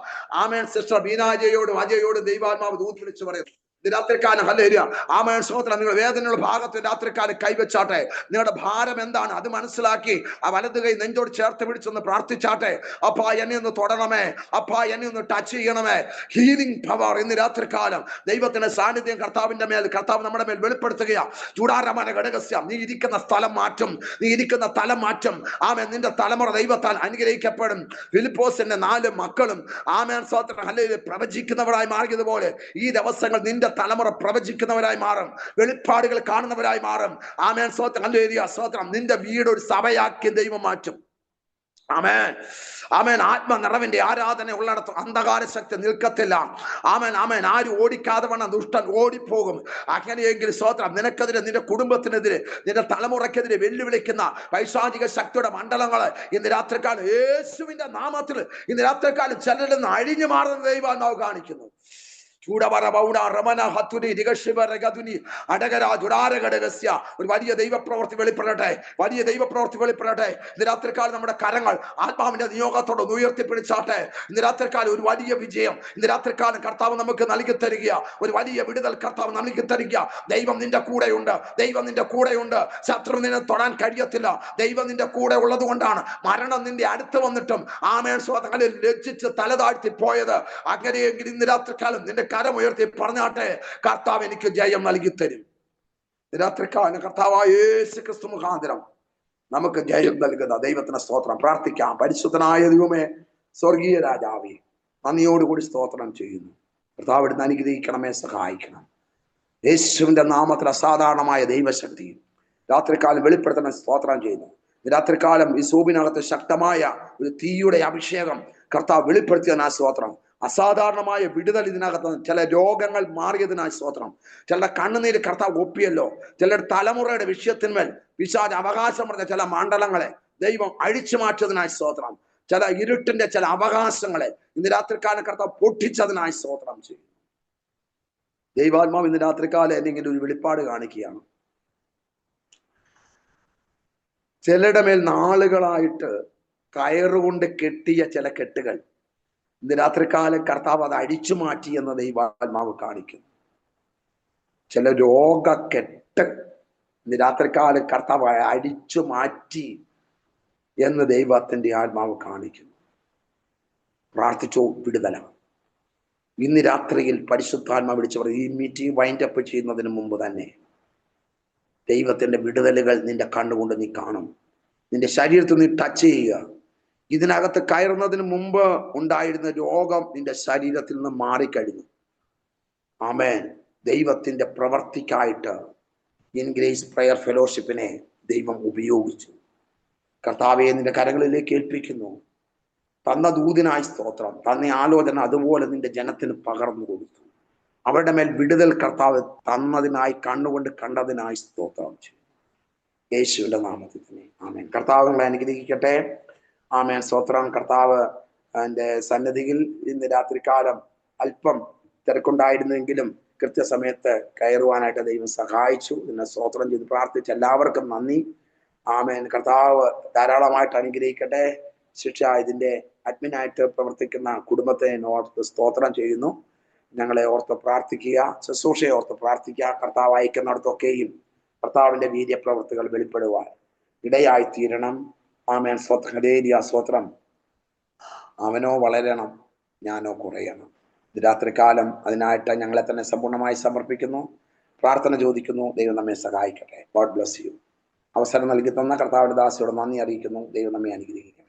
ആമേൻ സിസ്റ്റർ ബീനാജയോടും അജയോടും ദൈവാത്മാവ് ദൂതി വിളിച്ചു പറയുന്നു. രാത്രിക്കാലം ഹല്ലേലൂയ ആമേൻ സ്തോത്രം. നിങ്ങൾ വേദനയുള്ള ഭാഗത്ത് രാത്രിക്കാലം കൈവച്ചാട്ടെ. നിങ്ങളുടെ ഭാരം എന്താണ് അത് മനസ്സിലാക്കി ആ വലത് കൈ നെഞ്ചോട് ചേർത്ത് പിടിച്ചൊന്ന് പ്രാർത്ഥിച്ചാട്ടെ. അപ്പാ എന്നെ ഒന്ന് തൊടണമേ, അപ്പാ എന്നെ ഒന്ന് ടച്ച് ചെയ്യണമേ. ഹീലിംഗ് പവർ ഇന്ന് രാത്രികാലം ദൈവത്തിന്റെ സാന്നിധ്യം കർത്താവിന്റെ മേൽ, കർത്താവ് നമ്മുടെ മേൽ വെളിപ്പെടുത്തുകയാ. ചൂടാരമന ഘടകസ്യം. നീ ഇരിക്കുന്ന സ്ഥലം മാറ്റും, നീ ഇരിക്കുന്ന തലം മാറ്റും. ആമേൻ. നിന്റെ തലമുറ ദൈവത്താൽ അനുഗ്രഹിക്കപ്പെടും. ഫിലിപ്പോസിന്റെ 4 മക്കളും ആമേൻ സ്തോത്രം ഹല്ലേലൂയ പ്രവചിക്കുന്നവരായി മാറിയതുപോലെ ഈ ദിവസങ്ങൾ നിന്റെ തലമുറ പ്രവചിക്കുന്നവരായി മാറും, വെളിപ്പാടുകൾ കാണുന്നവരായി മാറും. ആമേൻ സ്തോത്രം ഹല്ലേലൂയ സ്തോത്രം. നിന്റെ വീട് ഒരു സഭയാക്കി ദൈവം മാറ്റും. ആമേൻ ആമേൻ. ആത്മനിറവിന്റെ ആരാധന ഉള്ളിടത്ത് അന്ധകാര ശക്തി നിൽക്കത്തില്ല. ആമേൻ ആമേൻ. ആരും ഓടിക്കാതെ വണ്ണം ദുഷ്ടൻ ഓടിപ്പോകും. അങ്ങനെയെങ്കിൽ സ്തോത്രം നിനക്കെതിരെ, നിന്റെ കുടുംബത്തിനെതിരെ, നിന്റെ തലമുറക്കെതിരെ വെല്ലുവിളിക്കുന്ന പൈശാചിക ശക്തിയുടെ മണ്ഡലങ്ങള് ഇന്ന് രാത്രികാലം യേശുവിന്റെ നാമത്തിൽ ഇന്ന് രാത്രികാലം ചിലരിൽ നിന്ന് അഴിഞ്ഞു മാറുന്ന ദൈവം കാണിക്കുന്നു. ഒരു വലിയ ദൈവപ്രവൃത്തി വെളിപ്പെടട്ടെ, വലിയ ദൈവപ്രവൃത്തി വെളിപ്പെടട്ടെ. ഇന്ന് രാത്രിക്കാലം നമ്മുടെ കരങ്ങൾ ആത്മാവിന്റെ നിയോഗത്തോട് ഉയർത്തിപ്പിടിച്ചാട്ടെ. ഇന്ന് രാത്രിക്കാലം ഒരു വലിയ വിജയം ഇന്ന് രാത്രിക്കാലം കർത്താവ് നമുക്ക് നൽകി തരിക. ഒരു വലിയ വിടുതൽ കർത്താവ് നൽകി തരിക. ദൈവം നിന്റെ കൂടെയുണ്ട്, ദൈവം നിന്റെ കൂടെയുണ്ട്. ശത്രു നിന്നെ തൊടാൻ കഴിയത്തില്ല. ദൈവം നിന്റെ കൂടെ ഉള്ളത് കൊണ്ടാണ് മരണം നിന്റെ അടുത്ത് വന്നിട്ടും ആമേൻ സ്വതങ്ങളിൽ ലജ്ജിച്ച് തല താഴ്ത്തി പോയത്. അങ്ങനെയെങ്കിൽ ഇന്ന് രാത്രിക്കാലം നിന്റെ കരമുയർത്തി പറഞ്ഞാട്ടെ, കർത്താവ് എനിക്ക് ജയം നൽകി തരും. രാത്രിക്കാലം കർത്താവായ യേശു ക്രിസ്തു മുഖാന്തരം നമുക്ക് ജയം നൽകുന്ന ദൈവത്തിന് സ്തോത്രം. പ്രാർത്ഥിക്കാം. പരിശുദ്ധനായ ദൈവമേ, സ്വർഗീയ രാജാവേ, നന്ദിയോടുകൂടി സ്തോത്രം ചെയ്യുന്നു. കർത്താവ് ഇവിടുന്ന് അനുഗ്രഹിക്കണമേ, സഹായിക്കണം. യേശുവിന്റെ നാമത്തിൽ അസാധാരണമായ ദൈവശക്തി രാത്രികാലം വെളിപ്പെടുത്തണം. സ്തോത്രം ചെയ്യുന്നു. രാത്രികാലം ഈ സൂബിനകത്ത് ശക്തമായ ഒരു തീയുടെ അഭിഷേകം കർത്താവ് വെളിപ്പെടുത്തിയതിനാ സ്തോത്രം. അസാധാരണമായ വിടുതൽ ഇതിനകത്ത്. ചില രോഗങ്ങൾ മാറിയതിനായി സ്തോത്രം. ചിലരുടെ കണ്ണുനീര് കർത്താവ് ഒപ്പിയല്ലോ. ചിലരുടെ തലമുറയുടെ വിഷയത്തിന്മേൽ പിശാച് അവകാശം പറഞ്ഞ ചില മണ്ഡലങ്ങളെ ദൈവം അഴിച്ചു മാറ്റിയതിനായി സ്തോത്രം. ചില ഇരുട്ടിന്റെ ചില അവകാശങ്ങളെ ഇന്ന് രാത്രിക്കാലം കർത്താവ് പൊട്ടിച്ചതിനായി സ്തോത്രം ചെയ്യും. ദൈവാത്മാവ് ഇന്ന് രാത്രിക്കാലം എന്തെങ്കിലും ഒരു വെളിപ്പാട് കാണിക്കുകയാണ്. ചിലരുടെ മേൽ നാളുകളായിട്ട് കയറുകൊണ്ട് കെട്ടിയ ചില കെട്ടുകൾ ഇന്ന് രാത്രിക്കാലം കർത്താവ് അത് അടിച്ചു മാറ്റി എന്ന് ദൈവാത്മാവ് കാണിക്കുന്നു. ചില രോഗക്കെട്ട് ഇന്ന് രാത്രിക്കാലം കർത്താവ് അടിച്ചു മാറ്റി എന്ന് ദൈവത്തിന്റെ ആത്മാവ് കാണിക്കുന്നു. പ്രാർത്ഥിച്ചോ, വിടുതല. ഇന്ന് രാത്രിയിൽ പരിശുദ്ധാത്മാവ് വിളിച്ചു പറയും, ഈ മീറ്റിംഗ് വൈൻഡ് അപ്പ് ചെയ്യുന്നതിന് മുമ്പ് തന്നെ ദൈവത്തിന്റെ വിടുതലുകൾ നിന്റെ കണ്ണുകൊണ്ട് നീ കാണും. നിന്റെ ശരീരത്തിൽ നീ ടച്ച് ചെയ്യുക. ഇതിനകത്ത് കയറുന്നതിന് മുമ്പ് ഉണ്ടായിരുന്ന രോഗം നിന്റെ ശരീരത്തിൽ നിന്ന് മാറിക്കഴിഞ്ഞു. ആമേൻ. ദൈവത്തിന്റെ പ്രവർത്തിക്കായിട്ട് ഇൻ ഗ്രേസ് പ്രയർ ഫെലോഷിപ്പിനെ ദൈവം ഉപയോഗിച്ചു. കർത്താവെ നിന്റെ കരങ്ങളിലേക്ക് ഏൽപ്പിക്കുന്നു. തന്ന ദൂതിനായി സ്തോത്രം. തന്ന ആലോചന അതുപോലെ നിന്റെ ജനത്തിന് പകർന്നു കൊടുത്തു. അവരുടെ മേൽ വിടുതൽ കർത്താവ് തന്നതിനായി കണ്ണുകൊണ്ട് കണ്ടതിനായി സ്തോത്രം ചെയ്യും. യേശുവിന്റെ നാമത്തിൽ തന്നെ ആമേൻ. കർത്താവ് നിങ്ങളെ അനുഗ്രഹിക്കട്ടെ. ആമേൻ. സ്തോത്രം. കർത്താവ് എൻ്റെ സന്നിധിയിൽ ഇന്ന് രാത്രികാലം അല്പം തിരക്കുണ്ടായിരുന്നെങ്കിലും കൃത്യസമയത്ത് കയറുവാനായിട്ട് ദൈവം സഹായിച്ചു. ഇതിനെ സ്തോത്രം ചെയ്ത് പ്രാർത്ഥിച്ച എല്ലാവർക്കും നന്ദി. ആമേൻ. കർത്താവ് ധാരാളമായിട്ട് അനുഗ്രഹിക്കട്ടെ. ശിക്ഷ ഇതിന്റെ അഡ്മിനായിട്ട് പ്രവർത്തിക്കുന്ന കുടുംബത്തെ ഓർത്ത് സ്തോത്രം ചെയ്യുന്നു. ഞങ്ങളെ ഓർത്ത് പ്രാർത്ഥിക്കുക, ശുശ്രൂഷയെ ഓർത്ത് പ്രാർത്ഥിക്കുക. കർത്താവ് അയക്കുന്നിടത്തൊക്കെയും കർത്താവിന്റെ വീര്യപ്രവൃത്തികൾ വെളിപ്പെടുവാൻ ഇടയായി തീരണം. ആമേൻ. സ്വത്രം. അവനോ വളരണം, ഞാനോ കുറയണം. ഇത് രാത്രികാലം അതിനായിട്ട് ഞങ്ങളെ തന്നെ സമ്പൂർണ്ണമായി സമർപ്പിക്കുന്നു. പ്രാർത്ഥന ചോദിക്കുന്നു. ദൈവം നമ്മെ സഹായിക്കട്ടെ. God bless you. അവസരം നൽകി തന്ന കർത്താവിന്റെ ദാസിയോട് നന്ദി അറിയിക്കുന്നു. ദൈവം നമ്മെ അനുഗ്രഹിക്കട്ടെ.